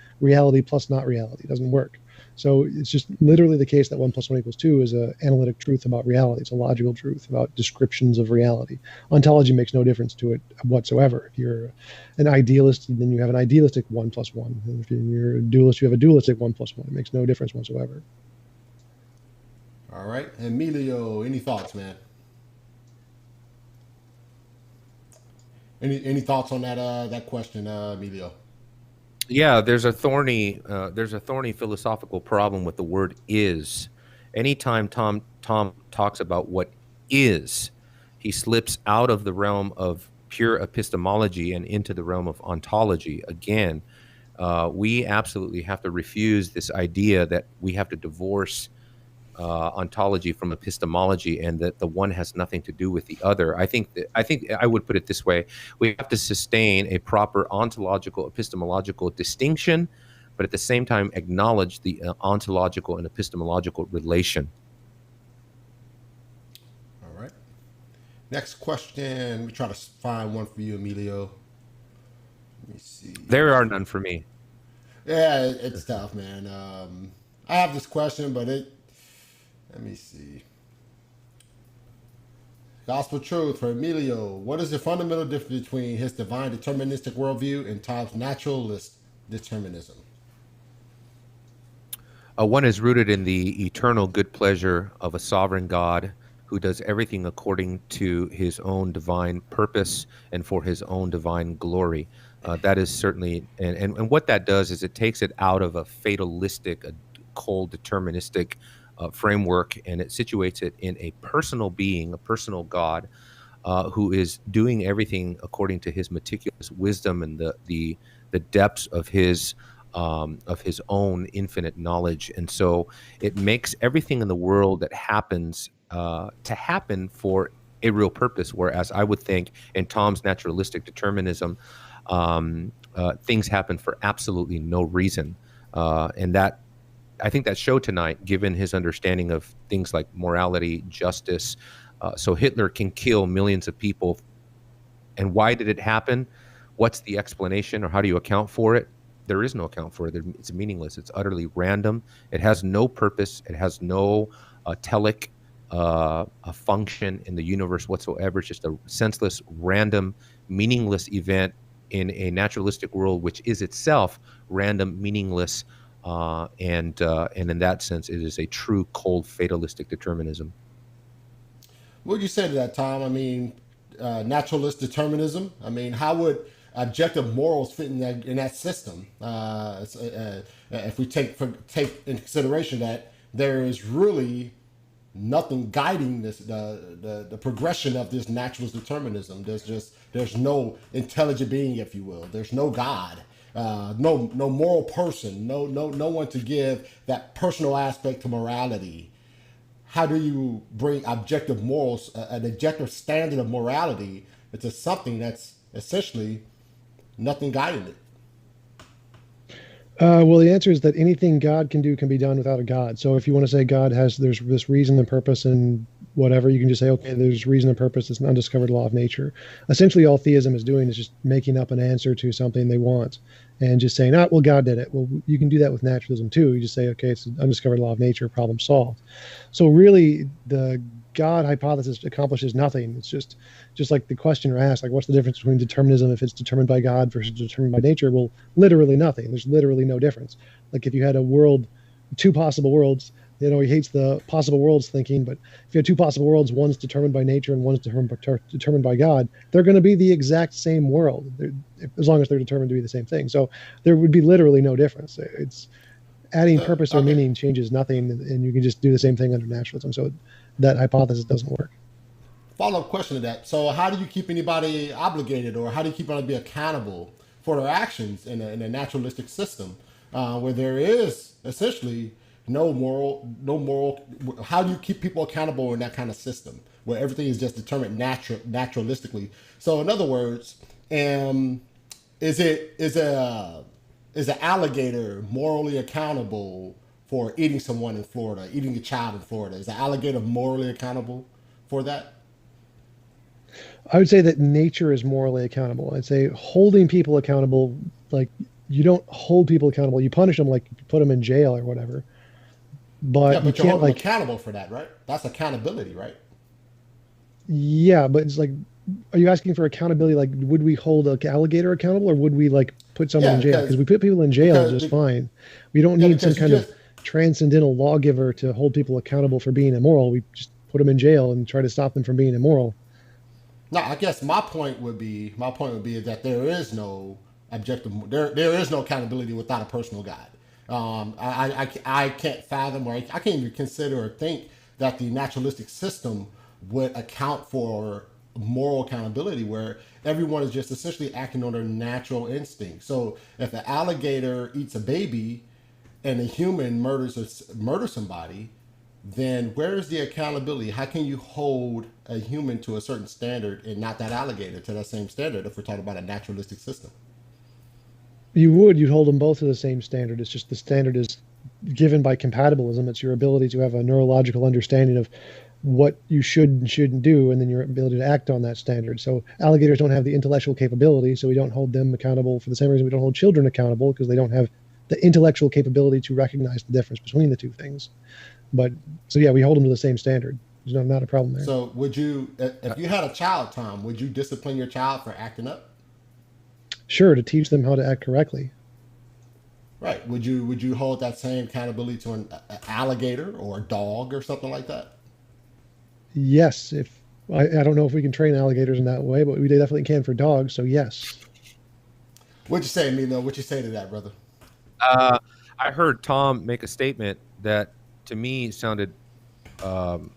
plus not reality. It doesn't work. So it's just literally the case that 1 + 1 = 2 is an analytic truth about reality. It's a logical truth about descriptions of reality. Ontology makes no difference to it whatsoever. If you're an idealist, then you have an idealistic 1 + 1. And if you're a dualist, you have a dualistic 1 + 1. It makes no difference whatsoever. All right, Emilio, any thoughts, man? Any thoughts on that question, Emilio? Yeah, there's a thorny philosophical problem with the word "is." Anytime Tom talks about what is, he slips out of the realm of pure epistemology and into the realm of ontology. Again, we absolutely have to refuse this idea that we have to divorce ontology from epistemology, and that the one has nothing to do with the other. I think I would put it this way: we have to sustain a proper ontological epistemological distinction, but at the same time acknowledge the ontological and epistemological relation. All right. Next question. We try to find one for you, Emilio. Let me see. There are none for me. Yeah, it's tough, man. I have this question, but let me see. Gospel truth for Emilio. What is the fundamental difference between his divine deterministic worldview and Tom's naturalist determinism? One is rooted in the eternal good pleasure of a sovereign God who does everything according to his own divine purpose and for his own divine glory. That is certainly, and what that does is it takes it out of a fatalistic, a cold, deterministic framework, and it situates it in a personal being, a personal God, who is doing everything according to his meticulous wisdom and the depths of his own infinite knowledge. And so it makes everything in the world that happens to happen for a real purpose. Whereas I would think in Tom's naturalistic determinism, things happen for absolutely no reason. And that, I think that showed tonight, given his understanding of things like morality, justice. So Hitler can kill millions of people. And why did it happen? What's the explanation, or how do you account for it? There is no account for it. It's meaningless. It's utterly random. It has no purpose. It has no telic a function in the universe whatsoever. It's just a senseless, random, meaningless event in a naturalistic world, which is itself random, meaningless, and in that sense, it is a true, cold, fatalistic determinism. What would you say to that, Tom? I mean, naturalist determinism. I mean, how would objective morals fit in that system? If we take in consideration that there is really nothing guiding the progression of this naturalist determinism. There's no intelligent being, if you will. There's no God. No moral person, no one to give that personal aspect to morality. How do you bring objective morals, an objective standard of morality, into something that's essentially nothing guiding it? Well, the answer is that anything God can do can be done without a God. So if you want to say there's this reason and purpose and whatever, you can just say, okay, there's reason and purpose. It's an undiscovered law of nature. Essentially, all theism is doing is just making up an answer to something they want and just saying, well, God did it. Well, you can do that with naturalism too. You just say, okay, it's an undiscovered law of nature, problem solved. So really, the God hypothesis accomplishes nothing. It's just like the questioner asked, like, what's the difference between determinism if it's determined by God versus determined by nature? Well, literally nothing. There's literally no difference. Like if you had a world, two possible worlds, he hates the possible worlds thinking, but if you have two possible worlds, one's determined by nature and one's determined by God, they're going to be the exact same world, as long as they're determined to be the same thing. So there would be literally no difference. It's adding purpose or meaning changes nothing, and you can just do the same thing under naturalism. So that hypothesis doesn't work. Follow-up question to that. So how do you keep anybody obligated, or how do you keep anybody accountable for their actions in a naturalistic system where there is essentially no moral? How do you keep people accountable in that kind of system where everything is just determined naturalistically? So in other words, is an alligator morally accountable for eating someone in Florida, eating a child in Florida? Is the alligator morally accountable for that? I would say that nature is morally accountable. I'd say holding people accountable, like you don't hold people accountable. You punish them, like you put them in jail or whatever. but Yeah, you but you're can't holding them like, accountable for that, right? That's accountability, right? yeah, but it's like, are you asking for accountability? Like, would we hold an alligator accountable, or would we like put someone Yeah, in jail? Because we put people in jail because just fine. We don't yeah, need some because you kind of just transcendental lawgiver to hold people accountable for being immoral. We just put them in jail and try to stop them from being immoral. no. I guess my point would be that there is no objective. There is no accountability without a personal God. I can't fathom, or I can't even consider or think that the naturalistic system would account for moral accountability, where everyone is just essentially acting on their natural instinct. So if an alligator eats a baby and a human murders somebody, then where is the accountability? How can you hold a human to a certain standard and not that alligator to that same standard if we're talking about a naturalistic system? You'd hold them both to the same standard. It's just the standard is given by compatibilism. It's your ability to have a neurological understanding of what you should and shouldn't do, and then your ability to act on that standard. So alligators don't have the intellectual capability, so we don't hold them accountable for the same reason we don't hold children accountable, because they don't have the intellectual capability to recognize the difference between the two things. But so yeah, we hold them to the same standard. There's not a problem there. So would you, if you had a child, Tom, would you discipline your child for acting up? Sure, to teach them how to act correctly. Right. Would you hold that same accountability to an alligator or a dog or something like that? Yes, if I don't know if we can train alligators in that way, but we definitely can for dogs. So yes. What'd you say, Emilio? What'd you say to that, brother? Uh, I heard Tom make a statement that to me sounded um,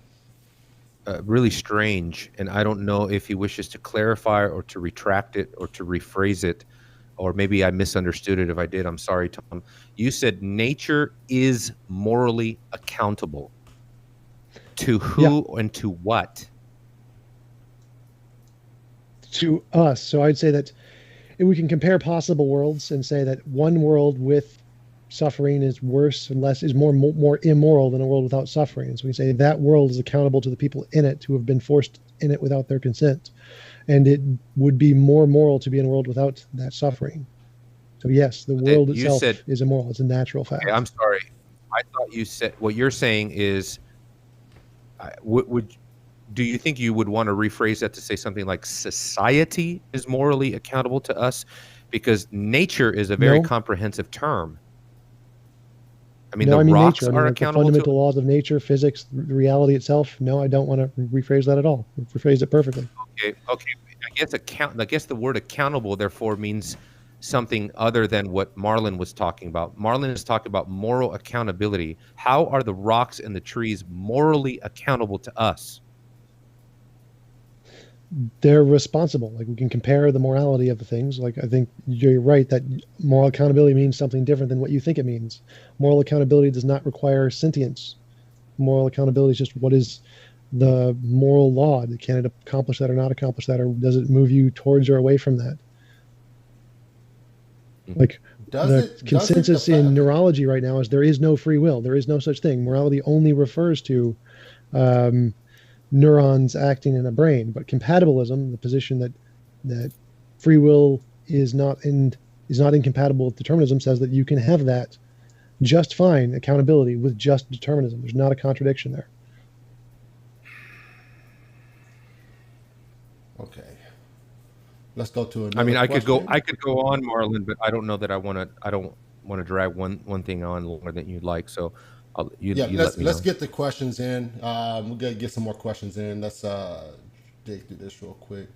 really strange, and I don't know if he wishes to clarify or to retract it or to rephrase it, or maybe I misunderstood it. If I did, I'm sorry, Tom. You said nature is morally accountable. To Yeah, who and to what? to us. So I'd say that if we can compare possible worlds and say that one world with suffering is worse and less is more immoral than a world without suffering. And so we say that world is accountable to the people in it who have been forced in it without their consent, and it would be more moral to be in a world without that suffering. So yes, the world You itself said, is immoral. It's a natural okay, fact. I'm sorry. I thought you said what you're saying is, would do you think you would want to rephrase that to say something like society is morally accountable to us? Because nature is a very No, comprehensive term. I mean, no, the I mean nature. rocks I mean are like the accountable to. fundamental laws of nature, physics, reality itself. No, I don't want to rephrase that at all. Rephrase it perfectly. Okay, okay. I guess the word accountable therefore means something other than what Marlon was talking about. Marlon is talking about moral accountability. How are the rocks and the trees morally accountable to us? They're responsible. Like we can compare the morality of the things. Like I think you're right that moral accountability means something different than what you think it means. Moral accountability does not require sentience. Moral accountability is just what is the moral law. Can it accomplish that or not accomplish that, or does it move you towards or away from that? Like Does the it? Does it? consensus in neurology right now is there is no free will. There is no such thing. Morality only refers to um, neurons acting in a brain. But compatibilism, the position that free will is not incompatible with determinism, says that you can have that just fine accountability with just determinism. There's not a contradiction there. Okay. Let's go to I another mean, question. I could go on, Marlon, but I don't know that I don't want to drag one thing on longer than you'd like. So, Yeah, you let let's me let's know. get the questions in. We're gonna get some more questions in. Let's dig through this real quick.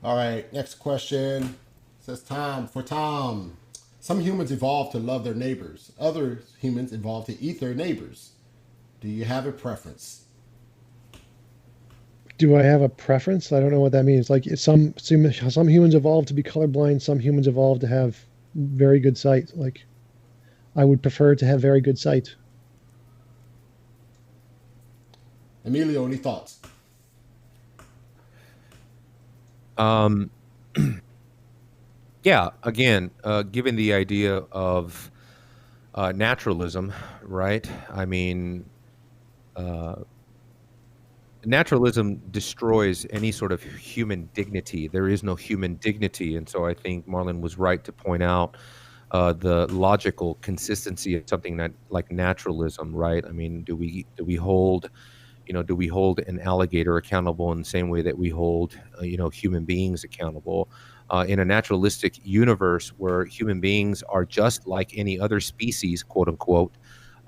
All right, next question says Tom for Tom. Some humans evolve to love their neighbors. Other humans evolve to eat their neighbors. Do you have a preference? Do I have a preference? I don't know what that means. Like some humans evolve to be colorblind. Some humans evolve to have very good sight. Like I would prefer to have very good sight. Emilio, any thoughts? Um, yeah. Again, given the idea of naturalism, right? I mean, uh, naturalism destroys any sort of human dignity. There is no human dignity, and so I think Marlon was right to point out the logical consistency of something that like naturalism, right? I mean, do we hold do we hold an alligator accountable in the same way that we hold human beings accountable? In a naturalistic universe where human beings are just like any other species, quote unquote,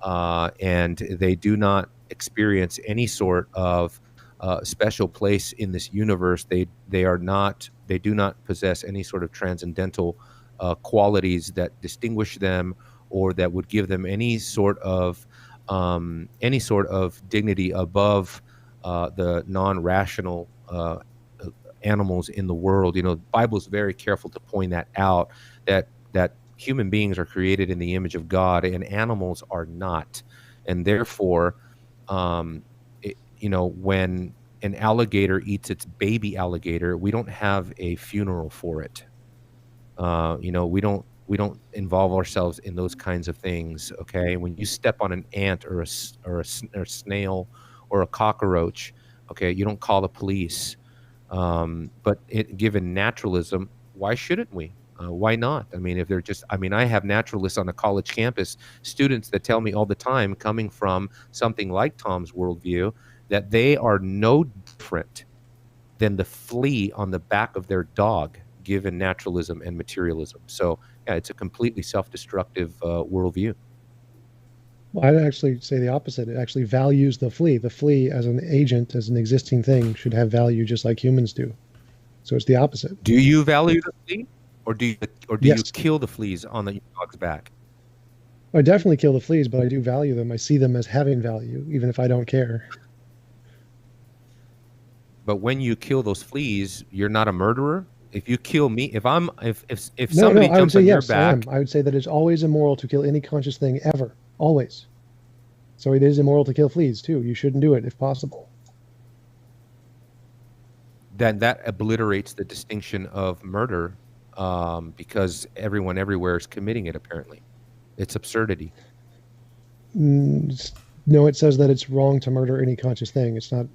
and they do not experience any sort of special place in this universe. They do not possess any sort of transcendental qualities that distinguish them or that would give them any sort of dignity above the non-rational animals in the world. The Bible is very careful to point that out, that human beings are created in the image of God and animals are not, and therefore, when an alligator eats its baby alligator, we don't have a funeral for it. We don't involve ourselves in those kinds of things. Okay, when you step on an ant or a snail or a cockroach, okay, you don't call the police. But given naturalism, why shouldn't we? Why not? I mean, I have naturalists on a college campus, students that tell me all the time, coming from something like Tom's worldview, that they are no different than the flea on the back of their dog, given naturalism and materialism. So, yeah, it's a completely self-destructive worldview. Well, I'd actually say the opposite. It actually values the flea. The flea as an agent, as an existing thing, should have value just like humans do. So it's the opposite. Do you value the flea, or do you Yes. you kill the fleas on the dog's back? I definitely kill the fleas, but I do value them. I see them as having value, even if I don't care. But when you kill those fleas, you're not a murderer. If you kill me, if No, somebody I would jumps say on your yes, I am. back, I would say that it's always immoral to kill any conscious thing ever, always. So it is immoral to kill fleas too. You shouldn't do it if possible. then that obliterates the distinction of murder, because everyone everywhere is committing it. Apparently, it's absurdity. No, it says that it's wrong to murder any conscious thing. It's not.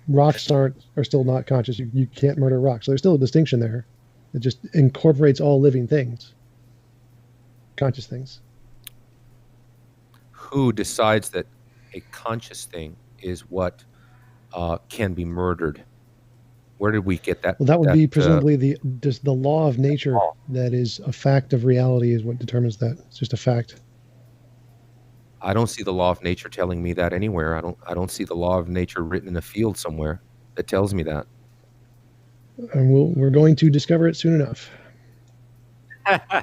Rocks are still not conscious. You can't murder rocks. So there's still a distinction there. It just incorporates all living things, conscious things. Who decides that a conscious thing is what can be murdered? Where did we get that? Well, that would be that, presumably the law of nature that is a fact of reality is what determines that. It's just a fact. I don't see the law of nature telling me that anywhere. I don't see the law of nature written in a field somewhere that tells me that. And we're going to discover it soon enough.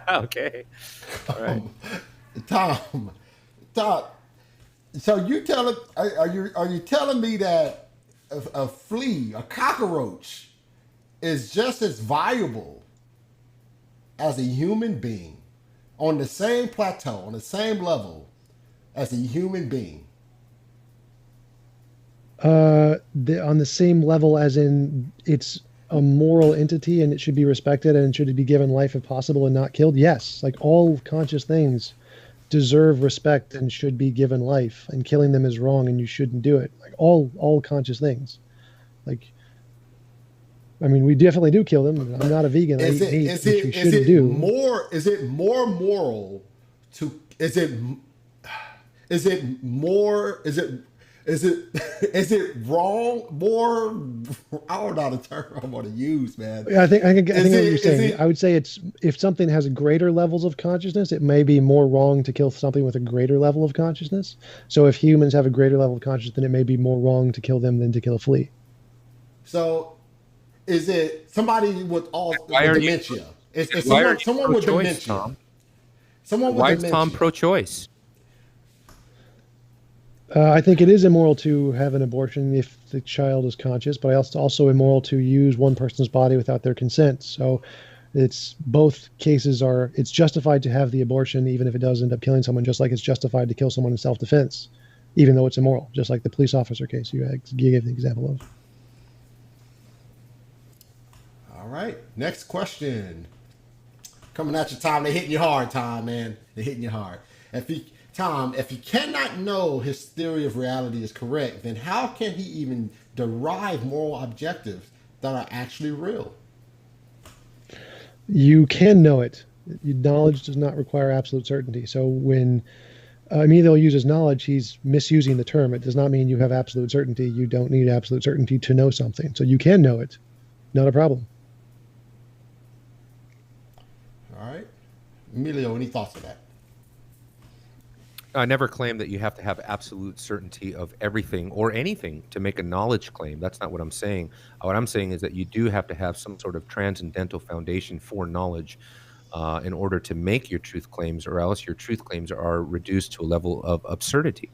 Okay. All right. Tom, so are you telling me that a flea, a cockroach, is just as valuable as a human being on the same plateau, on the same level as a human being? On the same level as in it's a moral entity and it should be respected and should be given life if possible and not killed? Yes. Like all conscious things deserve respect and should be given life, and killing them is wrong and you shouldn't do it. Like all conscious things. Like, I mean, we definitely do kill them. I'm not a vegan. I eat meat, which we shouldn't do. Is it more moral to? Is it wrong? More? I don't know the term I want to use, man. Yeah, I think I know what you're saying. I would say it's if something has greater levels of consciousness, it may be more wrong to kill something with a greater level of consciousness. So if humans have a greater level of consciousness, then it may be more wrong to kill them than to kill a flea. So, is it somebody with dementia? It's someone with dementia. Tom? Someone with Why dementia. is Tom pro-choice? I think it is immoral to have an abortion if the child is conscious, but it's also immoral to use one person's body without their consent. So it's both cases it's justified to have the abortion even if it does end up killing someone, just like it's justified to kill someone in self-defense, even though it's immoral, just like the police officer case you gave the example of. All right, next question. Coming at you, Tom. They're hitting you hard, Tom, man. They're hitting you hard. If he cannot know his theory of reality is correct, then how can he even derive moral objectives that are actually real? You can know it. Knowledge does not require absolute certainty. So when Emilio uses knowledge, he's misusing the term. It does not mean you have absolute certainty. You don't need absolute certainty to know something. So you can know it. Not a problem. All right. Emilio, any thoughts on that? I never claim that you have to have absolute certainty of everything or anything to make a knowledge claim. That's not what I'm saying. What I'm saying is that you do have to have some sort of transcendental foundation for knowledge in order to make your truth claims, or else your truth claims are reduced to a level of absurdity.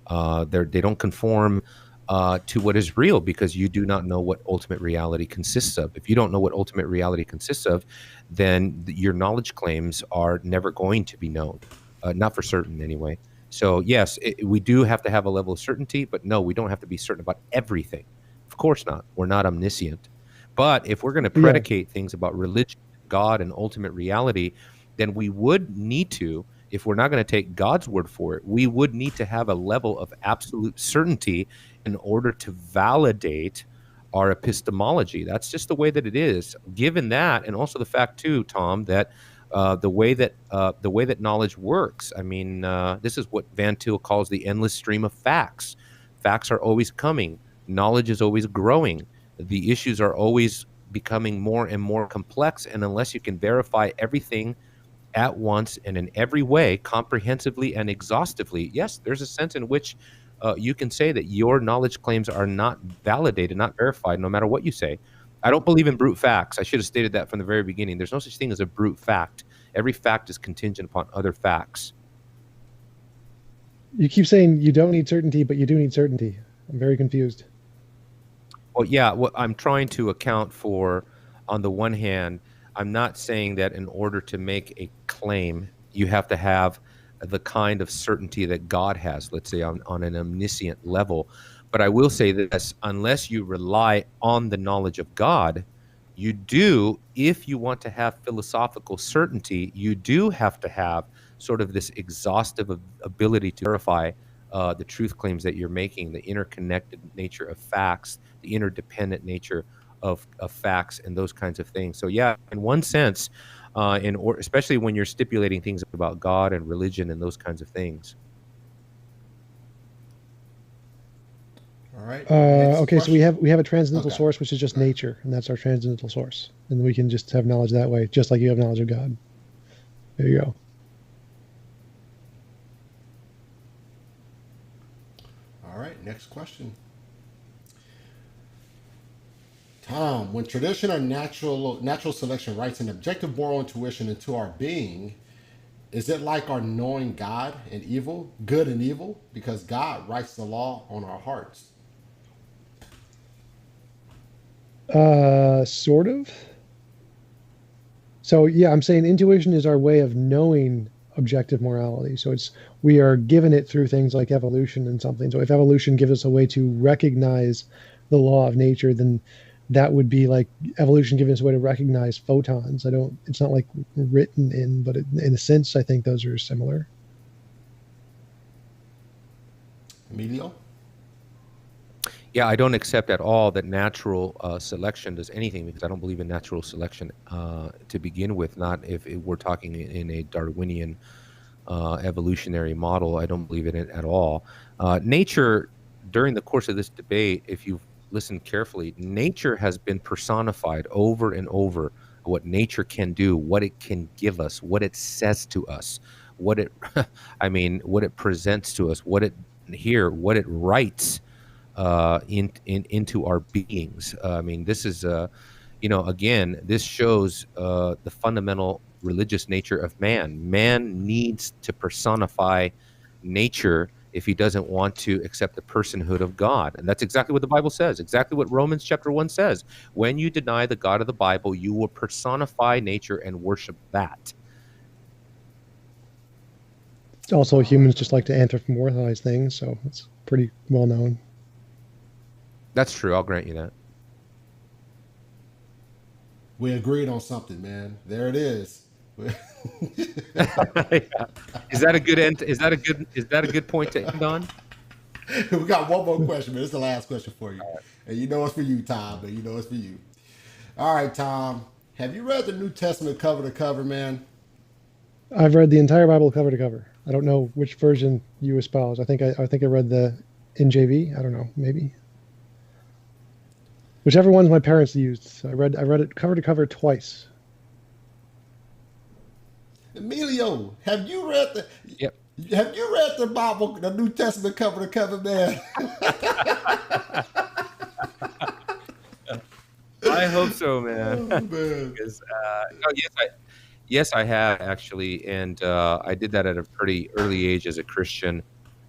They don't conform to what is real, because you do not know what ultimate reality consists of. If you don't know what ultimate reality consists of, then your knowledge claims are never going to be known, not for certain anyway. So yes, we do have to have a level of certainty, but no, we don't have to be certain about everything. Of course not. We're not omniscient. But if we're going to predicate things about religion, God, and ultimate reality, then we would need to, if we're not going to take God's word for it, we would need to have a level of absolute certainty in order to validate our epistemology. That's just the way that it is. Given that, and also the fact too, Tom, that the way that knowledge works. I mean, this is what Van Til calls the endless stream of facts. Facts are always coming. Knowledge is always growing. The issues are always becoming more and more complex, and unless you can verify everything at once and in every way, comprehensively and exhaustively, yes, there's a sense in which you can say that your knowledge claims are not validated, not verified, no matter what you say. I don't believe in brute facts. I should have stated that from the very beginning. There's no such thing as a brute fact. Every fact is contingent upon other facts. You keep saying you don't need certainty, but you do need certainty. I'm very confused. Well, yeah, what I'm trying to account for, on the one hand, I'm not saying that in order to make a claim, you have to have the kind of certainty that God has, let's say on an omniscient level. But I will say this, unless you rely on the knowledge of God, you do, if you want to have philosophical certainty, you do have to have sort of this exhaustive ability to verify the truth claims that you're making, the interconnected nature of facts, the interdependent nature of facts, and those kinds of things. So yeah, in one sense, especially when you're stipulating things about God and religion and those kinds of things. All right. Okay, so we have a transcendental source, which is just nature, and that's our transcendental source, and we can just have knowledge that way, just like you have knowledge of God. There you go. All right, next question. Tom, when tradition or natural selection writes an objective moral intuition into our being, is it like our knowing God and evil, good and evil? Because God writes the law on our hearts. Sort of. So yeah, I'm saying intuition is our way of knowing objective morality. So we are given it through things like evolution and something. So if evolution gives us a way to recognize the law of nature, then that would be like evolution giving us a way to recognize photons. It's not like written in, but in a sense, I think those are similar. Emilio? Yeah, I don't accept at all that natural selection does anything, because I don't believe in natural selection to begin with. Not if we're talking in a Darwinian evolutionary model. I don't believe in it at all. Nature, during the course of this debate, if you've listened carefully, nature has been personified over and over. What nature can do, what it can give us, what it says to us, what it, what it presents to us, what it writes into our beings. This is again, this shows the fundamental religious nature of man. Man needs to personify nature if he doesn't want to accept the personhood of God. And that's exactly what the Bible says, exactly what Romans chapter 1 says. When you deny the God of the Bible, you will personify nature and worship that. Also, humans just like to anthropomorphize things, so it's pretty well known. That's true. I'll grant you that. We agreed on something, man. There it is. Yeah. Is that a good end? Is that a good point to end on? We got one more question, man. This is the last question for you. And you know it's for you, Tom, but you know it's for you. All right, Tom. Have you read the New Testament cover to cover, man? I've read the entire Bible cover to cover. I don't know which version you espouse. I think I read the NJV. I don't know, maybe whichever ones my parents used. I read it cover to cover twice. Emilio, have you read the? Yep. Have you read the Bible, the New Testament cover to cover, man? I hope so, man. Oh, man. Because, yes, I have actually, and I did that at a pretty early age as a Christian.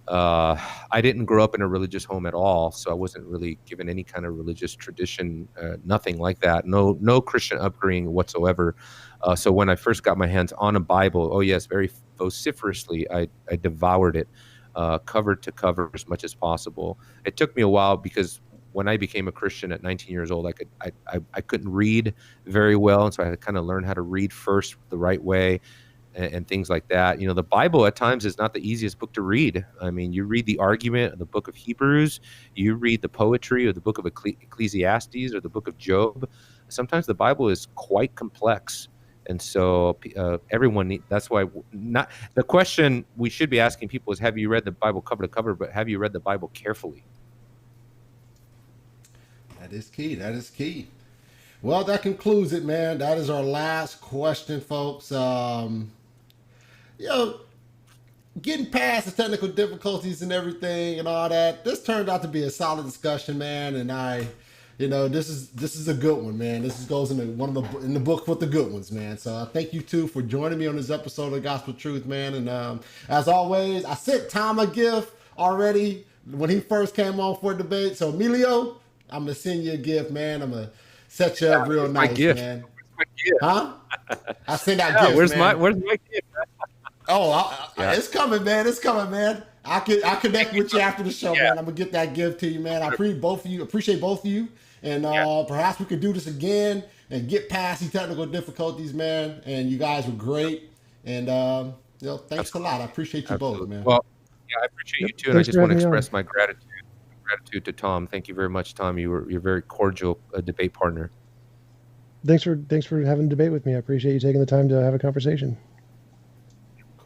I didn't grow up in a religious home at all, so I wasn't really given any kind of religious tradition, nothing like that. No Christian upbringing whatsoever. So when I first got my hands on a Bible, oh yes, very vociferously, I devoured it, cover to cover as much as possible. It took me a while because when I became a Christian at 19 years old, I couldn't read very well, and so I had to kind of learn how to read first the right way. And things like that. You know, the Bible at times is not the easiest book to read. I mean, you read the argument of the book of Hebrews, you read the poetry of the book of Ecclesiastes or the book of Job. Sometimes the Bible is quite complex. And so that's why not the question we should be asking people is, have you read the Bible cover to cover, but have you read the Bible carefully? That is key. That is key. Well, that concludes it, man. That is our last question, folks. Getting past the technical difficulties and everything and all that, this turned out to be a solid discussion, man. And this is a good one, man. This goes in the book with the good ones, man. So I thank you too for joining me on this episode of Gospel Truth, man. And as always, I sent Tom a gift already when he first came on for a debate. So Emilio, I'm gonna send you a gift, man. I'm gonna set you up real nice, man. Where's my gift? Huh? I send out gifts, where's man. my gift? Oh, it's coming, man. It's coming, man. I connect with you after the show, man. I'm gonna get that gift to you, man. I appreciate both of you, and perhaps we could do this again and get past the technical difficulties, man. And you guys were great, and thanks a lot. I appreciate you both, man. Well, yeah, I appreciate you too, and I just want to express my gratitude to Tom. Thank you very much, Tom. You're very cordial debate partner. Thanks for having a debate with me. I appreciate you taking the time to have a conversation.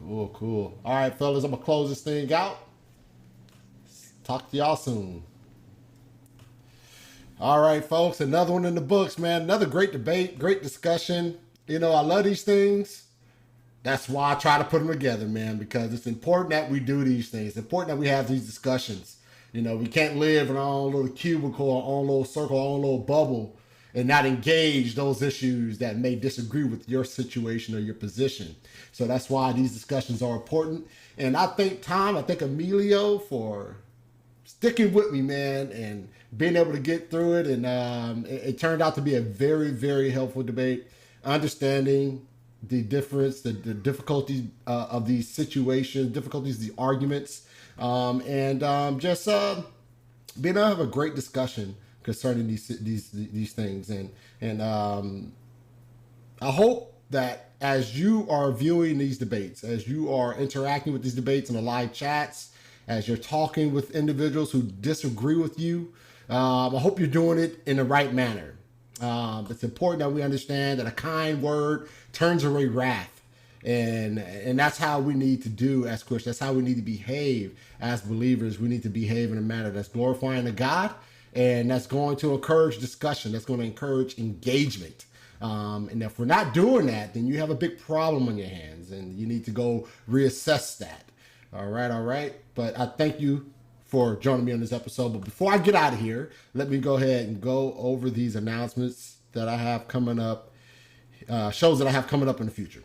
Cool. All right, fellas, I'm gonna close this thing out. Talk to y'all soon. All right, folks, another one in the books, man. Another great debate, great discussion. I love these things. That's why I try to put them together, man, because it's important that we do these things. It's important that we have these discussions. We can't live in our own little cubicle, our own little circle, our own little bubble, and not engage those issues that may disagree with your situation or your position. So that's why these discussions are important. And I thank Tom, I thank Emilio for sticking with me, man, and being able to get through it. And it turned out to be a very, very helpful debate, understanding the difference, the difficulties of these situations, the arguments, and just being able to have a great discussion concerning these things. And I hope that as you are viewing these debates, as you are interacting with these debates in the live chats, as you're talking with individuals who disagree with you, I hope you're doing it in the right manner. It's important that we understand that a kind word turns away wrath. And that's how we need to do as Christians. That's how we need to behave as believers. We need to behave in a manner that's glorifying to God, and that's going to encourage discussion. That's going to encourage engagement. And if we're not doing that, then you have a big problem on your hands, and you need to go reassess that. All right. But I thank you for joining me on this episode. But before I get out of here, let me go ahead and go over these announcements that I have coming up, shows that I have coming up in the future.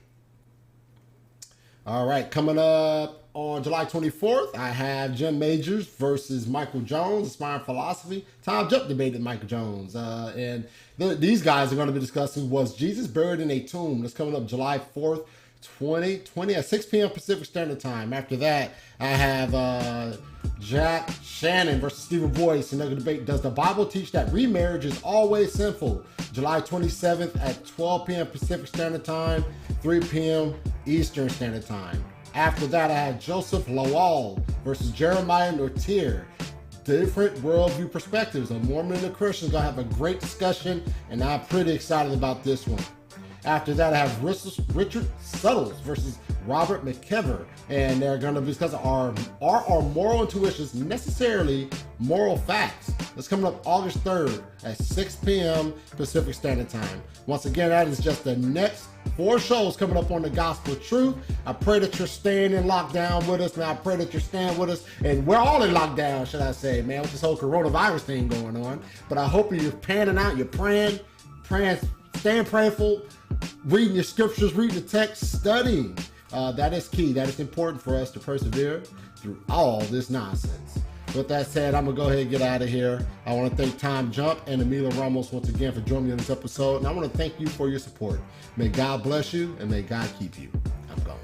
All right, coming up on July 24th, I have Jim Majors versus Michael Jones, Inspiring Philosophy. TJump debated Michael Jones. And these guys are going to be discussing, was Jesus buried in a tomb? That's coming up July 4th, 2020 at 6 p.m. Pacific Standard Time. After that, I have Jack Shannon versus Stephen Boyce. Another debate, does the Bible teach that remarriage is always sinful? July 27th at 12 p.m. Pacific Standard Time, 3 p.m. Eastern Standard Time. After that, I have Joseph Lawal versus Jeremiah Nortier. Different worldview perspectives. A Mormon and a Christian is going to have a great discussion, and I'm pretty excited about this one. After that, I have Richard Suttles versus Robert McKever, and they're going to be discussing are moral intuitions necessarily moral facts? That's coming up August 3rd at 6 p.m. Pacific Standard Time. Once again, that is just the next 4 shows coming up on the Gospel of Truth. I pray that you're staying in lockdown with us, man. I pray that you're staying with us, and we're all in lockdown, should I say, man, with this whole coronavirus thing going on. But I hope you're panning out, you're praying, staying prayerful, reading your scriptures, reading the text, studying. That is key. That is important for us to persevere through all this nonsense. With that said, I'm going to go ahead and get out of here. I want to thank TJump and Emilio Ramos once again for joining me on this episode. And I want to thank you for your support. May God bless you and may God keep you. I'm gone.